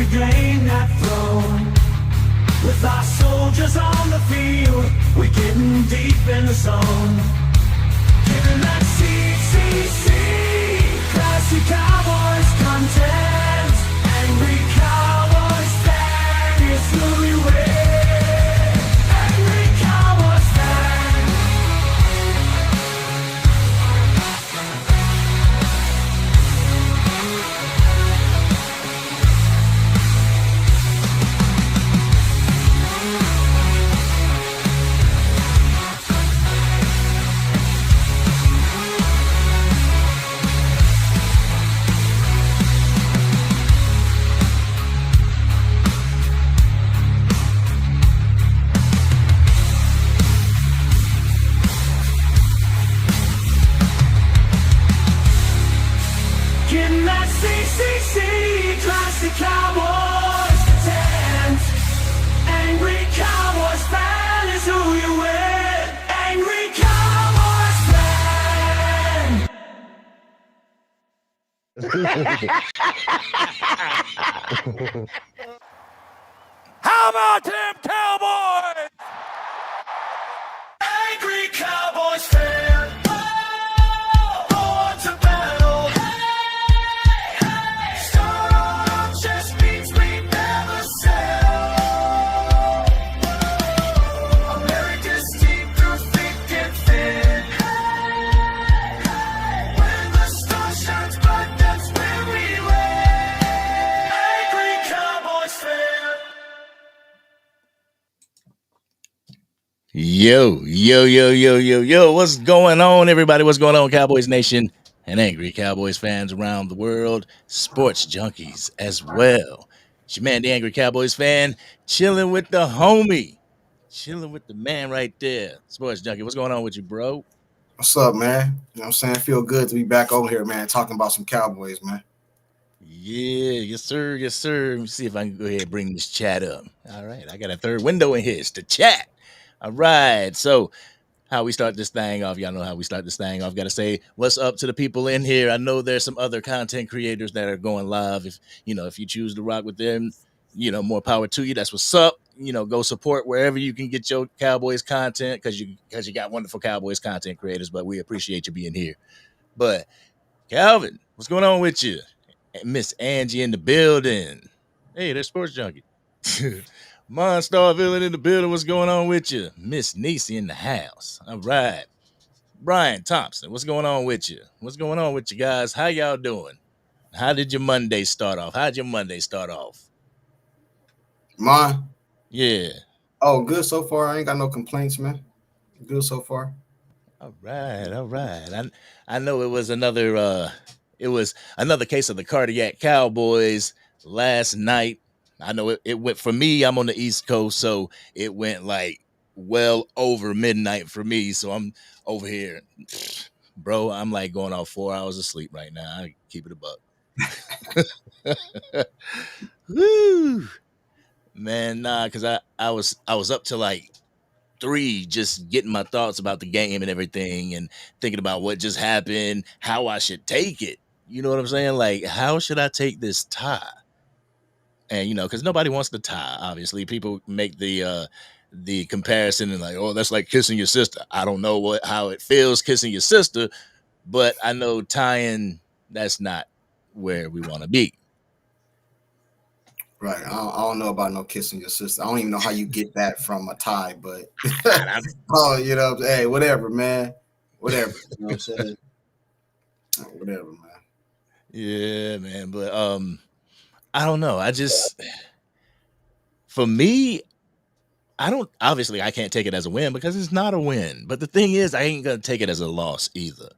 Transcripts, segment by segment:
regain that throne. With our soldiers on the field, we're getting deep in the zone. Giving that CCC, classic Cowboys content. Angry Cowboys fan is who you with. Angry Cowboys fan. Getting that CCC, classic Cowboys content. Angry Cowboys fan is who you with. Angry Cowboys fan. How about them Cowboys? Angry Cowboys fan. Oh, born to battle. Hey, hey. Star on our chest means we never sell. America's team through thick and thin. Hey, hey. When the star shines bright, that's when we win. Angry Cowboys fan. Yo, what's going on, everybody? What's going on, Cowboys Nation and angry Cowboys fans around the world, sports junkies as well. It's your man, the Angry Cowboys fan, chilling with the homie, chilling with the man right there, sports junkie. What's going on with you, bro? What's up, man? You know what I'm saying? Feel good to be back over here, man, talking about some Cowboys, man. Yeah, yes, sir. Let me see if I can go ahead and bring this chat up. All right, I got a third window in here. It's the chat. All right, so how we start this thing off. Y'all know how we start this thing off. Got to say what's up to the people in here. I know there's some other content creators that are going live. If you choose to rock with them, more power to you. That's what's up. Go support wherever you can get your Cowboys content because you got wonderful Cowboys content creators. But we appreciate you being here. But Calvin, what's going on with you? Miss Angie in the building. Hey, there's Sports Junkie. Monstar Villain in the building. What's going on with you? Miss Niecy in the house. All right. Brian Thompson, what's going on with you? What's going on with you guys? How y'all doing? How did your Monday start off? Mine? Yeah. Oh, good so far. I ain't got no complaints, man. Good so far. All right. I know it was another case of the cardiac Cowboys last night. I know it went for me. I'm on the East Coast, so it went like well over midnight for me. So I'm over here, bro. I'm like going off 4 hours of sleep right now. I keep it a buck. Woo, man, nah, because I was up to like 3, just getting my thoughts about the game and everything, and thinking about what just happened, how I should take it. You know what I'm saying? Like, how should I take this tie? And because nobody wants the tie. Obviously, people make the comparison and like, oh, that's like kissing your sister. I don't know how it feels kissing your sister, but I know tying, that's not where we want to be. Right. I don't know about no kissing your sister. I don't even know how you get that from a tie, but hey, whatever, man. Whatever. You know what I'm saying? Whatever, man. Yeah, man. But I don't know. For me, I can't take it as a win because it's not a win. But the thing is, I ain't going to take it as a loss either,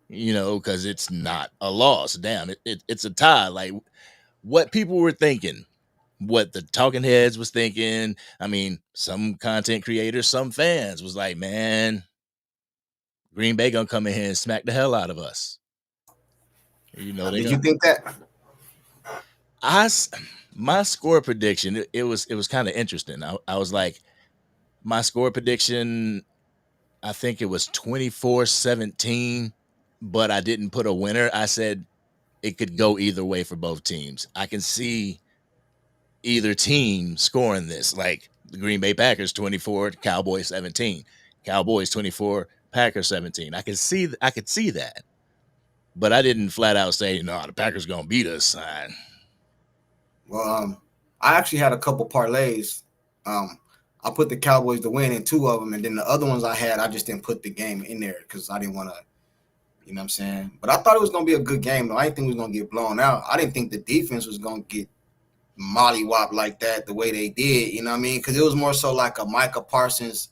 because it's not a loss. Damn, it's a tie. Like what people were thinking, what the talking heads was thinking. I mean, some content creators, some fans was like, man, Green Bay going to come in here and smack the hell out of us. Did you think that? My score prediction, it was kind of interesting. I was like, my score prediction, I think it was 24-17, but I didn't put a winner. I said it could go either way for both teams. I can see either team scoring this. Like the Green Bay Packers 24, Cowboys 17, Cowboys 24, Packers 17. I could see that, but I didn't flat out say no. The Packers gonna beat us. Well, I actually had a couple parlays. I put the Cowboys to win in two of them, and then the other ones I just didn't put the game in there because I didn't want to. You know what I'm saying? But I thought it was going to be a good game, though. I didn't think it was going to get blown out. I didn't think the defense was going to get mollywopped like that the way they did. You know what I mean? Because it was more so like a Micah Parsons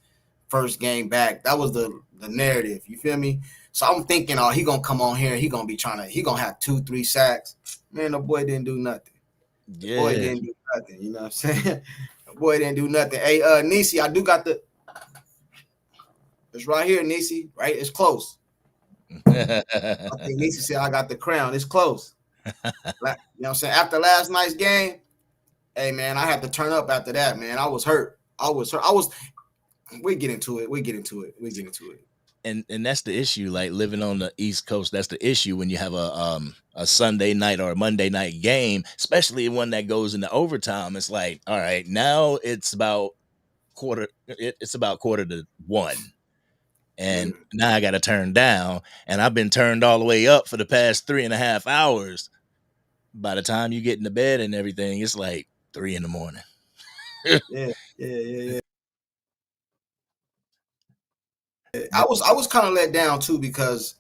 first game back. That was the narrative. You feel me? So I'm thinking, oh, he going to come on here. He going to have 2-3 sacks. Man, the boy didn't do nothing. Yeah. Boy didn't do nothing. You know what I'm saying? The boy didn't do nothing. Hey, Nisi, I do got it's right here, Nisi. Right? It's close. I think Nisi said I got the crown. It's close. You know what I'm saying? After last night's game, hey man, I had to turn up after that, man. I was hurt. We get into it. And that's the issue. Like living on the East Coast, that's the issue when you have a Sunday night or a Monday night game, especially one that goes into overtime. It's like, all right, now it's about quarter to one. And now I got to turn down, and I've been turned all the way up for the past 3.5 hours. By the time you get into bed and everything, it's like 3 a.m. Yeah. I was kind of let down too because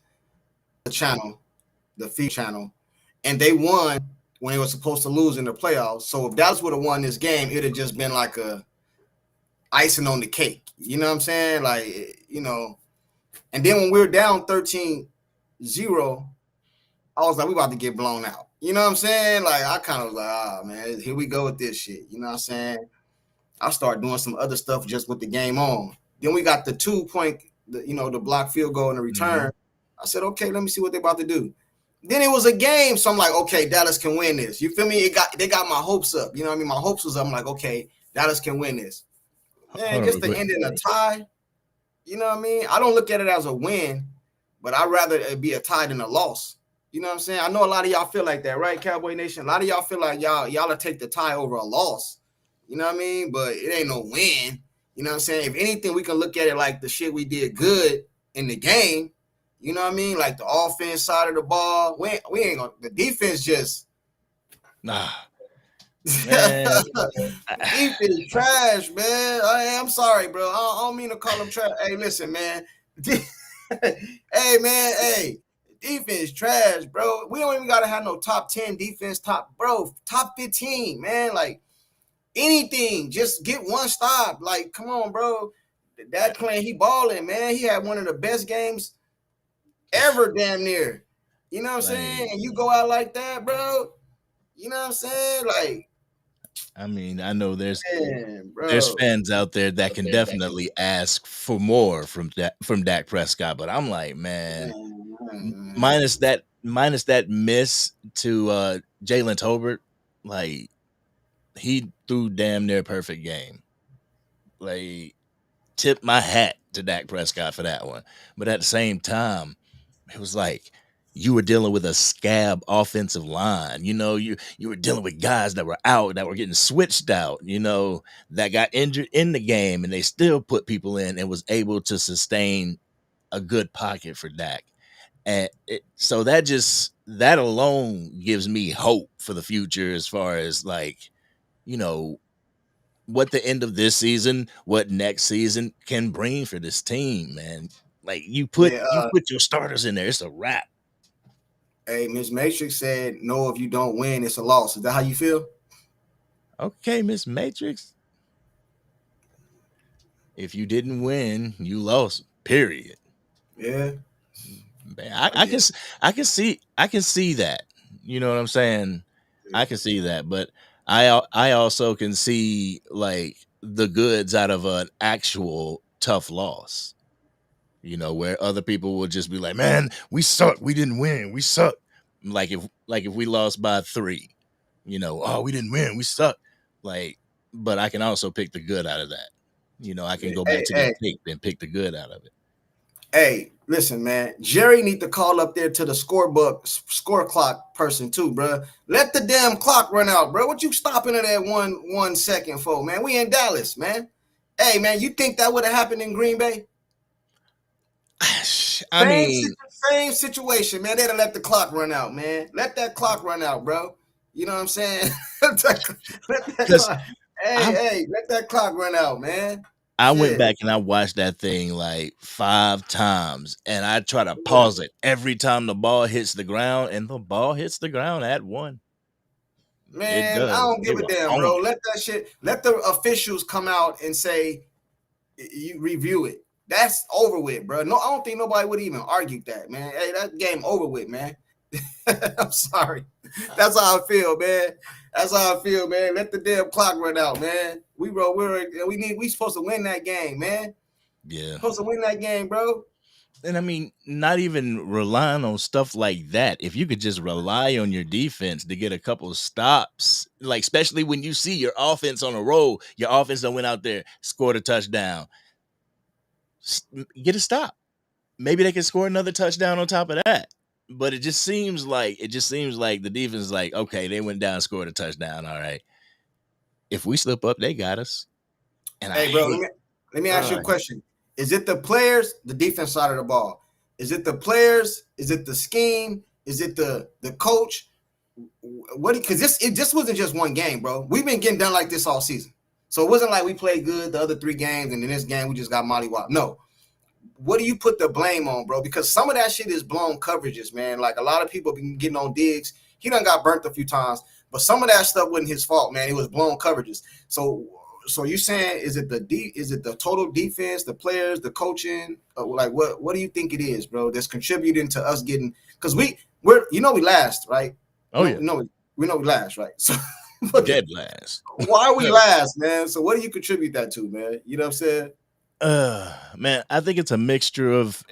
the feed channel, and they won when they were supposed to lose in the playoffs. So if Dallas would have won this game, it'd have just been like a icing on the cake. You know what I'm saying? Like, you know. And then when we were down 13-0, I was like, we about to get blown out. You know what I'm saying? Like, I kind of was like, man, here we go with this shit. You know what I'm saying? I started doing some other stuff just with the game on. Then we got the 2-point, the block field goal and the return. Mm-hmm. I said, okay, let me see what they're about to do. Then it was a game, so I'm like, okay, Dallas can win this. You feel me? They got my hopes up. You know what I mean? My hopes was up. I'm like, okay, Dallas can win this. Man, just to end in a tie. You know what I mean? I don't look at it as a win, but I'd rather it be a tie than a loss. You know what I'm saying? I know a lot of y'all feel like that, right, Cowboy Nation? A lot of y'all feel like y'all will take the tie over a loss. You know what I mean? But it ain't no win. You know what I'm saying? If anything, we can look at it like the shit we did good in the game. You know what I mean? Like the offense side of the ball. We ain't gonna. The defense just nah. Man. Defense trash, man. I'm sorry, bro. I don't mean to call them trash. Hey, listen, man. Hey, man. Hey, defense trash, bro. We don't even gotta have no top 10 defense. Top 15, man. Like anything, just get one stop. Like, come on, bro. That playing, he balling, man. He had one of the best games ever, damn near. You know what I'm saying? And you go out like that, bro. You know what I'm saying? Like, I mean, I know there's fans out there that can definitely ask for more from Dak Prescott, but I'm like, man, minus that miss to Jalen Tolbert, like he threw damn near perfect game. Like, tip my hat to Dak Prescott for that one. But at the same time, it was like you were dealing with a scab offensive line. You know, you were dealing with guys that were out, that were getting switched out, you know, that got injured in the game, and they still put people in and was able to sustain a good pocket for Dak. And so that alone gives me hope for the future as far as, like, you know, what the end of this season, what next season can bring for this team, man. Like you put your starters in there, it's a wrap. Hey, Miss Matrix said, no, if you don't win, it's a loss. Is that how you feel? Okay, Miss Matrix. If you didn't win, you lost. Period. Yeah. Man, I can see that. You know what I'm saying? Yeah. I can see that, but I also can see like the goods out of an actual tough loss. You know, where other people will just be like, "Man, we suck. We didn't win. We suck." Like if we lost by 3, you know, oh, we didn't win. We suck. Like, but I can also pick the good out of that. You know, I can go back to the tape and pick the good out of it. Hey, listen, man. Jerry need to call up there to the score clock person too, bro. Let the damn clock run out, bro. What you stopping at that 1 second for, man? We in Dallas, man. Hey, man, you think that would have happened in Green Bay? I mean, Same situation, man. They'd have let the clock run out, man. Let that clock run out, bro. You know what I'm saying? let that because clock. Hey, I hey, let that clock run out, man. I went Shit. back and I watched that thing like 5 times, and I try to Yeah. pause it every time the ball hits the ground, and the ball hits the ground at one. It Man, I does. don't They give a were damn, on bro. it. Let that shit. Let the officials come out and say you review it. That's over with, bro. No, I don't think nobody would even argue that, man. Hey, that game over with, man. I'm sorry. That's how I feel, man. That's how I feel, man. Let the damn clock run out, man. We supposed to win that game, man. Yeah. Supposed to win that game, bro. And I mean, not even relying on stuff like that. If you could just rely on your defense to get a couple of stops, like especially when you see your offense on a roll, your offense that went out there, scored a touchdown, get a stop. Maybe they can score another touchdown on top of that. But it just seems like the defense is like, okay, they went down, scored a touchdown. All right. If we slip up, they got us. And I Hey, bro, hate let me ask you a question. Is it the players, the defense side of the ball? Is it the players? Is it the scheme? Is it the coach? What? Because it just wasn't just one game, bro. We've been getting done like this all season, so it wasn't like we played good the other 3 games and in this game we just got mollywopped. No. What do you put the blame on, bro? Because some of that shit is blown coverages, man. Like a lot of people been getting on Diggs. He done got burnt a few times, but some of that stuff wasn't his fault, man. It was blown coverages. So you saying is it the total defense, the players, the coaching? Like what do you think it is, bro? That's contributing to us getting because we're we last, right? oh yeah, We know we last, right? So dead last. why are we last, man? So what do you contribute that to, man? You know what I'm saying? Man, I think it's a mixture of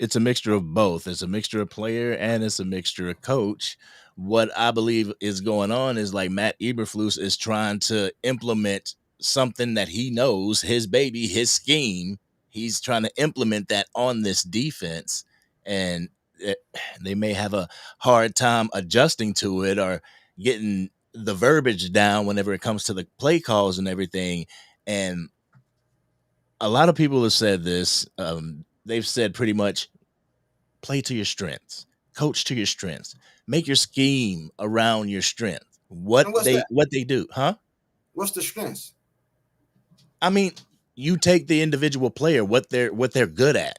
both. It's a mixture of player and it's a mixture of coach. What I believe is going on is like Matt Eberflus is trying to implement something that he knows, his baby, his scheme. He's trying to implement that on this defense, and it, they may have a hard time adjusting to it or getting the verbiage down whenever it comes to the play calls and everything. And a lot of people have said this. They've said pretty much play to your strengths, coach to your strengths, make your scheme around your strength. What And what's they that? what they do, huh? What's the strengths? I mean, you take the individual player, what they're good at,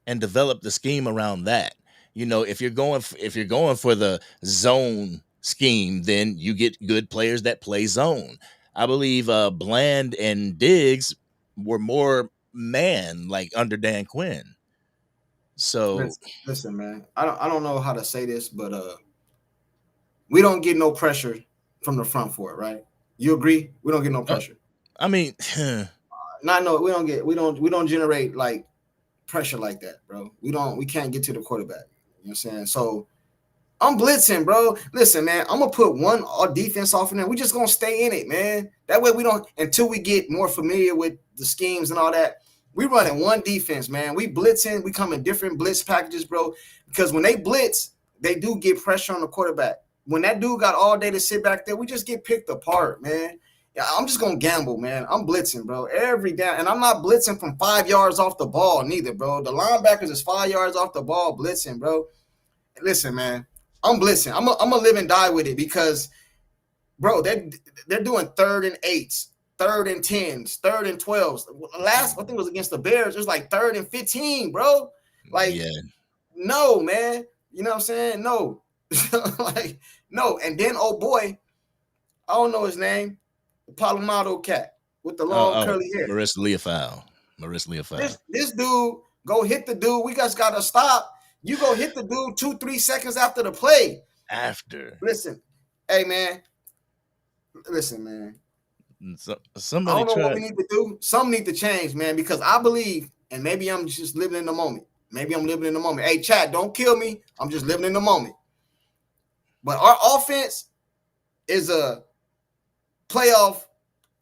and develop the scheme around that. If you're going for the zone scheme, then you get good players that play zone. I believe Bland and Diggs were more man like under Dan Quinn. So Listen, man. I don't know how to say this, but we don't get no pressure from the front for it, right? You agree? We don't get no uh, pressure. I mean, Not no, we don't generate like pressure like that, bro. We can't get to the quarterback. You know what I'm saying? So I'm blitzing, bro. Listen, man, I'm gonna put one defense off in there. We just gonna stay in it, man. That way we don't until we get more familiar with the schemes and all that. We running one defense, man. We blitzing, we come in different blitz packages, bro. Because when they blitz, they do get pressure on the quarterback. When that dude got all day to sit back there, we just get picked apart, man. Yeah, I'm just gonna gamble, man. I'm blitzing, bro. Every down, and I'm not blitzing from 5 yards off the ball, neither, bro. The linebackers is 5 yards off the ball blitzing, bro. Listen, man. I'm blitzing. I'm a live and die with it because, bro, they're doing 3rd and 8s, 3rd and 10s, 3rd and 12s. Last I think it was against the Bears. It was like 3rd and 15, bro. Like, yeah. no, man. You know what I'm saying? No, like no. And then, oh boy, I don't know his name, the Palomado cat with the long Oh, curly hair. Marissa Leofau. Marissa Leofau. This dude go hit the dude. We just gotta stop. You go hit the dude 2-3 seconds after the play. After Listen, hey man, listen, man. I somebody don't know what we tried. need to do. Some need to change, man, because I believe, and maybe I'm just living in the moment. Maybe I'm living in the moment. Hey, chat, don't kill me. I'm just living in the moment. But our offense is a playoff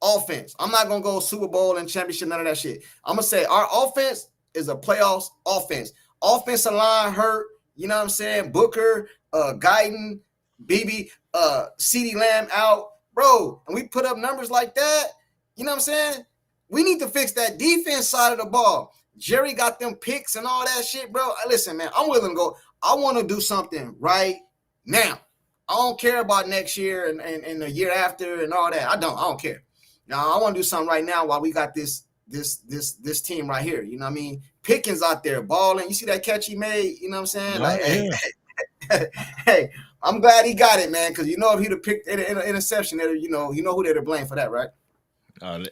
offense. I'm not gonna go Super Bowl and championship, none of that shit. I'm gonna say our offense is a playoffs offense. Offensive line hurt. You know what I'm saying? Booker, Guyton, BB, CeeDee Lamb out, bro. And we put up numbers like that. You know what I'm saying? We need to fix that defense side of the ball. Jerry got them picks and all that shit, bro. Listen, man, I'm willing to go. I want to do something right now. I don't care about next year and the year after and all that. I don't care. Now I want to do something right now while we got this team right here. You know what I mean? Pickens out there balling. You see that catch he made? You know what I'm saying? Like, hey, I'm glad he got it, man. Because you know if he'd have picked an interception, you know who they'd have blamed for that, right?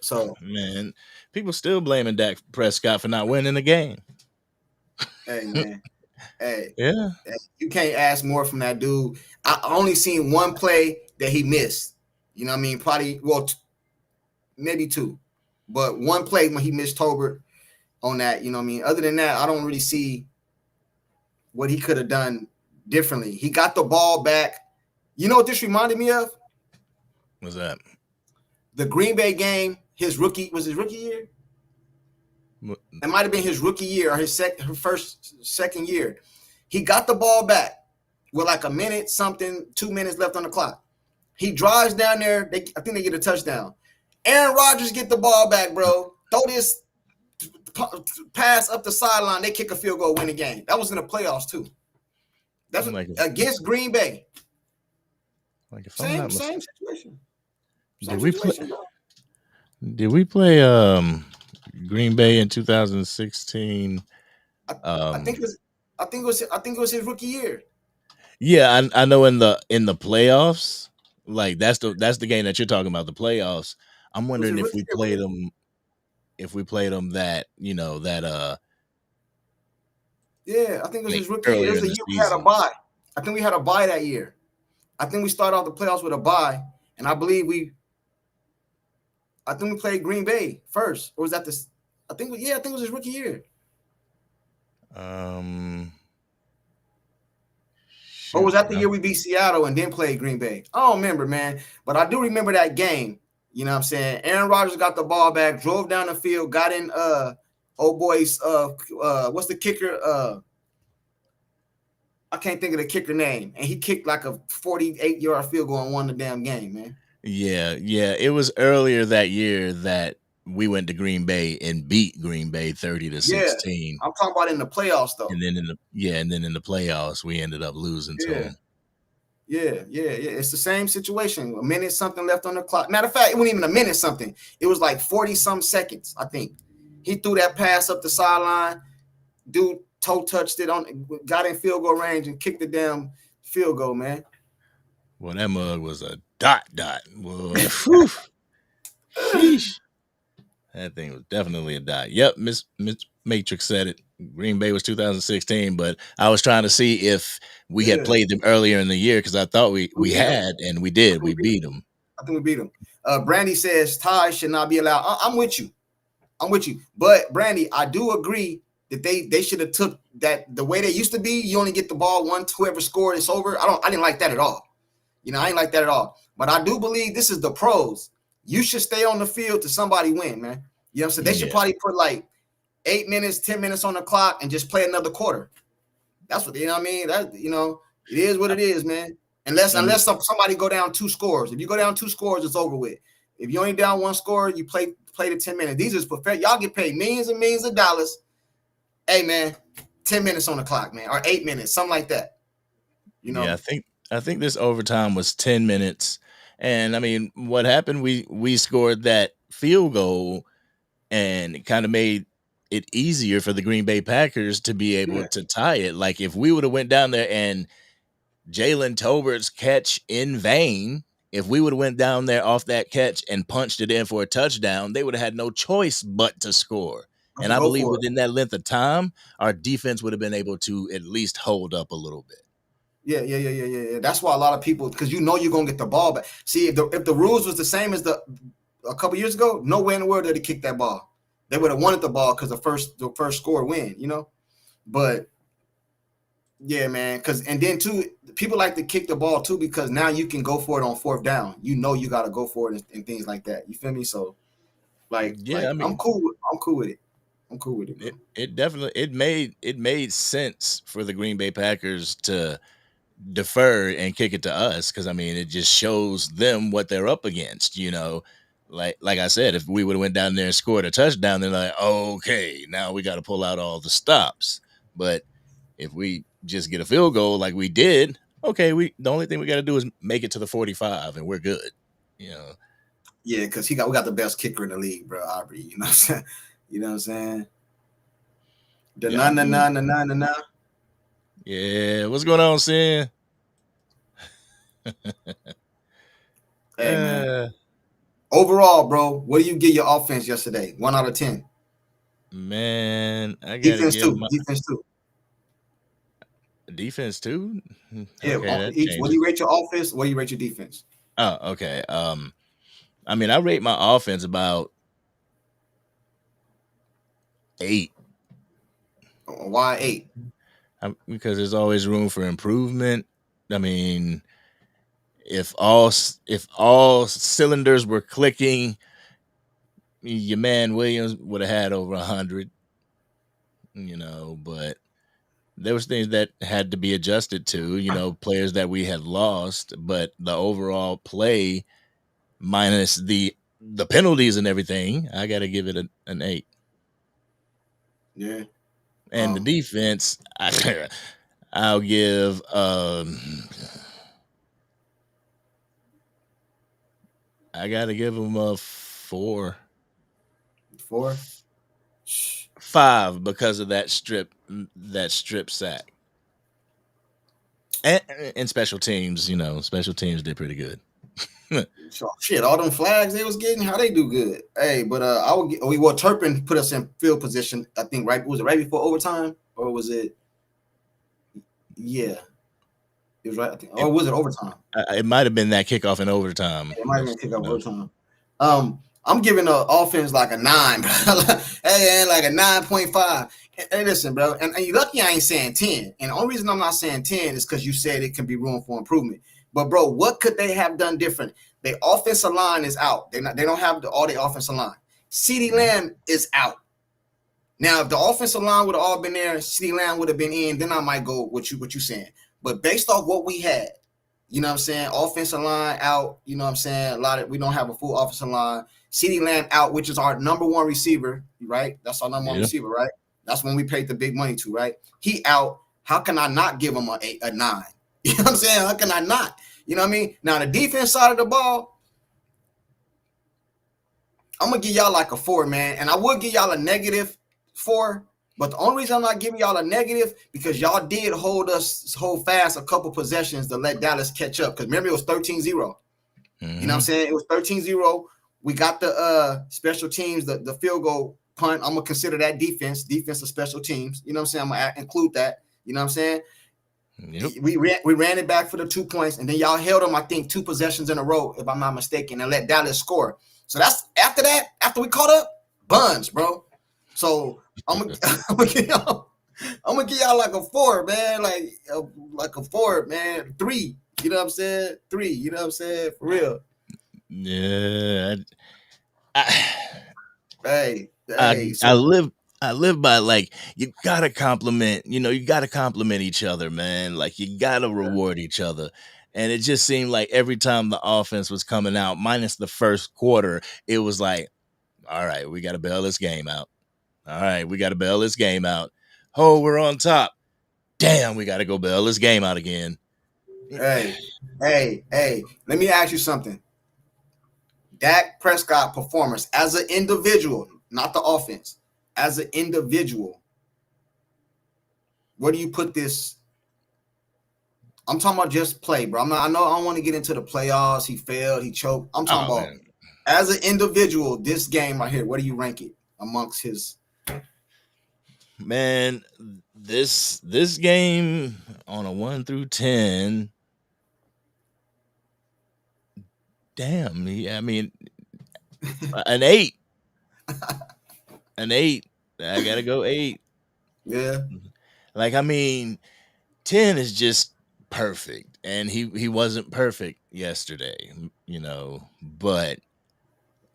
So man, people still blaming Dak Prescott for not winning the game. Hey, man. Hey, yeah. You can't ask more from that dude. I only seen one play that he missed. You know what I mean? Probably, maybe two. But one play when he missed Tolbert on that, you know what I mean? Other than that, I don't really see what he could have done differently. He got the ball back. You know what this reminded me of? What's that? The Green Bay game, his rookie year? It might have been his rookie year or his second year. He got the ball back with like a minute something, 2 minutes left on the clock. He drives down there. I think they get a touchdown. Aaron Rodgers get the ball back, bro. Throw this pass up the sideline. They kick a field goal, win the game. That was in the playoffs too. That's against Green Bay. Same situation. Did we play Green Bay in 2016? I think it was his rookie year. Yeah, I know in the playoffs, like that's the game that you're talking about, the playoffs. I'm wondering if we played them that, yeah, I think it was his rookie year. It was the year we had a bye. I think we had a bye that year. I think we started off the playoffs with a bye, and I believe we played Green Bay first. Or was that I think it was his rookie year. Or was that the year we beat Seattle and then played Green Bay? I don't remember, man. But I do remember that game. You know what I'm saying? Aaron Rodgers got the ball back, drove down the field, got in what's the kicker? I can't think of the kicker name. And he kicked like a 48-yard field goal and won the damn game, man. Yeah. It was earlier that year that we went to Green Bay and beat Green Bay 30-16. I'm talking about in the playoffs though. And then in the playoffs we ended up losing to them. Yeah. It's the same situation. A minute something left on the clock. Matter of fact, it wasn't even a minute something. It was like 40-some seconds, I think. He threw that pass up the sideline. Dude toe touched it got in field goal range and kicked the damn field goal, man. Well, that mug was a dot. Well, sheesh. That thing was definitely a dot. Yep, Miss Matrix said it. Green Bay was 2016, but I was trying to see if we had played them earlier in the year because I thought we had, and we did. We beat them. I think we beat them. Brandy says ties should not be allowed. I'm with you. But Brandy, I do agree that they should have took that the way they used to be. You only get the ball once, whoever scored, it's over. I didn't like that at all. I ain't like that at all. But I do believe this is the pros. You should stay on the field till somebody win, man. You know what I'm saying? They should probably put like 8 minutes, 10 minutes on the clock and just play another quarter. That's what, you know what I mean? That, it is what it is, man. Unless somebody go down 2 scores. If you go down 2 scores, it's over with. If you only down 1 score, you play the 10 minutes. These is perfect. Y'all get paid millions and millions of dollars. Hey, man, 10 minutes on the clock, man, or 8 minutes, something like that. Yeah, I think this overtime was 10 minutes. And I mean, what happened? We scored that field goal, and it kind of made it easier for the Green Bay Packers to be able to tie it. Like if we would have went down there and Jalen Tolbert's catch in vain, if we would have went down there off that catch and punched it in for a touchdown, they would have had no choice but to score. And I believe within that length of time, our defense would have been able to at least hold up a little bit. Yeah. That's why a lot of people, because you're going to get the ball back. See, if the rules was the same as a couple years ago, no way in the world did they kick that ball. They would have wanted the ball because the first score win, But yeah, man, and then too, people like to kick the ball too because now you can go for it on 4th down. You got to go for it and things like that. You feel me? So, I mean, I'm cool with it. I'm cool with it, bro. It definitely it made sense for the Green Bay Packers to defer and kick it to us because I mean it just shows them what they're up against. Like I said, if we would have went down there and scored a touchdown, they're like, okay, now we got to pull out all the stops. But if we just get a field goal like we did, okay, the only thing we got to do is make it to the 45 and we're good. You know. Yeah, because we got the best kicker in the league, bro. Aubrey, you know what I'm saying? You know what I'm saying? The Yeah, na. Yeah, what's going on, Sin? Hey man. Overall, bro, what do you give your offense yesterday? 1 out of 10. Man, I gotta Defense give too. my Defense too. defense too. Yeah, Okay, that each. What do changes. you rate your offense? What do you rate your defense? Oh, okay. I mean, I rate my offense about 8 Why 8? because there's always room for improvement. I mean, if all cylinders were clicking, your man Williams would have had over 100. But there was things that had to be adjusted to. Players that we had lost, but the overall play minus the penalties and everything, I got to give it an 8. Yeah. And the defense, I'll give I gotta give them a 4, 4. 5 because of that strip sack. And special teams, special teams did pretty good. So, shit, all them flags they was getting, how they do good. Hey, but Turpin put us in field position. I think was it right before overtime or was it? Yeah, it was right. I think, or was it overtime? It might have been that kickoff in overtime. It might have been kickoff overtime. I'm giving the offense like a 9, bro. Hey, like a 9.5. Hey, listen, bro, and you lucky I ain't saying 10. And the only reason I'm not saying 10 is because you said it can be room for improvement. But bro, what could they have done different? Their offensive line is out. They don't have all the offensive line. CeeDee Lamb is out. Now, if the offensive line would have all been there, CeeDee Lamb would have been in, then I might go what you saying. But based off what we had, you know what I'm saying? Offensive line out, you know what I'm saying? We don't have a full offensive line. CeeDee Lamb out, which is our number one receiver, right? That's our number one receiver, right? That's when we paid the big money to, right? He out. How can I not give him a 9? You know what I'm saying? How can I not? You know what I mean? Now, the defense side of the ball, I'm going to give y'all like a 4, man. And I would give y'all a -4. But the only reason I'm not giving y'all a negative because y'all did hold fast a couple possessions to let Dallas catch up. Because remember, it was 13-0. You know what I'm saying? It was 13-0. We got the special teams, the field goal punt. I'm going to consider that defensive special teams. You know what I'm saying? I'm going to include that. You know what I'm saying? Yep. We ran it back for the 2 points, and then y'all held them, I think, 2 possessions in a row, if I'm not mistaken, and let Dallas score. So that's after we caught up, buns, bro. So I'm gonna give y'all like a 4, man, like a 4, man, 3. You know what I'm saying? 3. You know what I'm saying? For real. Yeah. Hey. I live by like you gotta compliment each other, man. Like you gotta reward each other. And it just seemed like every time the offense was coming out, minus the first quarter, it was like, all right, we gotta bail this game out. All right, we gotta bail this game out. Oh, we're on top. Damn, we gotta go bail this game out again. Hey. Let me ask you something. Dak Prescott performance as an individual, not the offense, as an individual, where do you put this? I'm talking about just play, bro. I don't want to get into the playoffs. He failed, he choked. I'm talking about as an individual, this game right here, where do you rank it amongst his? Man, this game on a 1 through 10. Damn, I mean, an 8. An 8. I gotta go 8. Yeah. Like, I mean, 10 is just perfect. And he wasn't perfect yesterday, but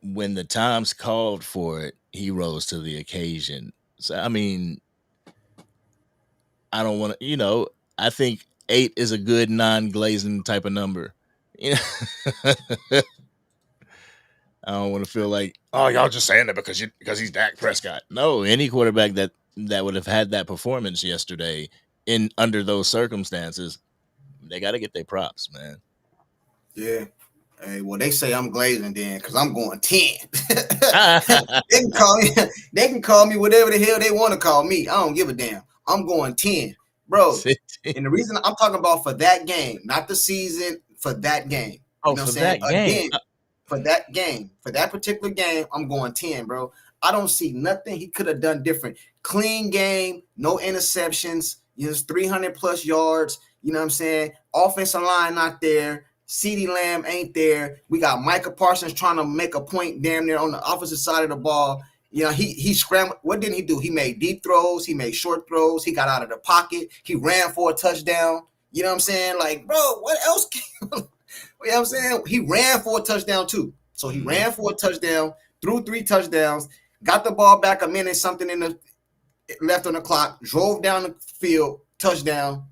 when the times called for it, he rose to the occasion. So I mean, I don't want to. I think 8 is a good non-glazing type of number. You know, I don't want to feel like, oh, y'all just saying that because he's Dak Prescott. No, any quarterback that would have had that performance yesterday in under those circumstances, they got to get their props, man. Yeah. Hey, well, they say I'm glazing then because I'm going 10. They can call me. They can call me whatever the hell they want to call me. I don't give a damn. I'm going 10, bro. And the reason I'm talking about for that game, not the season, for that game. Oh, You know what for I'm saying? that game. Again, for that game, for that particular game, I'm going 10, bro. I don't see nothing he could have done different. Clean game, no interceptions, 300 plus yards. You know what I'm saying? Offensive line not there. CeeDee Lamb ain't there. We got Micah Parsons trying to make a point damn near on the opposite side of the ball. He scrambled. What didn't he do? He made deep throws. He made short throws. He got out of the pocket. He ran for a touchdown. You know what I'm saying? Like, bro, what else? You know what I'm saying? He ran for a touchdown too. So he ran for a touchdown, threw 3 touchdowns, got the ball back a minute something in the left on the clock, drove down the field, touchdown.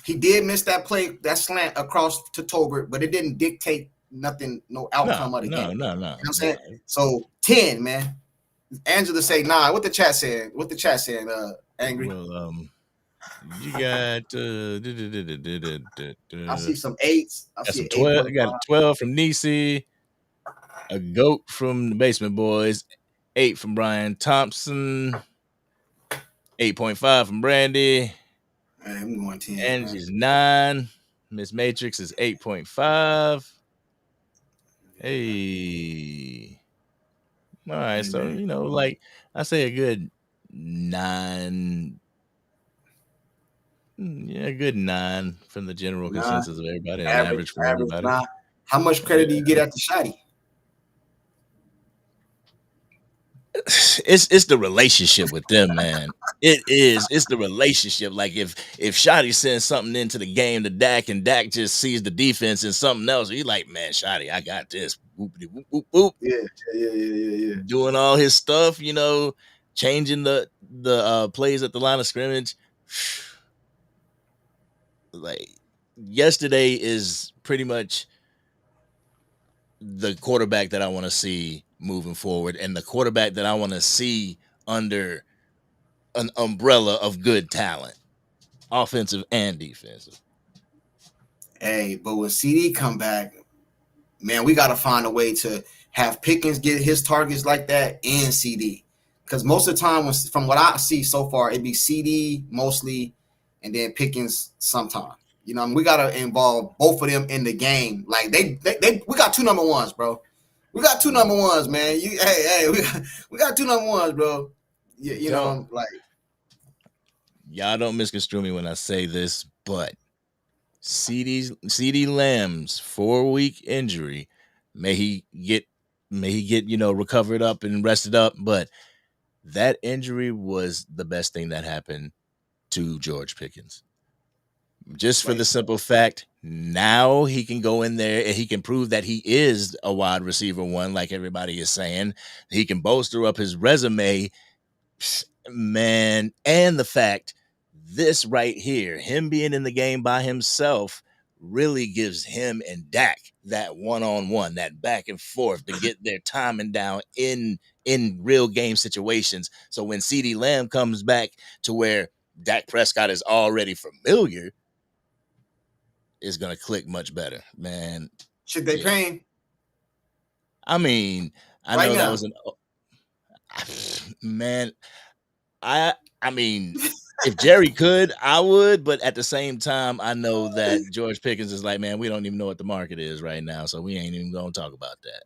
He did miss that play, that slant across to Tolbert, but it didn't dictate nothing, no outcome of the game. No. You know what I'm saying? So 10, man. Angela say 9. What the chat said? Angry? Well, you got I see some 8s. I got see some an 12. 8.5. Got a 12 from Nisi, a goat from the Basement Boys, 8 from Brian Thompson, 8.5 from Brandy. Hey, I'm going 10. Angie's 9. Miss Matrix is 8.5. Hey. All right. So, like I say a good 9. Yeah, a good 9 from the general 9. consensus of everybody. An average from everybody. 9. How much credit do you get at the Shotty? It's the relationship with them, man. It's the relationship. Like if Shotty sends something into the game to Dak and Dak just sees the defense and something else, he's like, man, Shotty, I got this. Whoopity whoop whoop whoop. Yeah. Doing all his stuff, changing the plays at the line of scrimmage. Like yesterday is pretty much the quarterback that I want to see moving forward, and the quarterback that I want to see under an umbrella of good talent, offensive and defensive. Hey, but when CD come back, man, we got to find a way to have Pickens get his targets like that and CD. Because most of the time, from what I see so far, it'd be CD mostly, and then Pickens sometime. We got to involve both of them in the game. Like we got 2 number 1s, bro. We got 2 number 1s, man. We got 2 number 1s, bro. Like y'all don't misconstrue me when I say this, but CeeDee Lamb's 4-week injury, may he get recovered up and rested up, but that injury was the best thing that happened to George Pickens. Just for the simple fact, now he can go in there and he can prove that he is a wide receiver 1, like everybody is saying. He can bolster up his resume, man, and the fact this right here, him being in the game by himself, really gives him and Dak that one-on-one, that back and forth to get their timing down in real game situations. So when CeeDee Lamb comes back to where Dak Prescott is already familiar, it's going to click much better, man. Should they pay him? I mean, I know that was man. I mean, if Jerry could, I would, but at the same time, I know that George Pickens is like, man, we don't even know what the market is right now, so we ain't even gonna talk about that.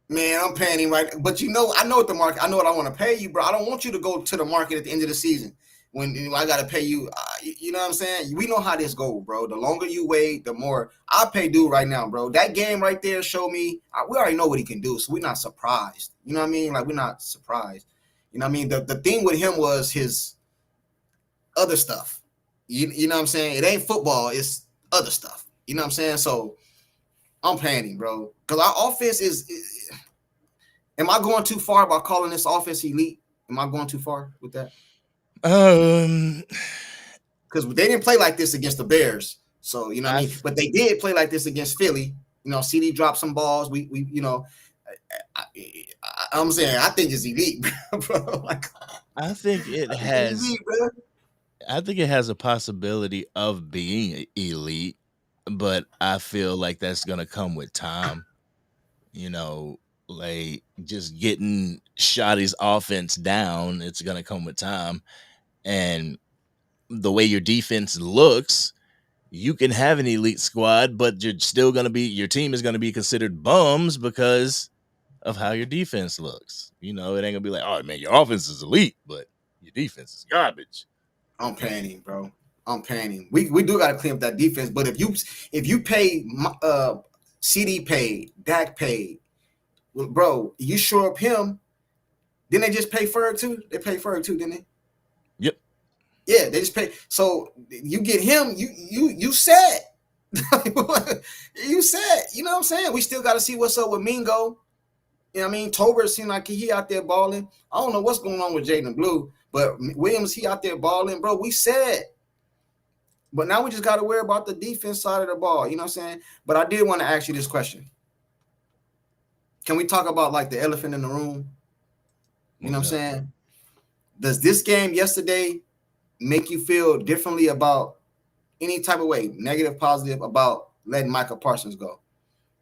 Man, I'm paying him right, but I know what the market. I know what I want to pay you, bro. I don't want you to go to the market at the end of the season when I got to pay you. You know what I'm saying? We know how this goes, bro. The longer you wait, the more I pay dude right now, bro. That game right there showed me. We already know what he can do, so we're not surprised. You know what I mean? Like, we're not surprised. You know what I mean? The thing with him was his other stuff. You know what I'm saying? It ain't football. It's other stuff. You know what I'm saying? So I'm paying him, bro. Because our offense is. Am I going too far by calling this offense elite? Am I going too far with that? Um, Because they didn't play like this against the Bears. So, you know what I I mean? But they did play like this against Philly. You know, CD dropped some balls. We you know, I'm saying I think it's elite, bro. Like, I think it I think it's has. elite, bro. I think it has a possibility of being elite, but I feel like that's gonna come with time. You know, like just getting Shotty's offense down. It's gonna come with time, and the way your defense looks, you can have an elite squad, but you're still gonna be your team is gonna be considered bums because of how your defense looks. You know, it ain't gonna be like, oh man, your offense is elite, but your defense is garbage. I'm panicking, bro. I'm panicking. We do got to clean up that defense. But if you pay CD paid, Dak paid, well, bro, you shore up him. Didn't they just pay Ferg too? They pay Ferg too, didn't they? Yep. Yeah, they just pay. So you get him. You set. You said, you know what I'm saying? We still got to see what's up with Mingo. You know what I mean? Tolbert seemed like he out there balling. I don't know what's going on with Jaden Blue, but Williams, he out there balling. Bro, we said. But now we just got to worry about the defense side of the ball. You know what I'm saying? But I did want to ask you this question. Can we talk about like the elephant in the room? You know what I'm saying? Does this game yesterday make you feel differently about any type of way, negative, positive, about letting Micah Parsons go?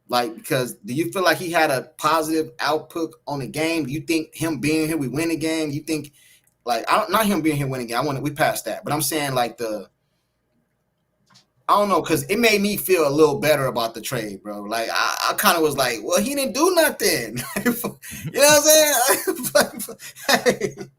Like, because do you feel like he had a positive output on the game? Do you think him being here, we win the game? Do you think, like, not him being here winning the game. We passed that, but I'm saying like I don't know, because it made me feel a little better about the trade, bro. Like, I kind of was like, well, he didn't do nothing. You know what I'm saying?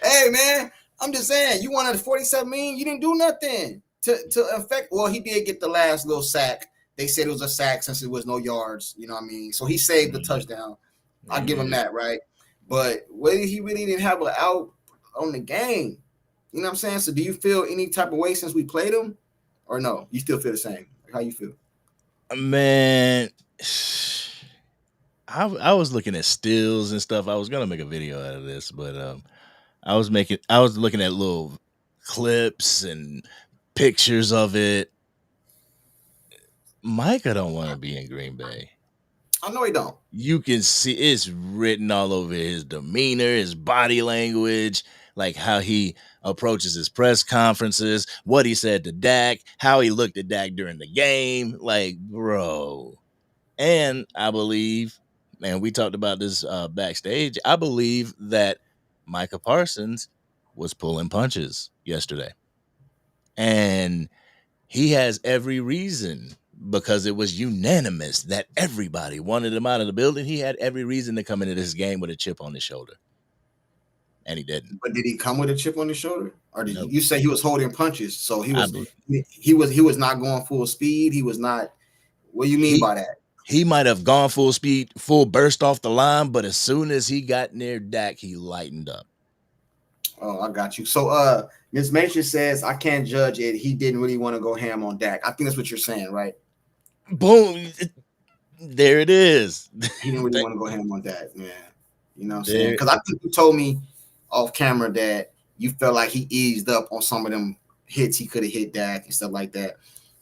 Hey, man, I'm just saying, you wanted 47 million, you didn't do nothing to affect. Well, he did get the last little sack. They said it was a sack since it was no yards. You know what I mean? So he saved the touchdown. I'll give him that, right? But whether he really didn't have an out on the game, you know what I'm saying? So do you feel any type of way since we played him? Or no, you still feel the same? How you feel? Man, I was looking at stills and stuff. I was gonna make a video out of this, but I was looking at little clips and pictures of it. Micah don't want to be in Green Bay. I know he don't. You can see it's written all over his demeanor, his body language, like how he approaches his press conferences, what he said to Dak, how he looked at Dak during the game. Like, bro. And I believe, and we talked about this backstage, I believe that Micah Parsons was pulling punches yesterday. And he has every reason, because it was unanimous that everybody wanted him out of the building. He had every reason to come into this game with a chip on his shoulder. And he didn't. But did he come with a chip on his shoulder, or did Nope. you say he was holding punches? So he I was be- he was not going full speed. He was not. What do you mean he by that? he might have gone full speed, full burst off the line, but as soon as he got near Dak, he lightened up. Oh, I got you. So Ms. Mason says I can't judge it. He didn't really want to go ham on Dak. I think that's what you're saying, right? Boom. There it is. He didn't really want to go ham on Dak, man. You know what I'm saying? There, Because I think you told me off camera that you felt like he eased up on some of them hits he could have hit Dak and stuff like that,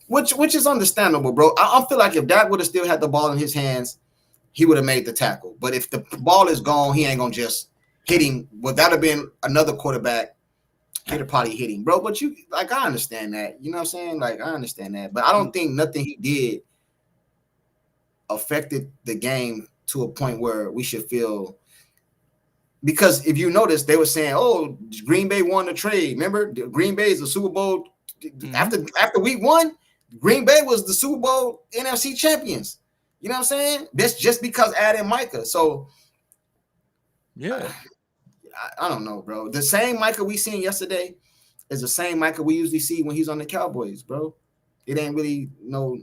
which is understandable, bro. I feel like if Dak would have still had the ball in his hands, he would have made the tackle. But if the ball is gone, he ain't gonna just hit him. Well, that'd have been another quarterback. He'd have probably hit him, bro. But you, like, I understand that. You know what I'm saying? Like, I understand that. But I don't think nothing he did affected the game to a point where we should feel. Because if you notice, they were saying, "Oh, Green Bay won the trade." Remember, Green Bay is the Super Bowl. After week one, Green Bay was the Super Bowl NFC champions. You know what I'm saying? That's just because adding Micah. So yeah. I don't know, bro. The same Micah we seen yesterday is the same Micah we usually see when he's on the Cowboys, bro. It ain't really no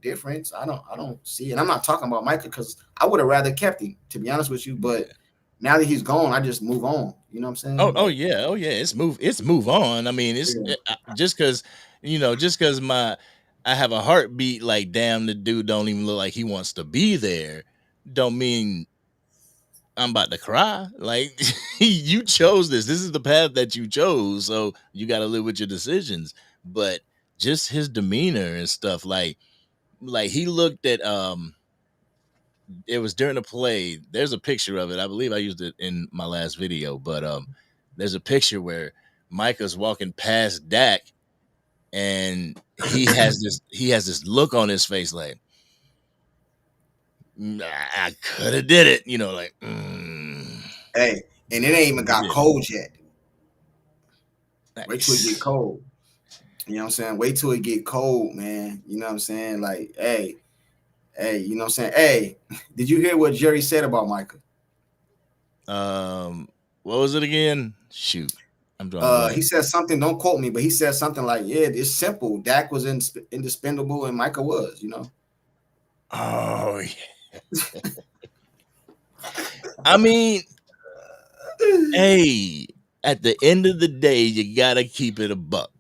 difference. I don't see it. I'm not talking about Micah because I would have rather kept him, to be honest with you. But now that he's gone, I just move on. You know what I'm saying? Oh yeah. It's move on. I mean, it's just because I have a heartbeat like, damn, the dude don't even look like he wants to be there. Don't mean I'm about to cry. Like you chose this. This is the path that you chose. So you got to live with your decisions. But just his demeanor and stuff, like he looked at it was during the play. There's a picture of it. I believe I used it in my last video, but there's a picture where Micah's walking past Dak and he has this look on his face like I could have did it, like Hey, and it ain't even got yeah. cold yet. Wait till it get Nice. cold. You know what I'm saying? Wait till it get cold, man. You know what I'm saying? Like, hey, you know what I'm saying? Hey, did you hear what Jerry said about Micah? What was it again? Shoot, I'm drawing a He blank. said something, don't quote me, but he said something like, yeah, it's simple. Dak was indispensable and Micah was, Oh, yeah. I mean, hey, at the end of the day, you gotta keep it a buck.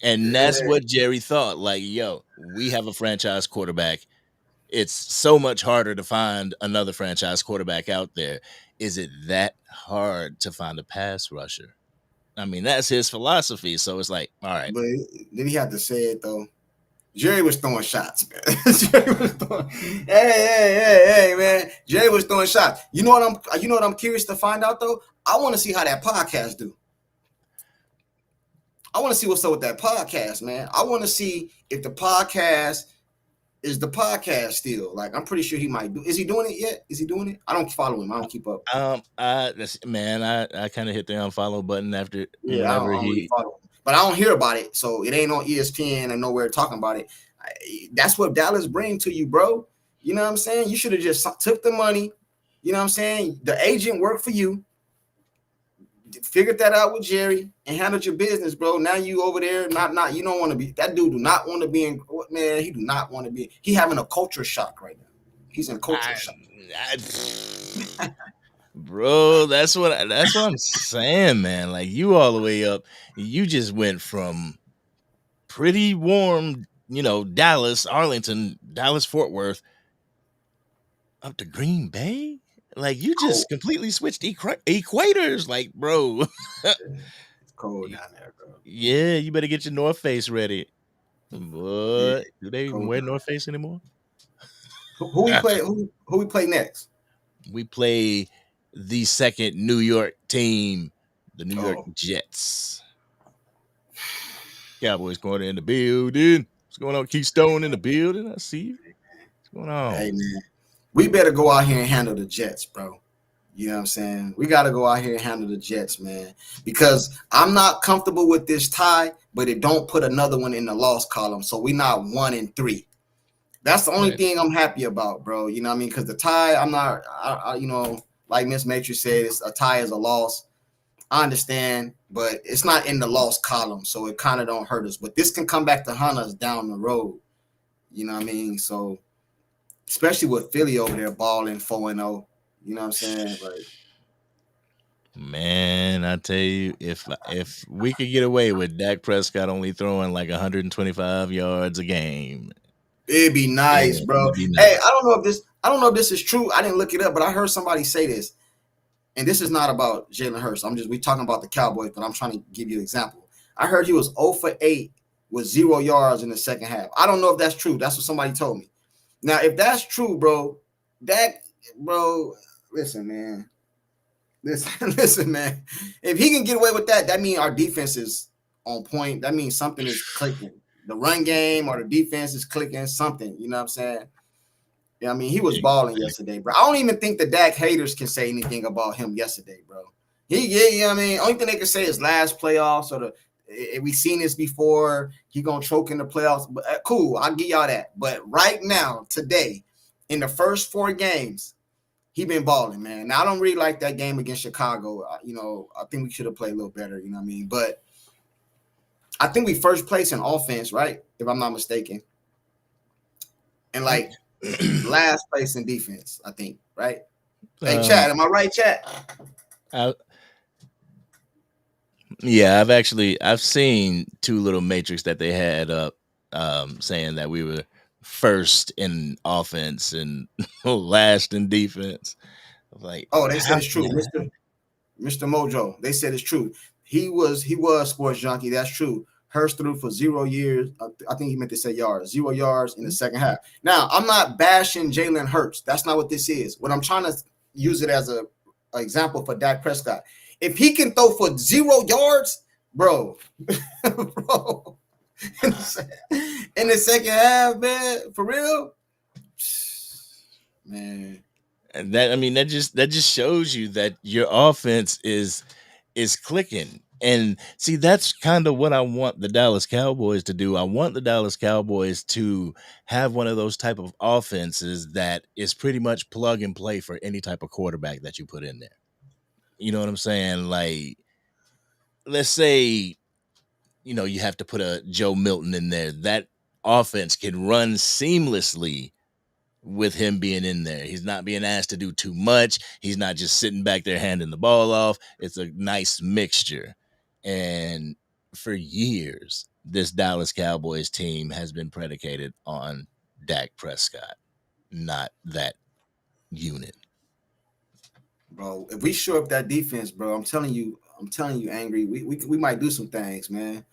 And that's Yeah, what Jerry thought. Like, yo, we have a franchise quarterback. It's so much harder to find another franchise quarterback out there. Is it that hard to find a pass rusher? I mean, that's his philosophy. So it's like, all right. but then he had to say it though. Jerry was throwing shots, man. Jerry was throwing, hey, man. Jerry was throwing shots. You know what I'm curious to find out though? I want to see how that podcast do. I want to see what's up with that podcast, man. I want to see if the podcast is the podcast still. Like, I'm pretty sure he might do. Is he doing it yet? Is he doing it? I don't follow him. I don't keep up. I kind of hit the unfollow button after Yeah, whenever I don't really he. follow him. But I don't hear about it. So it ain't on ESPN and nowhere talking about it. That's what Dallas bring to you, bro. You know what I'm saying? You should have just took the money. You know what I'm saying? The agent worked for you. Figured that out with Jerry and handled your business, bro. Now you over there, not you don't want to be that dude. Do not want to be in, man. He do not want to be. He having a culture shock right now. He's in culture I, shock. bro, that's what I'm saying, man. Like you all the way up, you just went from pretty warm, Dallas, Arlington, Dallas, Fort Worth, up to Green Bay. Like you Cold. just completely switched equators, like bro. It's cold down there, bro. Yeah, you better get your North Face ready. Yeah, What? Do they even cold wear down North there. Face anymore? Who we play? Who we play next? We play the second New York team, the New York Oh, Jets. Cowboys corner in the building. What's going on? Keystone in the building. I see you. What's going hey on? man, we better go out here and handle the Jets, bro. You know what I'm saying? We got to go out here and handle the Jets, man, because I'm not comfortable with this tie, but it don't put another one in the loss column. So we not 1-3. That's the only Right. thing I'm happy about, bro. You know what I mean? Because the tie, I'm not, like Miss Matrix said, a tie is a loss. I understand, but it's not in the loss column, so it kind of don't hurt us. But this can come back to hunt us down the road. You know what I mean? So, especially with Philly over there balling 4-0. You know what I'm saying? Like, Man, I tell you, if we could get away with Dak Prescott only throwing like 125 yards a game, it'd be nice, yeah, bro. it'd be Hey, nice. I don't know if this is true. I didn't look it up, but I heard somebody say this. And this is not about Jalen Hurts. We talking about the Cowboys, but I'm trying to give you an example. I heard he was 0 for 8 with 0 yards in the second half. I don't know if that's true. That's what somebody told me. Now, if that's true, bro, listen, man. Listen, man. If he can get away with that, that means our defense is on point. That means something is clicking. The run game or the defense is clicking something. You know what I'm saying? Yeah, I mean, he was balling yesterday, bro. I don't even think the Dak haters can say anything about him yesterday, bro. You know what I mean? Only thing they can say is last playoffs or we seen this before. He gonna choke in the playoffs. But cool, I'll give y'all that. But right now, today, in the first 4 games, he been balling, man. Now I don't really like that game against Chicago. I think we should have played a little better. You know what I mean? But I think we first place in offense, right? If I'm not mistaken, and like last place in defense, I think, right? Hey, Chad, am I right, Chad? I, yeah, I've seen two little matrix that they had up, saying that we were first in offense and last in defense. Like, Oh, they said how it's can true, that Mr. Mojo. They said it's true. He was sports junkie. That's true. Hurst threw for 0 years. I think he meant to say yards. 0 yards in the second half. Now, I'm not bashing Jalen Hurts. That's not what this is. What I'm trying to use it as a example for Dak Prescott. If he can throw for 0 yards, bro, bro, in the second half, man, for real, man. that I mean that just shows you that your offense is clicking. And see, that's kind of what I want the Dallas Cowboys to do. I want the Dallas Cowboys to have one of those type of offenses that is pretty much plug and play for any type of quarterback that you put in there. You know what I'm saying? Like, let's say, you have to put a Joe Milton in there. That offense can run seamlessly with him being in there. He's not being asked to do too much. He's not just sitting back there handing the ball off. It's a nice mixture. And for years, this Dallas Cowboys team has been predicated on Dak Prescott, not that unit. Bro, if we shore up that defense, bro, I'm telling you, Angry, we might do some things, man.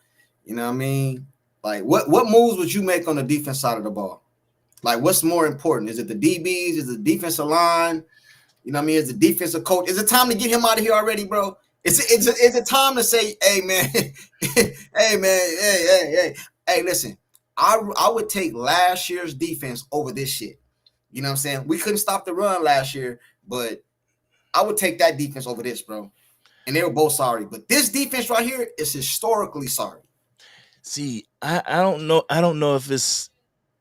You know what I mean? Like, what moves would you make on the defense side of the ball? Like, what's more important? Is it the DBs? Is it the defensive line? You know what I mean? Is the defensive coach? Is it time to get him out of here already, bro? Is it time to say, hey man, hey man, hey, listen, I would take last year's defense over this shit. You know what I'm saying? We couldn't stop the run last year, but I would take that defense over this, bro. And they were both sorry. But this defense right here is historically sorry. See, I don't know. I don't know if it's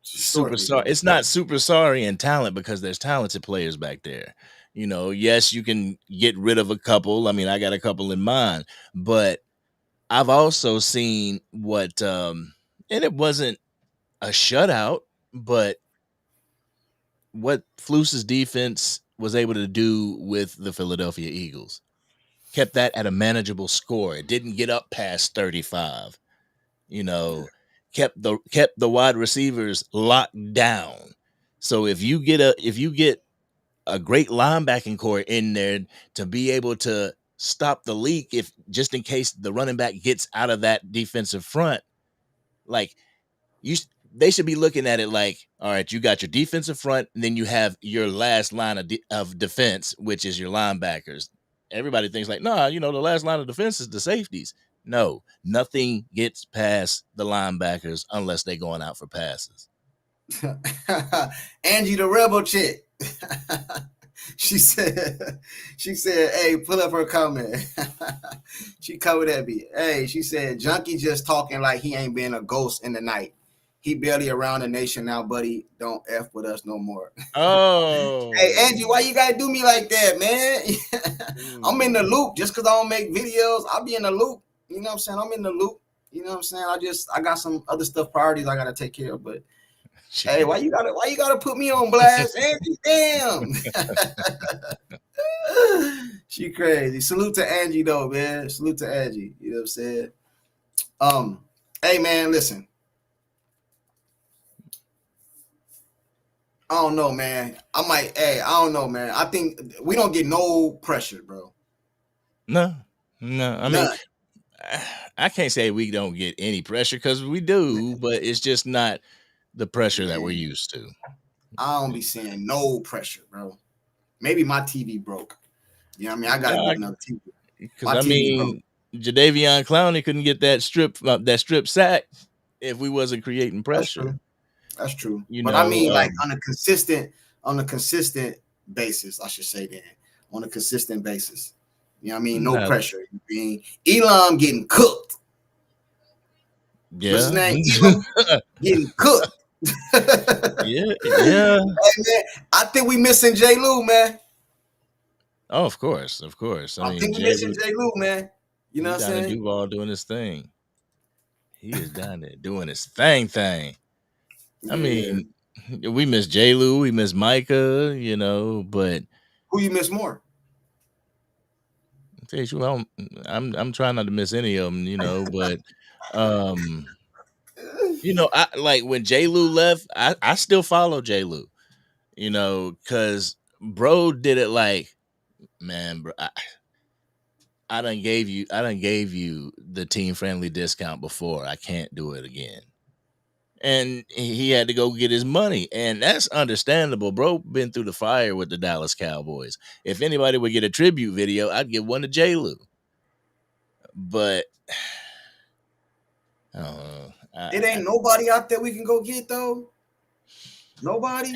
super Historically, sorry. bro. It's not super sorry in talent because there's talented players back there. Yes, you can get rid of a couple. I mean, I got a couple in mind, but I've also seen what and it wasn't a shutout, but what Fluce's defense was able to do with the Philadelphia Eagles. Kept that at a manageable score. It didn't get up past 35. You know, kept the wide receivers locked down. So if you get a great linebacking core in there to be able to stop the leak, if just in case the running back gets out of that defensive front, like you they should be looking at it like, all right, you got your defensive front, and then you have your last line of defense, which is your linebackers. Everybody thinks like, nah, the last line of defense is the safeties. No, nothing gets past the linebackers unless they're going out for passes. Angie the rebel chick. she said, hey, pull up her comment. She covered that beat. Hey, she said, Junkie just talking like he ain't been a ghost in the night. He barely around the nation now, buddy. Don't F with us no more. Hey, Oh, Angie, why you gotta do me like that, man? I'm in the loop. Just because I don't make videos, I'll be in the loop. You know what I'm saying? I'm in the loop. You know what I'm saying? I got some other stuff, priorities I gotta take care of. But hey, why you gotta put me on blast, Angie? Damn. She crazy. Salute to Angie though, man. Salute to Angie. You know what I'm saying? Hey man, listen. I don't know, man. I don't know, man. I think we don't get no pressure, bro. no, no. I mean, None. I can't say we don't get any pressure because we do, but it's just not the pressure that we're Man, used to. I don't be seeing no pressure, bro. Maybe my TV broke. You know what I mean? I gotta No, get another TV. because My I TV broke. mean, Jadeveon Clowney couldn't get that strip sack if we wasn't creating That's pressure. true. That's true. You But I know, mean, like on a consistent basis, I should say that. On a consistent basis. You know what I mean? No not- pressure. You mean Elam getting cooked. What's his yeah, name? Elam getting cooked. yeah, yeah. Hey, man, I think we missing J. Lou, man. Oh, of course, of course. I I mean, think we missing J. Lou, man. You know he what I'm down in saying? Duval doing his thing. He is down there doing his thing. I Yeah. mean, we miss J. Lou, we miss Micah, but Who you miss more? I'll tell you, what, I'm trying not to miss any of them, but um, I like when J. Lou left, I still follow J. Lou, because bro did it like Man, bro, I done gave you the team friendly discount before. I can't do it again. And he had to go get his money, and that's understandable, bro. Been through the fire with the Dallas Cowboys. If anybody would get a tribute video, I'd give one to J. Lou. But I don't know. It ain't nobody out there we can go get though. Nobody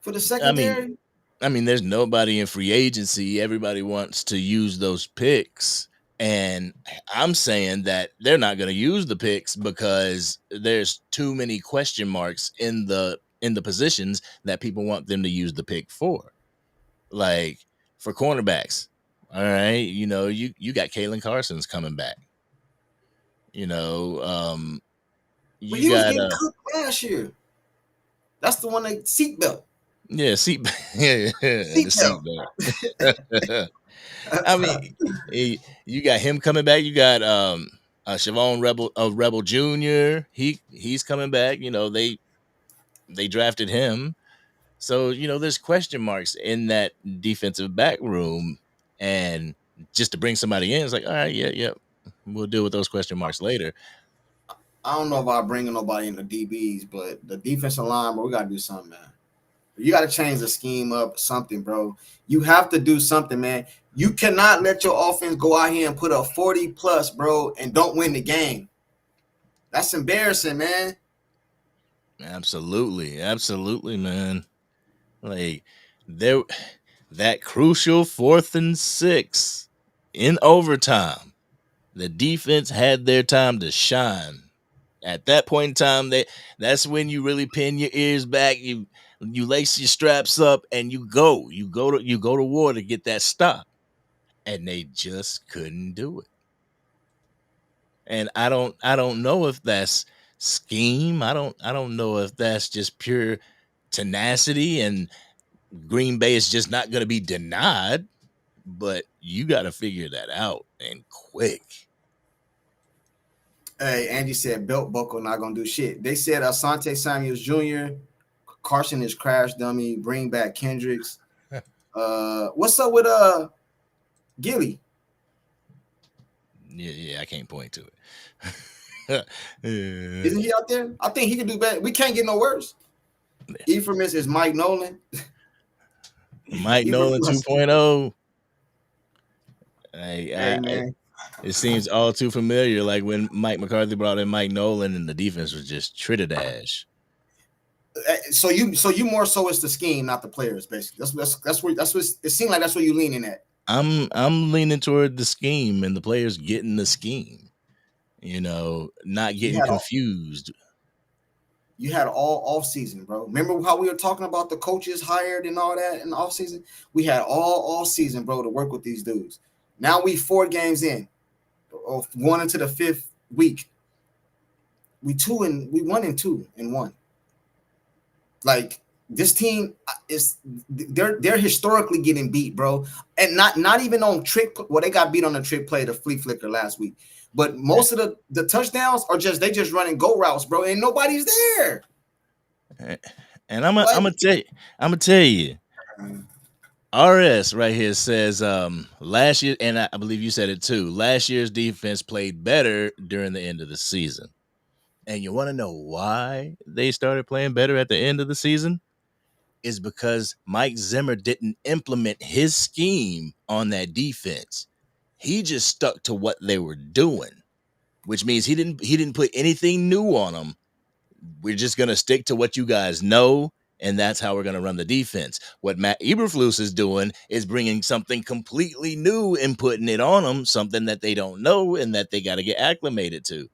for the I mean, secondary. there's nobody in free agency. Everybody wants to use those picks. And I'm saying that they're not going to use the picks because there's too many question marks in the positions that people want them to use the pick for. Like for cornerbacks. All right, you got Kalen Carson's coming back. But You he was got getting cooked last year. That's the one that seatbelt. yeah, the seatbelt. I mean, you got him coming back. You got Siobhan Rebel Jr. He's coming back. They drafted him. So, there's question marks in that defensive back room. And just to bring somebody in, it's like, all right, yeah. We'll deal with those question marks later. I don't know about bringing nobody in the DBs, but the defensive line, bro, we got to do something, man. You got to change the scheme up, something, bro. You have to do something, man. You cannot let your offense go out here and put a 40 plus, bro, and don't win the game. That's embarrassing, man. Absolutely, man. Like that crucial 4th and 6 in overtime, the defense had their time to shine. At that point in time, that's when you really pin your ears back. You lace your straps up and you go to war to get that stop, and they just couldn't do it. And I don't know if that's scheme. I don't know if that's just pure tenacity and Green Bay is just not going to be denied, but you got to figure that out and quick. Hey, Andy said belt buckle not gonna do shit. They said Asante Samuels Jr., Carson is crash dummy. Bring back Kendricks. What's up with Gilly? Yeah, I can't point to it. Isn't he out there? I think he can do better. We can't get no worse. Ephraim is Mike Nolan. Mike Nolan 2.0. Hey, man. It seems all too familiar. Like when Mike McCarthy brought in Mike Nolan, and the defense was just Trinidash. So you more so it's the scheme, not the players, basically. That's what it seemed like. That's what you're leaning at. I'm leaning toward the scheme and the players getting the scheme. Not getting confused. You had all off season, bro. Remember how we were talking about the coaches hired and all that in the off season? We had all off season, bro, to work with these dudes. Now we 4 games in, or going into the 5th week. We 1 and 2 and 1. Like this team they're historically getting beat, bro, and not even on trick. Well, they got beat on the trick play, the flea flicker last week. But most of the touchdowns are they just running go routes, bro, and nobody's there. And I'm gonna tell you, RS right here says last year, and I believe you said it too. Last year's defense played better during the end of the season. And you want to know why they started playing better at the end of the season? Is because Mike Zimmer didn't implement his scheme on that defense. He just stuck to what they were doing, which means he didn't put anything new on them. We're just going to stick to what you guys know, and that's how we're going to run the defense. What Matt Eberflus is doing is bringing something completely new and putting it on them, something that they don't know and that they got to get acclimated to.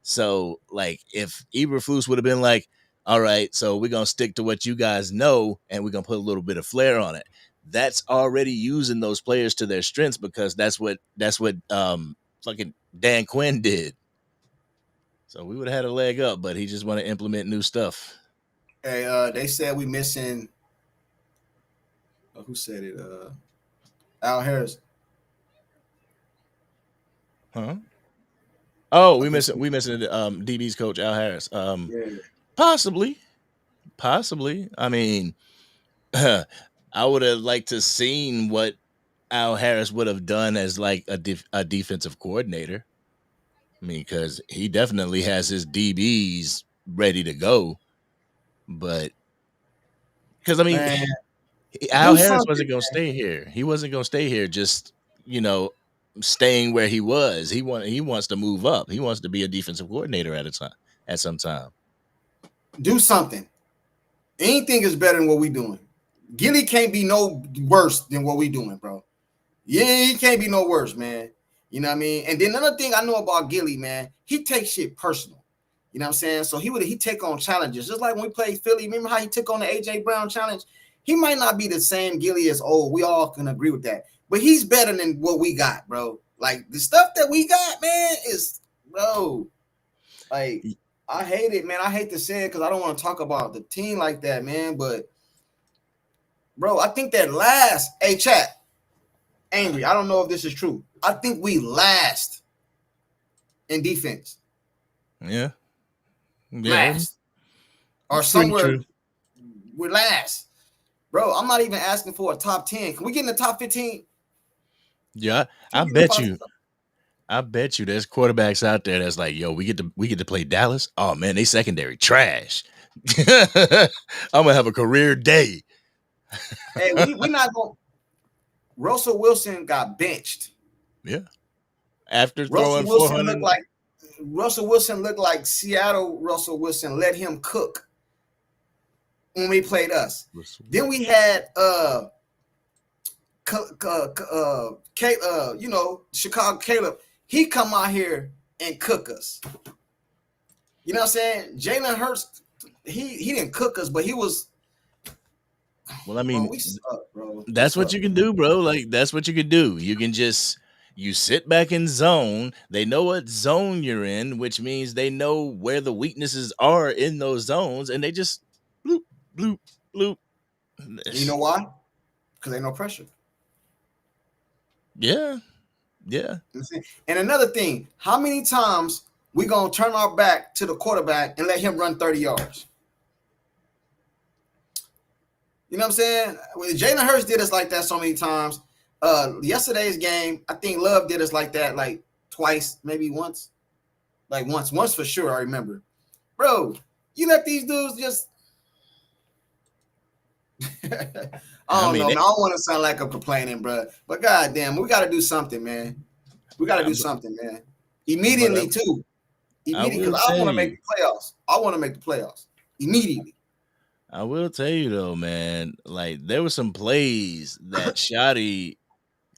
So, like, if Eberflus would have been like, all right, so we're going to stick to what you guys know, and we're going to put a little bit of flair on it. That's already using those players to their strengths, because that's what fucking Dan Quinn did. So we would have had a leg up, but he just want to implement new stuff. Hey, they said we missing. Who said it? Al Harris. Huh? Oh, we missing DB's coach Al Harris. Yeah. Possibly. I mean, I would have liked to seen what Al Harris would have done as like a defensive coordinator. I mean, because he definitely has his DBs ready to go, but because I mean, Man, Al do Harris something. wasn't going to stay here. He wasn't going to stay here just you know staying where he was. He wants to move up. He wants to be a defensive coordinator at a time at some time. Do something. Anything is better than what we doing. Gilly can't be no worse than what we doing, bro. Yeah, he can't be no worse, man. You know what I mean? And then another thing I know about Gilly, man, he takes shit personal. You know what I'm saying? So he take on challenges. Just like when we played Philly, remember how he took on the AJ Brown challenge? He might not be the same Gilly as old. We all can agree with that. But he's better than what we got, bro. Like the stuff that we got, man, is bro. Like I hate it, man. I hate to say it because I don't want to talk about the team like that, man. But bro, I think that last chat angry. I don't know if this is true. I think we last in defense. Yeah, Last. Or it's pretty somewhere true. we're last. Bro, I'm not even asking for a top 10. Can we get in the top 15? Yeah, Can I we get in the bet top- you. I bet you there's quarterbacks out there that's like, yo, we get to play Dallas. Oh man, they secondary trash. I'm gonna have a career day. Hey, we not going. Russell Wilson got benched. Yeah. After Russell throwing Wilson 400, looked like Seattle. Russell Wilson let him cook when we played us. Then we had Chicago Caleb. He come out here and cook us. You know what I'm saying? Jalen Hurts, he didn't cook us, but he was. well, I mean, Bro, we suck, bro. that's what you can do, bro. Like that's what you can do. You can just you sit back in zone. They know what zone you're in, which means they know where the weaknesses are in those zones, and they just bloop bloop bloop. You know why? Because ain't no pressure. Yeah, yeah. And another thing, how many times we gonna turn our back to the quarterback and let him run 30 yards? You know what I'm saying? Jalen Hurts did us like that so many times. Yesterday's game, I think Love did us like that like twice, maybe once. Like once for sure, I remember. Bro, you let these dudes just I don't know, man. I don't want to sound like I'm complaining, bro. But goddamn, we got to do something, man. We got to do something, man. Immediately, too. Immediately, because I want to make the playoffs. I want to make the playoffs immediately. I will tell you though, man. Like there were some plays that Shoddy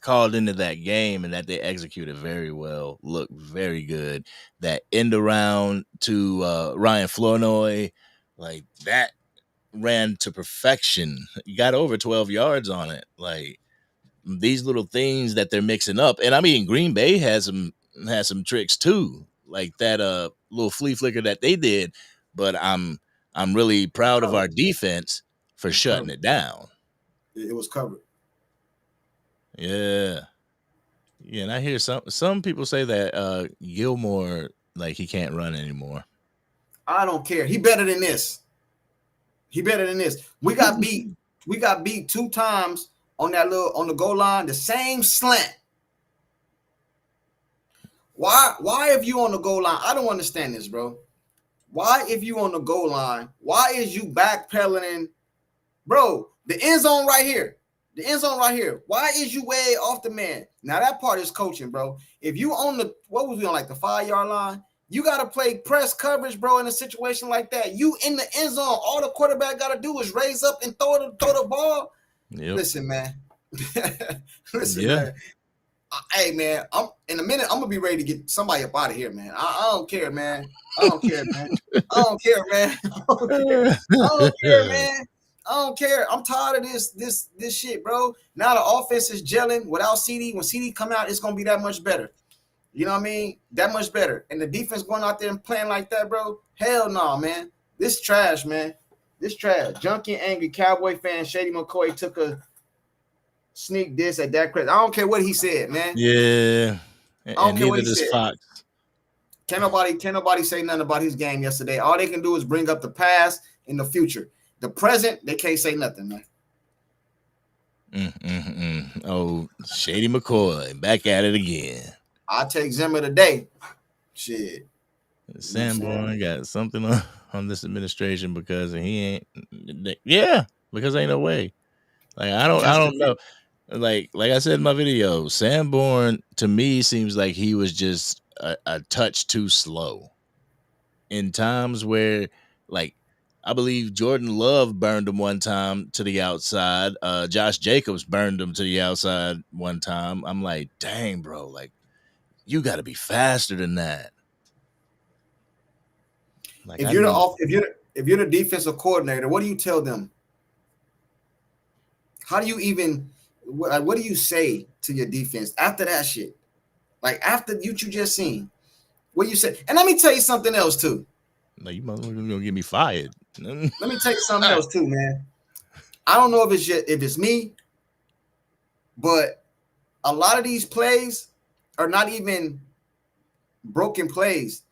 called into that game and that they executed very well. Looked very good. That end around to Ryan Flournoy, like that ran to perfection. You got over 12 yards on it. Like these little things that they're mixing up. And I mean Green Bay has some tricks too. Like that little flea flicker that they did, but I'm really proud of our defense for shutting it down. It was covered. Yeah. Yeah, and I hear some people say that Gilmore like he can't run anymore. I don't care. He better than this. He better than this. We got beat. We got beat 2 times on the goal line, the same slant. Why if you on the goal line? I don't understand this, bro. Why if you on the goal line? Why is you backpedaling, bro? The end zone right here. The end zone right here. Why is you way off the man? Now that part is coaching, bro. If you on the what was we on like the 5-yard line? You got to play press coverage, bro, in a situation like that. You in the end zone. All the quarterback got to do is raise up and throw the ball. Yep. Listen, man. Man. Hey, man, in a minute, I'm going to be ready to get somebody up out of here, man. I don't care, man. I don't care, man. I don't care, man. I don't care, man. I don't care. I'm tired of this shit, bro. Now the offense is gelling without CD. When CD come out, it's going to be that much better. You know what I mean? That much better. And the defense going out there and playing like that, bro? Hell no, man. This trash, man. This trash. Junkie, angry Cowboy fan Shady McCoy took a sneak diss at Dak Prescott. I don't care what he said, man. Yeah. I don't care what he does said. Fox. Can't nobody say nothing about his game yesterday. All they can do is bring up the past and the future. The present, they can't say nothing, man. Oh, Shady McCoy back at it again. I take Zimmer today. Shit. You know what I'm saying? Sanborn got something on this administration because he ain't. Yeah, because ain't no way. Like I Just don't know. Like I said in my video, Sanborn to me seems like he was just a touch too slow in times where, like, I believe Jordan Love burned him one time to the outside. Josh Jacobs burned him to the outside one time. I'm like, dang, bro, like you got to be faster than that. Like if I you're the need. off, if you're the defensive coordinator, what do you tell them? How do you even what do you say to your defense after that shit? Like after you just seen, what do you say? And let me tell you something else too. Like you motherfuckers gonna get me fired. Let me tell you something else too, man. I don't know if it's me, but a lot of these plays are not even broken plays.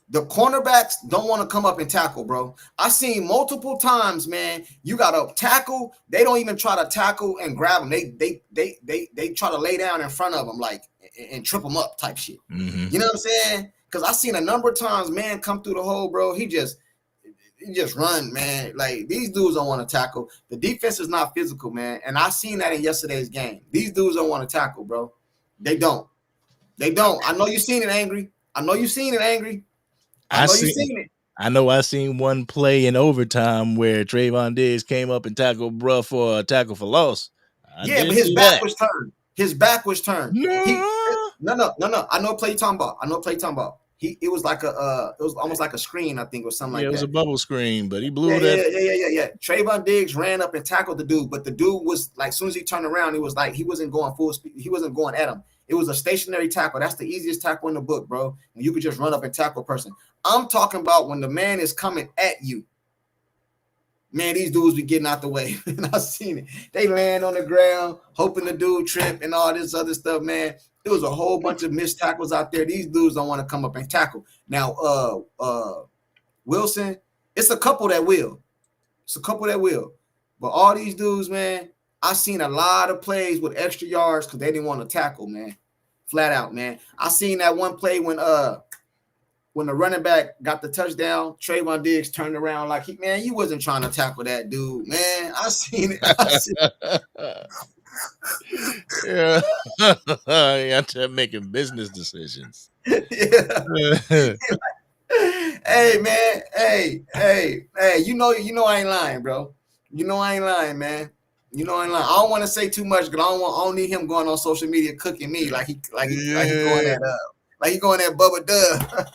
The cornerbacks don't want to come up and tackle, bro. I seen multiple times, man. You got to tackle. They don't even try to tackle and grab them. They try to lay down in front of them, like and trip them up, type shit. Mm-hmm. You know what I'm saying? Because I seen a number of times, man, come through the hole, bro. He just run, man. Like these dudes don't want to tackle. The defense is not physical, man. And I seen that in yesterday's game. These dudes don't want to tackle, bro. They don't. They don't. I know you seen it angry. I know you seen it angry. I know you seen it. I know I seen one play in overtime where Trayvon Diggs came up and tackled bruh for a tackle for loss. But his back was turned. His back was turned. No. No. I know what play you talking about. It was like it was almost like a screen, I think, or something like that. It was a bubble screen, but he blew that. Yeah. Trayvon Diggs ran up and tackled the dude, but the dude was like, as soon as he turned around, it was like he wasn't going full speed. He wasn't going at him. It was a stationary tackle. That's the easiest tackle in the book, bro. And you could just run up and tackle a person. I'm talking about when the man is coming at you. Man, these dudes be getting out the way. And I seen it. They land on the ground, hoping the dude trip and all this other stuff, man. There was a whole bunch of missed tackles out there. These dudes don't want to come up and tackle. Now, Wilson, it's a couple that will. But all these dudes, man, I seen a lot of plays with extra yards because they didn't want to tackle, man. Flat out, man. I seen that one play when the running back got the touchdown, Trayvon Diggs turned around like, man, you wasn't trying to tackle that dude, man. I seen it. Yeah. You're out making business decisions. Yeah. Hey, man. Hey. You know I ain't lying, bro. You know I ain't lying, man. You know I ain't lying. I don't want to say too much because I don't need him going on social media cooking me like he going at like he going at Bubba Dub.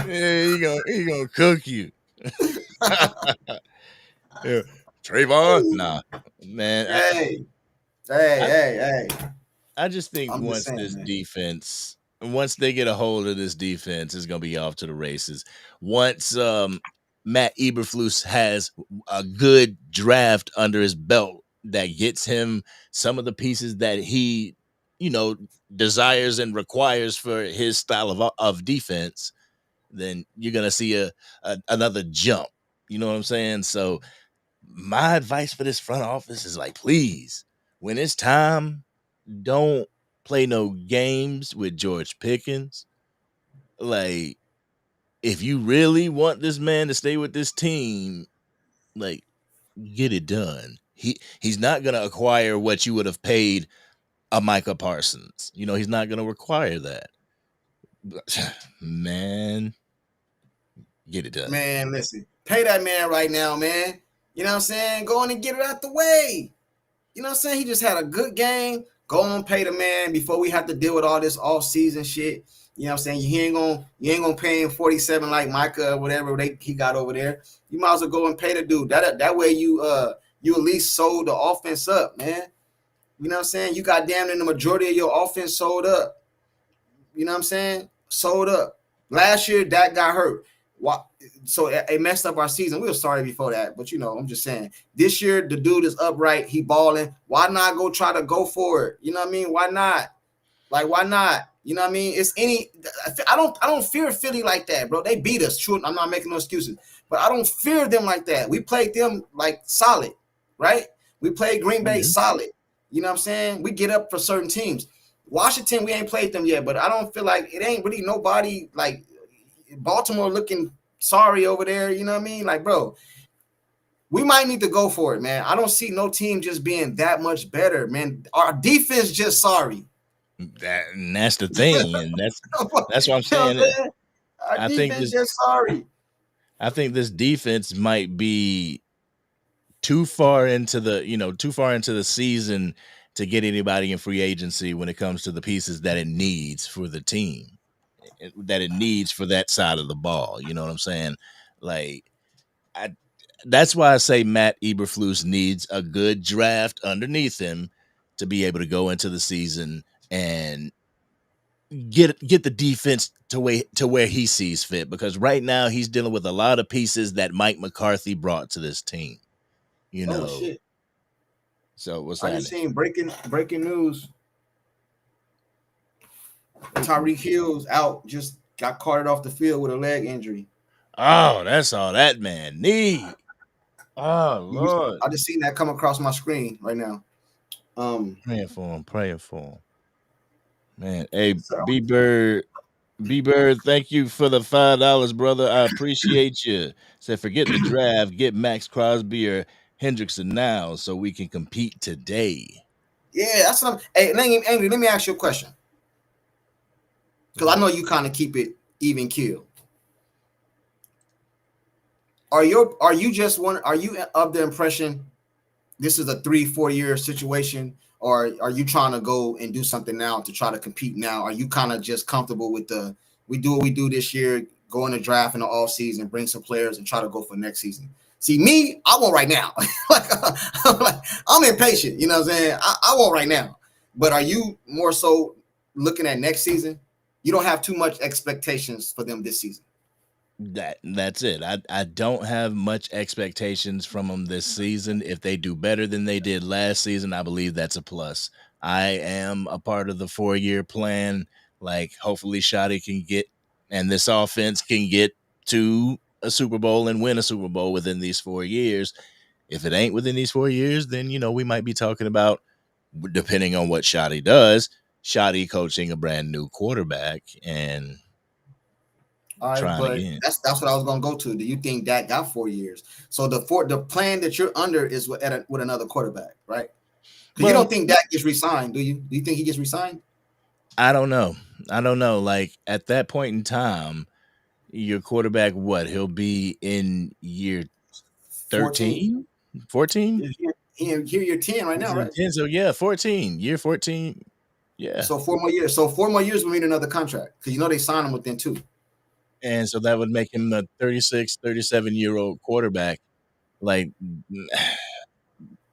Yeah, he gonna cook you. Yeah. Trayvon? Nah. Man. Hey. I just think once they get a hold of this defense, it's gonna be off to the races. Once Matt Eberflus has a good draft under his belt that gets him some of the pieces that he, desires and requires for his style of defense, then you're gonna see another jump. You know what I'm saying? So my advice for this front office is like, please, when it's time, don't play no games with George Pickens. Like, if you really want this man to stay with this team, like, get it done. He's not gonna acquire what you would have paid a Micah Parsons. He's not gonna require that. Man, get it done. Man, listen, pay that man right now, man. You know what I'm saying? Go on and get it out the way. You know what I'm saying? He just had a good game. Go on, pay the man before we have to deal with all this off-season shit. You know what I'm saying? You ain't gonna pay him 47 like Micah or whatever he got over there. You might as well go and pay the dude. That way you at least sold the offense up, man. You know what I'm saying? You got damn near the majority of your offense sold up. You know what I'm saying? Sold up. Last year, Dak got hurt. So it messed up our season. We were sorry before that, but I'm just saying. This year, the dude is upright. He balling. Why not try to go for it? You know what I mean? Why not? Like, why not? You know what I mean? I don't fear Philly like that, bro. They beat us. True, I'm not making no excuses, but I don't fear them like that. We played them like solid, right? We played Green Bay solid. You know what I'm saying? We get up for certain teams. Washington, we ain't played them yet, but I don't feel like it ain't really nobody like Baltimore looking sorry over there. You know what I mean? Like, bro, we might need to go for it, man. I don't see no team just being that much better, man. Our defense just sorry. That's the thing, and that's what I'm You know what I'm saying. saying? Our I think defense this just sorry. I think this defense might be too far into the season to get anybody in free agency when it comes to the pieces that it needs for the team, that it needs for that side of the ball. You know what I'm saying? Like, I that's why I say Matt Eberflus needs a good draft underneath him to be able to go into the season and get the defense to where he sees fit, because right now he's dealing with a lot of pieces that Mike McCarthy brought to this team. You Oh know, shit! so what's I just happening? seen breaking news. Tyreek Hill's out. Just got carted off the field with a leg injury. Oh, that's all that man need. Oh Lord, I just seen that come across my screen right now. praying for him, man. Hey, So, B Bird, thank you for the $5, brother. I appreciate you. Said forget the draft, get Max Crosby or Hendrickson now so we can compete today. yeah, that's what I'm. Hey, Angry, let me ask you a question. Because I know you kind of keep it even keel. Are you just one? Are you of the impression this is a 3-4 year situation, or are you trying to go and do something now to try to compete now? Are you kind of just comfortable with the we do what we do this year, go in the draft in the off season, bring some players, and try to go for next season? See me, I want right now. I'm impatient. You know what I'm saying? I want right now. But are you more so looking at next season? You don't have too much expectations for them this season. That's it. I don't have much expectations from them this season. If they do better than they did last season, I believe that's a plus. I am a part of the 4-year plan. Like, hopefully Shotty can get, and this offense can get to a Super Bowl and win a Super Bowl within these 4 years. If it ain't within these 4 years, then we might be talking about, depending on what Shotty does, Shotty coaching a brand new quarterback and All right, trying but again. that's what I was gonna go to. Do you think Dak got 4 years? So the plan that you're under is with another quarterback, right? Because you don't Well, think Dak gets resigned, do you? Do you think he gets resigned? I don't know. I don't know. Like, at that point in time, your quarterback, what? He'll be in year 14. 13, 14, Here you're 10 right he's now, in right? 10. So yeah, 14, year 14. Yeah. So 4 more years. So 4 more years we need another contract because they sign him within 2. And so that would make him a 36, 37-year-old quarterback. Like,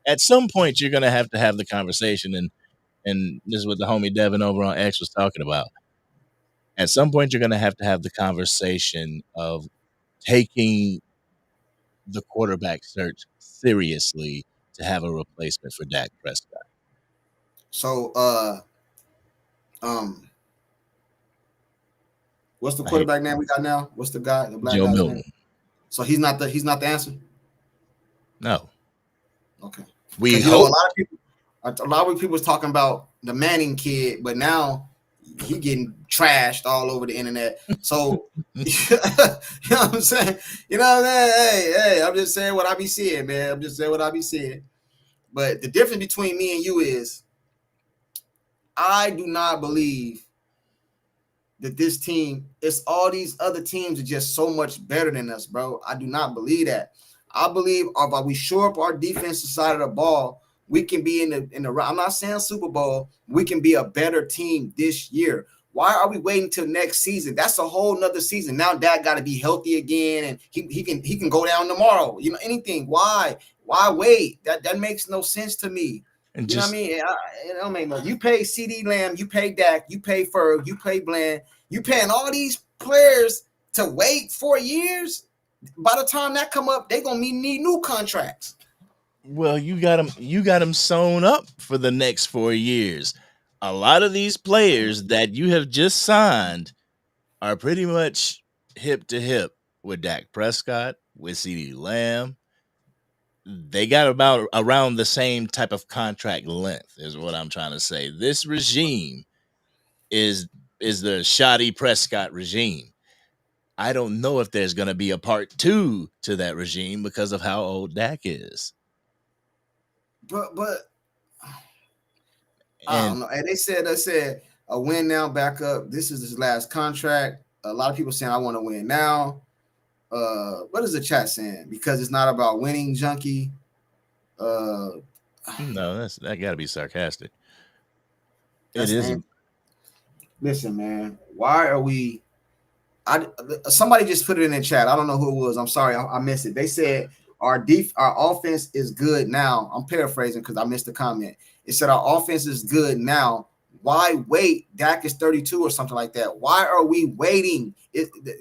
at some point you're gonna have to have the conversation, and this is what the homie Devin over on X was talking about. At some point you're gonna have to have the conversation of taking the quarterback search seriously to have a replacement for Dak Prescott. So um what's the I hear quarterback name we got now? What's the black Joe guy's Milton. name? So he's not the answer. No, Okay. we Because a hope. lot of people was talking about the Manning kid, but now he getting trashed all over the internet. So you know what I'm saying? You know what I'm saying? Hey, I'm just saying what I be seeing, man. I'm just saying what I be seeing. But the difference between me and you is I do not believe that this team, it's all these other teams are just so much better than us, bro. I do not believe that. I believe if we shore up our defensive side of the ball, we can be in the. I'm not saying Super Bowl. We can be a better team this year. Why are we waiting till next season? That's a whole nother season. Now Dad got to be healthy again, and he can go down tomorrow. Anything. Why? Why wait? That makes no sense to me. And You know what I just mean? It don't make no. You pay CD Lamb, you pay Dak, you pay Ferg, you pay Bland, you paying all these players to wait 4 years. By the time that come up, they gonna need new contracts. well, you got them sewn up for the next 4 years. A lot of these players that you have just signed are pretty much hip to hip with Dak Prescott, with CeeDee Lamb. they got about around the same type of contract length, is what I'm trying to say. This regime is the shoddy Prescott regime. I don't know if there's going to be a part 2 to that regime because of how old Dak is. But I And don't know. And they said a win now, back up. This is his last contract. A lot of people saying I want to win now. What is the chat saying? Because it's not about winning, junkie. no, that got to be sarcastic. It That's isn't. Listen, man. Why are we? Somebody just put it in the chat. I don't know who it was. I'm sorry, I missed it. They said our offense is good now. I'm paraphrasing because I missed the comment. It said our offense is good now. Why wait? Dak is 32 or something like that. Why are we waiting?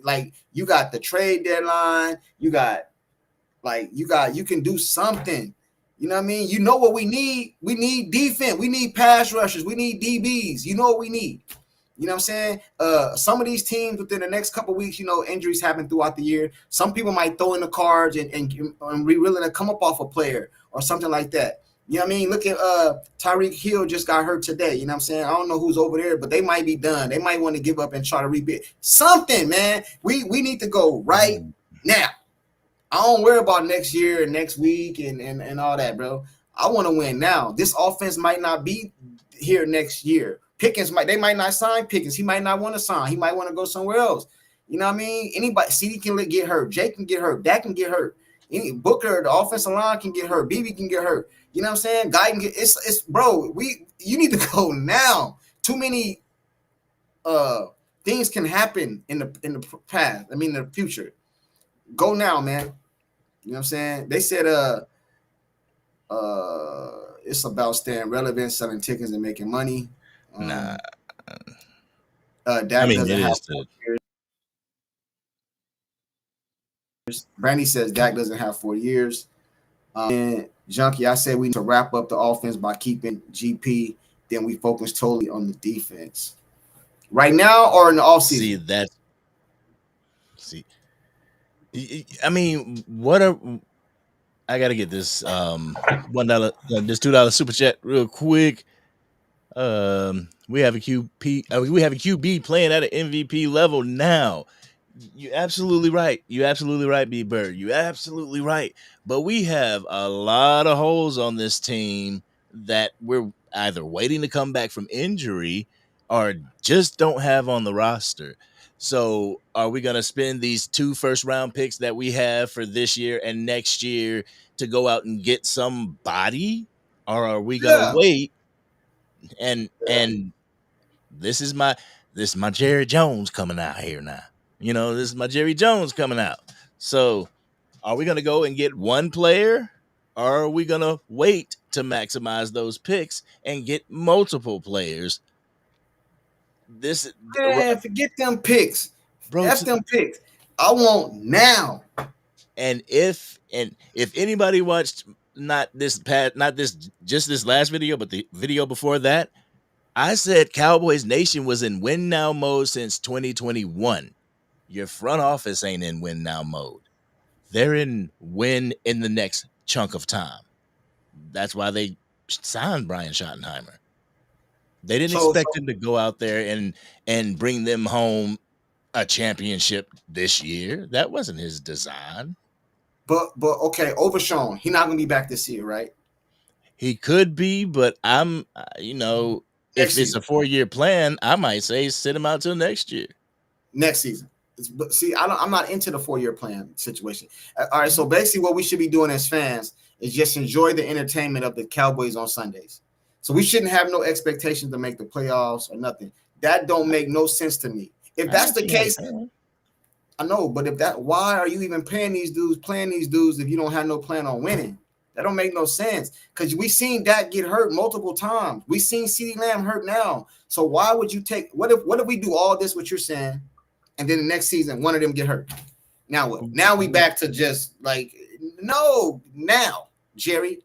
Like you got the trade deadline. You can do something. You know what I mean? You know what we need? We need defense. We need pass rushers. We need DBs. You know what we need? You know what I'm saying? Some of these teams within the next couple of weeks, injuries happen throughout the year. Some people might throw in the cards and be willing to come up off a player or something like that. You know what I mean? Look at Tyreek Hill just got hurt today. You know what I'm saying? I don't know who's over there, but they might be done. They might want to give up and try to rebuild. Something, man. We need to go right now. I don't worry about next year and next week and all that, bro. I want to win now. This offense might not be here next year. Pickens they might not sign Pickens. He might not want to sign. He might want to go somewhere else. You know what I mean? Anybody, CD can get hurt. Jake can get hurt. Dak can get hurt. Booker, the offensive line can get hurt. BB can get hurt. You know what I'm saying? Guy can get it's bro. You need to go now. Too many things can happen in the past. I mean, in the future. Go now, man. You know what I'm saying? They said it's about staying relevant, selling tickets, and making money. Nah. Dak it doesn't have is 4 years. Brandy says Dak doesn't have 4 years. And Junkie, I said we need to wrap up the offense by keeping GP. Then we focus totally on the defense. Right now or in the offseason? I mean, I gotta get this $1, this $2 super chat real quick. We have a QB playing at an MVP level now. You're absolutely right. B Bird. You're absolutely right. But we have a lot of holes on this team that we're either waiting to come back from injury or just don't have on the roster. So are we going to spend these 2 first-round picks that we have for this year and next year to go out and get somebody? Or are we going to wait? And this is my Jerry Jones coming out here now. This is my Jerry Jones coming out. So are we going to go and get one player, or are we going to wait to maximize those picks and get multiple players? Forget them picks. Bro, F them picks. I want now. And if anybody watched just this last video, but the video before that, I said Cowboys Nation was in win now mode since 2021. Your front office ain't in win now mode. They're in win in the next chunk of time. That's why they signed Brian Schottenheimer. They didn't expect him to go out there and bring them home a championship this year. That wasn't his design. But okay, Overshown, he's not gonna be back this year, right? He could be, but I'm if it's a 4-year plan, I might say sit him out till next year. Next season. But see, I'm not into the 4-year plan situation. All right, so basically what we should be doing as fans is just enjoy the entertainment of the Cowboys on Sundays. So we shouldn't have no expectations to make the playoffs or nothing. That don't make no sense to me. If that's the case, I know, but why are you even playing these dudes if you don't have no plan on winning? That don't make no sense, because we seen Dak get hurt multiple times. We seen CeeDee Lamb hurt now. So why would you take what if we do all this, what you're saying, and then the next season one of them get hurt? Now what? Now we back to just like no now, Jerry.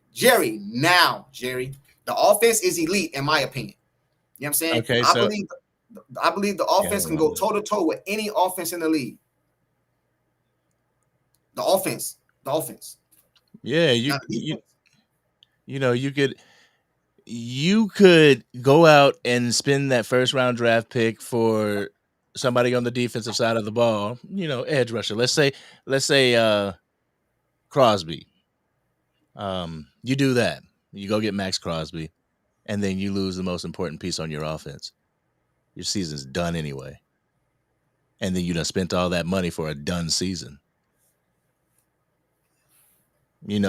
The offense is elite in my opinion. You know what I'm saying? Okay, I believe the offense can go toe to toe with any offense in the league. The offense. Yeah, Not the defense. you know, you could go out and spend that first round draft pick for somebody on the defensive side of the ball, edge rusher. Let's say Crosby. You do that. You go get Max Crosby, and then you lose the most important piece on your offense. Your season's done anyway. And then you done spent all that money for a done season.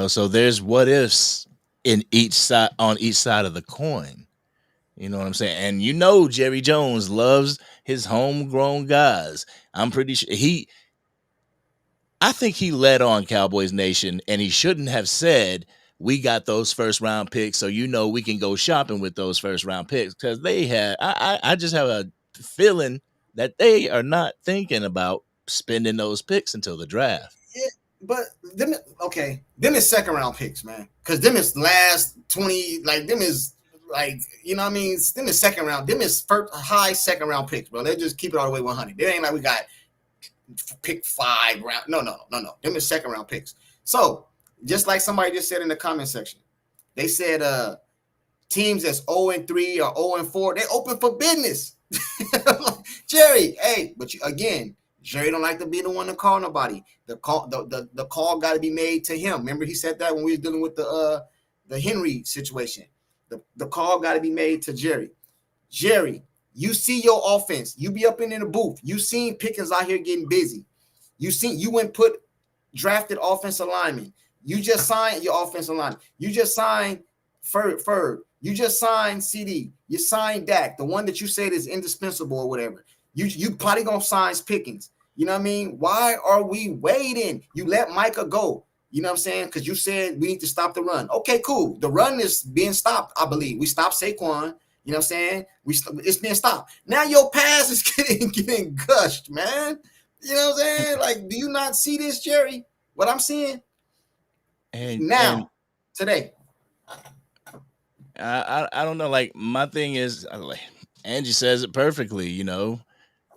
So there's what ifs in each side on each side of the coin. You know what I'm saying? And Jerry Jones loves his homegrown guys. I'm pretty sure I think he led on Cowboys Nation, and he shouldn't have said we got those first round picks, so we can go shopping with those first round picks, because they had I just have a feeling that they are not thinking about spending those picks until the draft. Yeah, but them is second round picks, man. Because them is last 20, like them is like, you know what I mean? Them is second round. Them is first high second round picks, bro. They just keep it all the way 100. They ain't like we got pick 5 round. No. Them is second round picks. So just like somebody just said in the comment section, they said teams that's 0-3 or 0-4, they open for business. Jerry, hey, but again, Jerry don't like to be the one to call nobody. The call got to be made to him. Remember, he said that when we were dealing with the Henry situation. The call got to be made to Jerry. Jerry, you see your offense. You be up in the booth. You seen Pickens out here getting busy. You went put drafted offensive lineman. You just signed your offensive line. You just signed Ferg. You just signed CD. You signed Dak, the one that you said is indispensable or whatever. You probably gonna sign Pickens. You know what I mean? Why are we waiting? You let Micah go. You know what I'm saying? Because you said we need to stop the run. Okay, cool. The run is being stopped, I believe. We stopped Saquon. You know what I'm saying? It's being stopped. Now your pass is getting gushed, man. You know what I'm saying? Like, do you not see this, Jerry? What I'm seeing? Today. I don't know. Like, my thing is, like, Angie says it perfectly,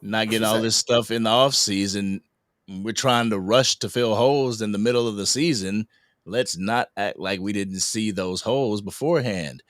not getting all this stuff in the off season. We're trying to rush to fill holes in the middle of the season. Let's not act like we didn't see those holes beforehand.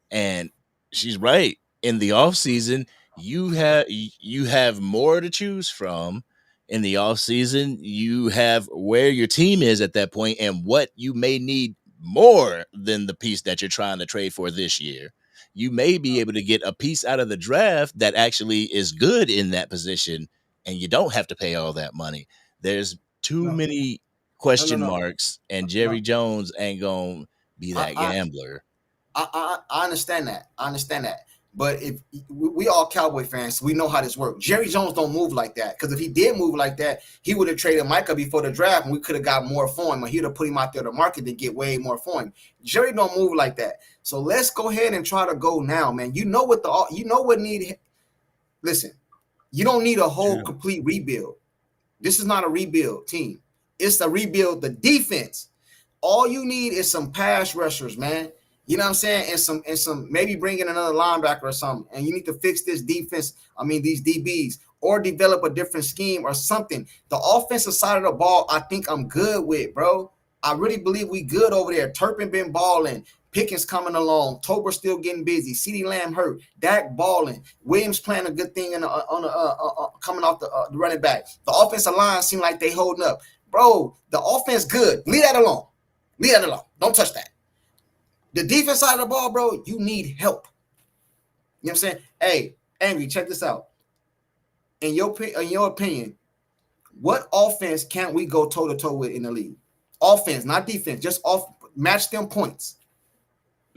And she's right. In the off season, you have more to choose from. In the off season, you have where your team is at that point and what you may need more than the piece that you're trying to trade for this year. You may be able to get a piece out of the draft that actually is good in that position, and you don't have to pay all that money. There's too many question marks, and Jerry Jones ain't gonna be that gambler. I understand that. But if we all Cowboy fans, so we know how this works. Jerry Jones don't move like that, because if he did move like that, he would have traded Micah before the draft, and we could have got more for him, and he'd have put him out there to market to get way more for him. Jerry don't move like that. So let's go ahead and try to go now, man. You know what need. Listen, you don't need a whole complete rebuild. This is not a rebuild team. It's a rebuild the defense. All you need is some pass rushers, man. You know what I'm saying? And some maybe bring in another linebacker or something. And you need to fix this defense. I mean, these DBs, or develop a different scheme or something. The offensive side of the ball, I think I'm good with, bro. I really believe we good over there. Turpin been balling. Pickens coming along. Tober still getting busy. CeeDee Lamb hurt. Dak balling. Williams playing a good thing coming off the running back. The offensive line seem like they holding up. Bro, the offense good. Leave that alone. Don't touch that. The defense side of the ball, bro, you need help. You know what I'm saying? Hey, Angry, check this out. In your opinion, what offense can't we go toe-to-toe with in the league? Offense, not defense. Just match them points.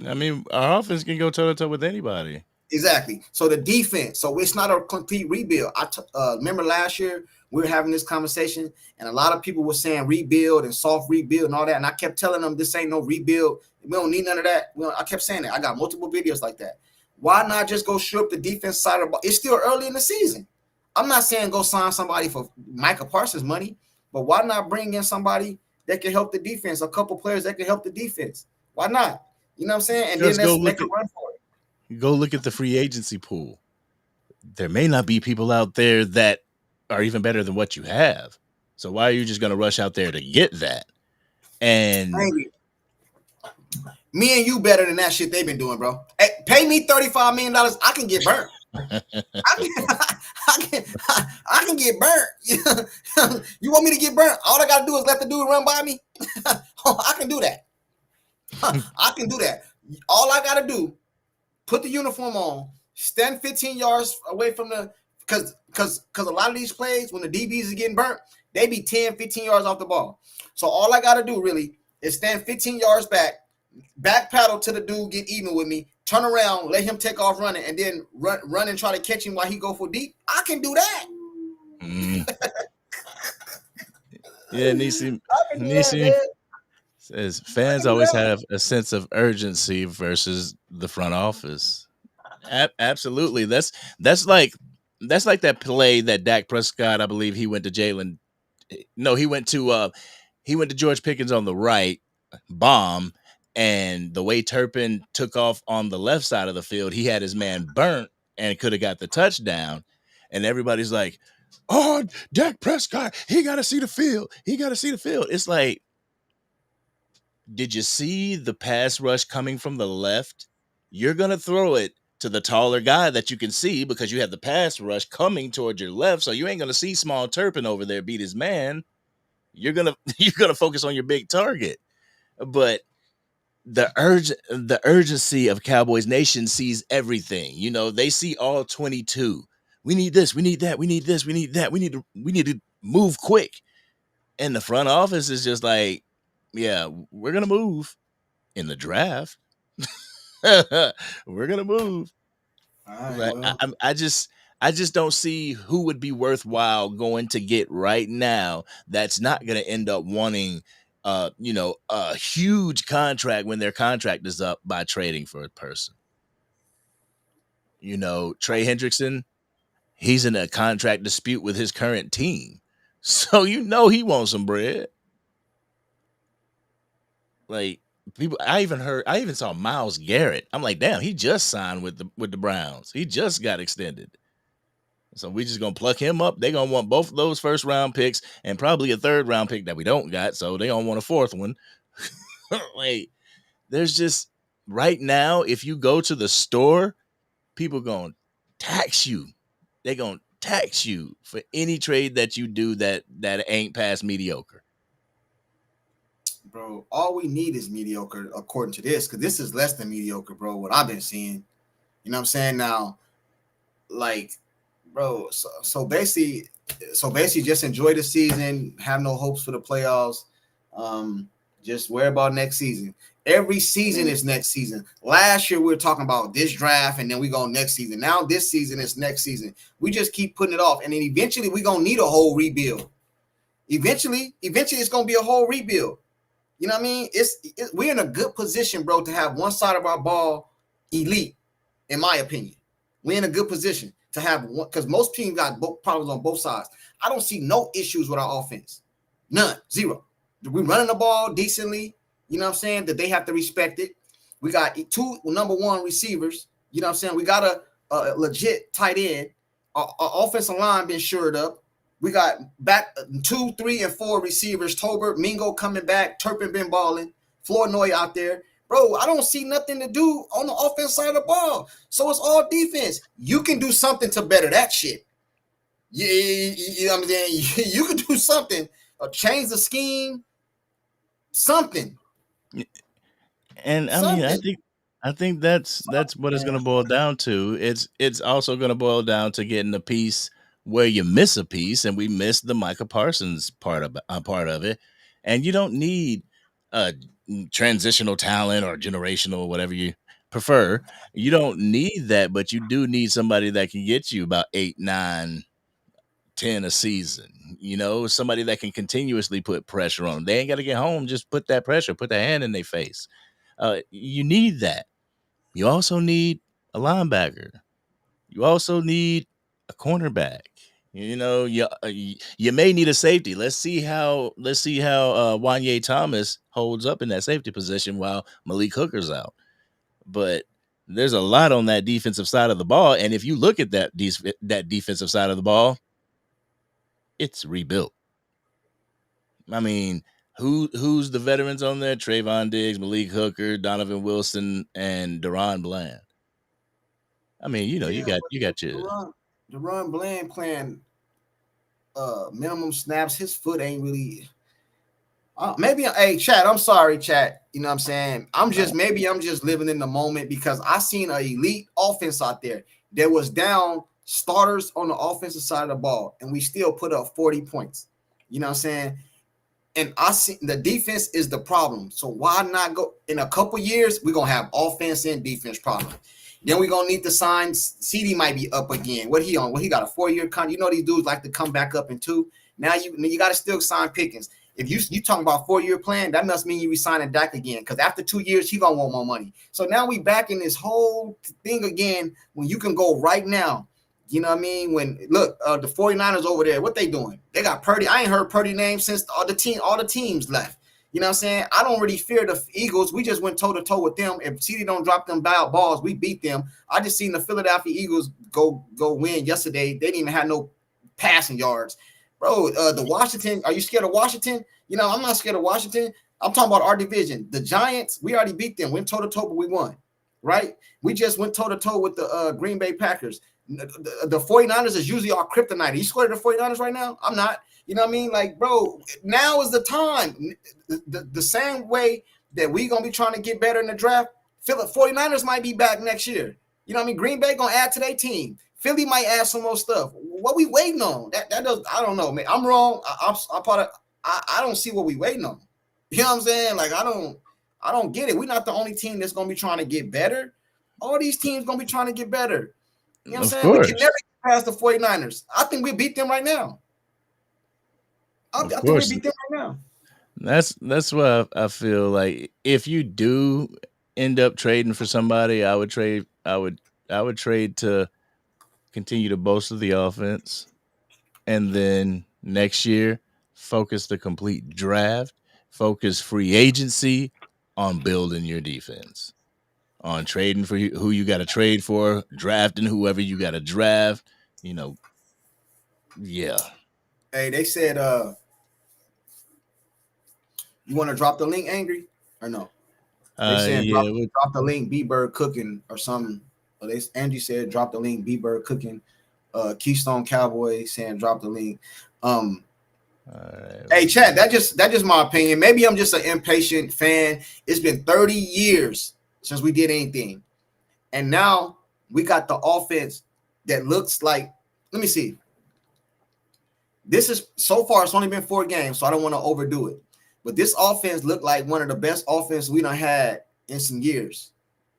I mean, our offense can go toe-to-toe with anybody. Exactly. So the defense. So it's not a complete rebuild. Remember last year we were having this conversation, and a lot of people were saying rebuild and soft rebuild and all that. And I kept telling them this ain't no rebuild. We don't need none of that. I kept saying that. I got multiple videos like that. Why not just go strip the defense side of the ball? It's still early in the season. I'm not saying go sign somebody for Micah Parsons money, but why not bring in somebody that can help the defense, a couple players that can help the defense? Why not? You know what I'm saying? And just then let's make a run for it. Go look at the free agency pool. There may not be people out there that are even better than what you have. So why are you just going to rush out there to get that? And Me and you better than that shit they've been doing, bro. Hey, pay me $35 million, I can get burnt. I can, I can get burnt. You want me to get burnt? All I gotta do is let the dude run by me. I can do that. I can do that. All I gotta do, put the uniform on, stand 15 yards away from the because a lot of these plays when the DBs is getting burnt, they be 10, 15 yards off the ball. So all I gotta do really is stand 15 yards back paddle to the dude, get even with me, turn around, let him take off running, and then run and try to catch him while he go for deep. I can do that. Yeah, Nisi says fans always have a sense of urgency versus the front office. Absolutely. That's like that play that Dak Prescott, I believe he went to Jalen. No, he went to George Pickens on the right, bomb, and the way Turpin took off on the left side of the field, he had his man burnt and could have got the touchdown. And everybody's like, "Oh, Dak Prescott, he got to see the field. He got to see the field." It's like, did you see the pass rush coming from the left? You're going to throw it to the taller guy that you can see because you have the pass rush coming towards your left. So you ain't going to see small Turpin over there beat his man. You're going to focus on your big target. But the urgency of Cowboys Nation sees everything. You know, they see all 22. We need this, we need that, we need this, we need that. We need to move quick. And the front office is just like, yeah, we're going to move in the draft. We're going to move. All right, Right. well, I just don't see who would be worthwhile going to get right now that's not going to end up wanting a huge contract when their contract is up by trading for a person. You know, Trey Hendrickson, he's in a contract dispute with his current team. So he wants some bread. Like people, I even saw Myles Garrett. I'm like, damn, he just signed with the Browns. He just got extended. So we just gonna pluck him up. They're gonna want both of those first round picks and probably a third round pick that we don't got. So they gonna want a fourth one. Like, there's just right now, if you go to the store, people gonna tax you. They're gonna tax you for any trade that you do that ain't past mediocre. bro, all we need is mediocre according to this, because this is less than mediocre, bro. What I've been seeing, you know what I'm saying? Now, like, bro, so basically, just enjoy the season, have no hopes for the playoffs. Just worry about next season. Every season is next season. Last year we were talking about this draft, and then we go next season. Now this season is next season. We just keep putting it off, and then eventually we're gonna need a whole rebuild. Eventually it's gonna be a whole rebuild. You know what I mean? We're in a good position, bro, to have one side of our ball elite, in my opinion. We're in a good position to have one, because most teams got problems on both sides. I don't see no issues with our offense. None. Zero. We're running the ball decently. You know what I'm saying? That they have to respect it. We got two number one receivers. You know what I'm saying? We got a legit tight end. Our offensive line been shored up. We got back 2, 3, and 4 receivers. Tolbert, Mingo coming back. Turpin been balling. Flournoy out there. Bro, I don't see nothing to do on the offense side of the ball. So it's all defense. You can do something to better that shit. You know what I'm saying? You can do something. Change the scheme. Something. And I mean, I think that's what it's going to boil down to. It's also going to boil down to getting a piece where you miss a piece, and we missed the Micah Parsons part of it. And you don't need transitional talent or generational, whatever you prefer. You don't need that, but you do need somebody that can get you about 8, 9, 10 a season. You know, somebody that can continuously put pressure on them. They ain't got to get home. Just put that pressure, put that hand in their face. You need that. You also need a linebacker. You also need a cornerback. You know, you may need a safety. Let's see how Wanye Thomas holds up in that safety position while Malik Hooker's out. But there's a lot on that defensive side of the ball, and if you look at that defensive side of the ball, it's rebuilt. I mean, Who's the veterans on there? Trayvon Diggs, Malik Hooker, Donovan Wilson, and Deron Bland. I mean, you know, Yeah, you got your Deron Bland playing minimum snaps. His foot ain't really. Maybe, hey, Chad, I'm sorry, Chad. You know what I'm saying? Maybe I'm just living in the moment because I seen an elite offense out there. There was down starters on the offensive side of the ball, and we still put up 40 points. You know what I'm saying? And I see the defense is the problem. So why not go in a couple years? We're gonna have offense and defense problem. Then we're gonna need to sign. CD might be up again. What he on? Well, he got a 4-year contract. You know these dudes like to come back up in 2. Now you got to still sign Pickens. If you talking about 4-year plan, that must mean you resigning Dak again. Because after 2 years, he gonna want more money. So now we back in this whole thing again when you can go right now. You know what I mean? When look, the 49ers over there, what they doing? They got Purdy. I ain't heard Purdy name since all the teams left. You know what I'm saying? I don't really fear the Eagles. We just went toe-to-toe with them. If CD don't drop them balls, we beat them. I just seen the Philadelphia Eagles go win yesterday. They didn't even have no passing yards. Bro, the Washington, are you scared of Washington? You know, I'm not scared of Washington. I'm talking about our division. The Giants, we already beat them. Went toe-to-toe, but we won, right? We just went toe-to-toe with the Green Bay Packers. The 49ers is usually our kryptonite. Are you scared of the 49ers right now? I'm not. You know what I mean? Like, bro, now is the time. The same way that we going to be trying to get better in the draft, 49ers might be back next year. You know what I mean? Green Bay going to add to their team. Philly might add some more stuff. What we waiting on? That does. I don't know, man. I'm wrong. I don't see what we waiting on. You know what I'm saying? Like, I don't get it. We're not the only team that's going to be trying to get better. All these teams going to be trying to get better. You know what I'm saying? course. We can never get past the 49ers. I think we beat them right now. I think we beat them right now. That's why I feel like if you do end up trading for somebody, I would trade to continue to bolster the offense, and then next year focus the complete draft, focus free agency on building your defense, on trading for who you got to trade for, drafting whoever you got to draft. You know, yeah. Hey, they said, you want to drop the link, Angry, or no? They said drop the link, B-Bird cooking or something. Angie said drop the link, B-Bird cooking. Keystone Cowboy saying drop the link. Hey, Chad, that just my opinion. Maybe I'm just an impatient fan. It's been 30 years since we did anything, and now we got the offense that looks like. Let me see. This is so far. It's only been 4 games, so I don't want to overdo it. But this offense looked like one of the best offenses we done had in some years.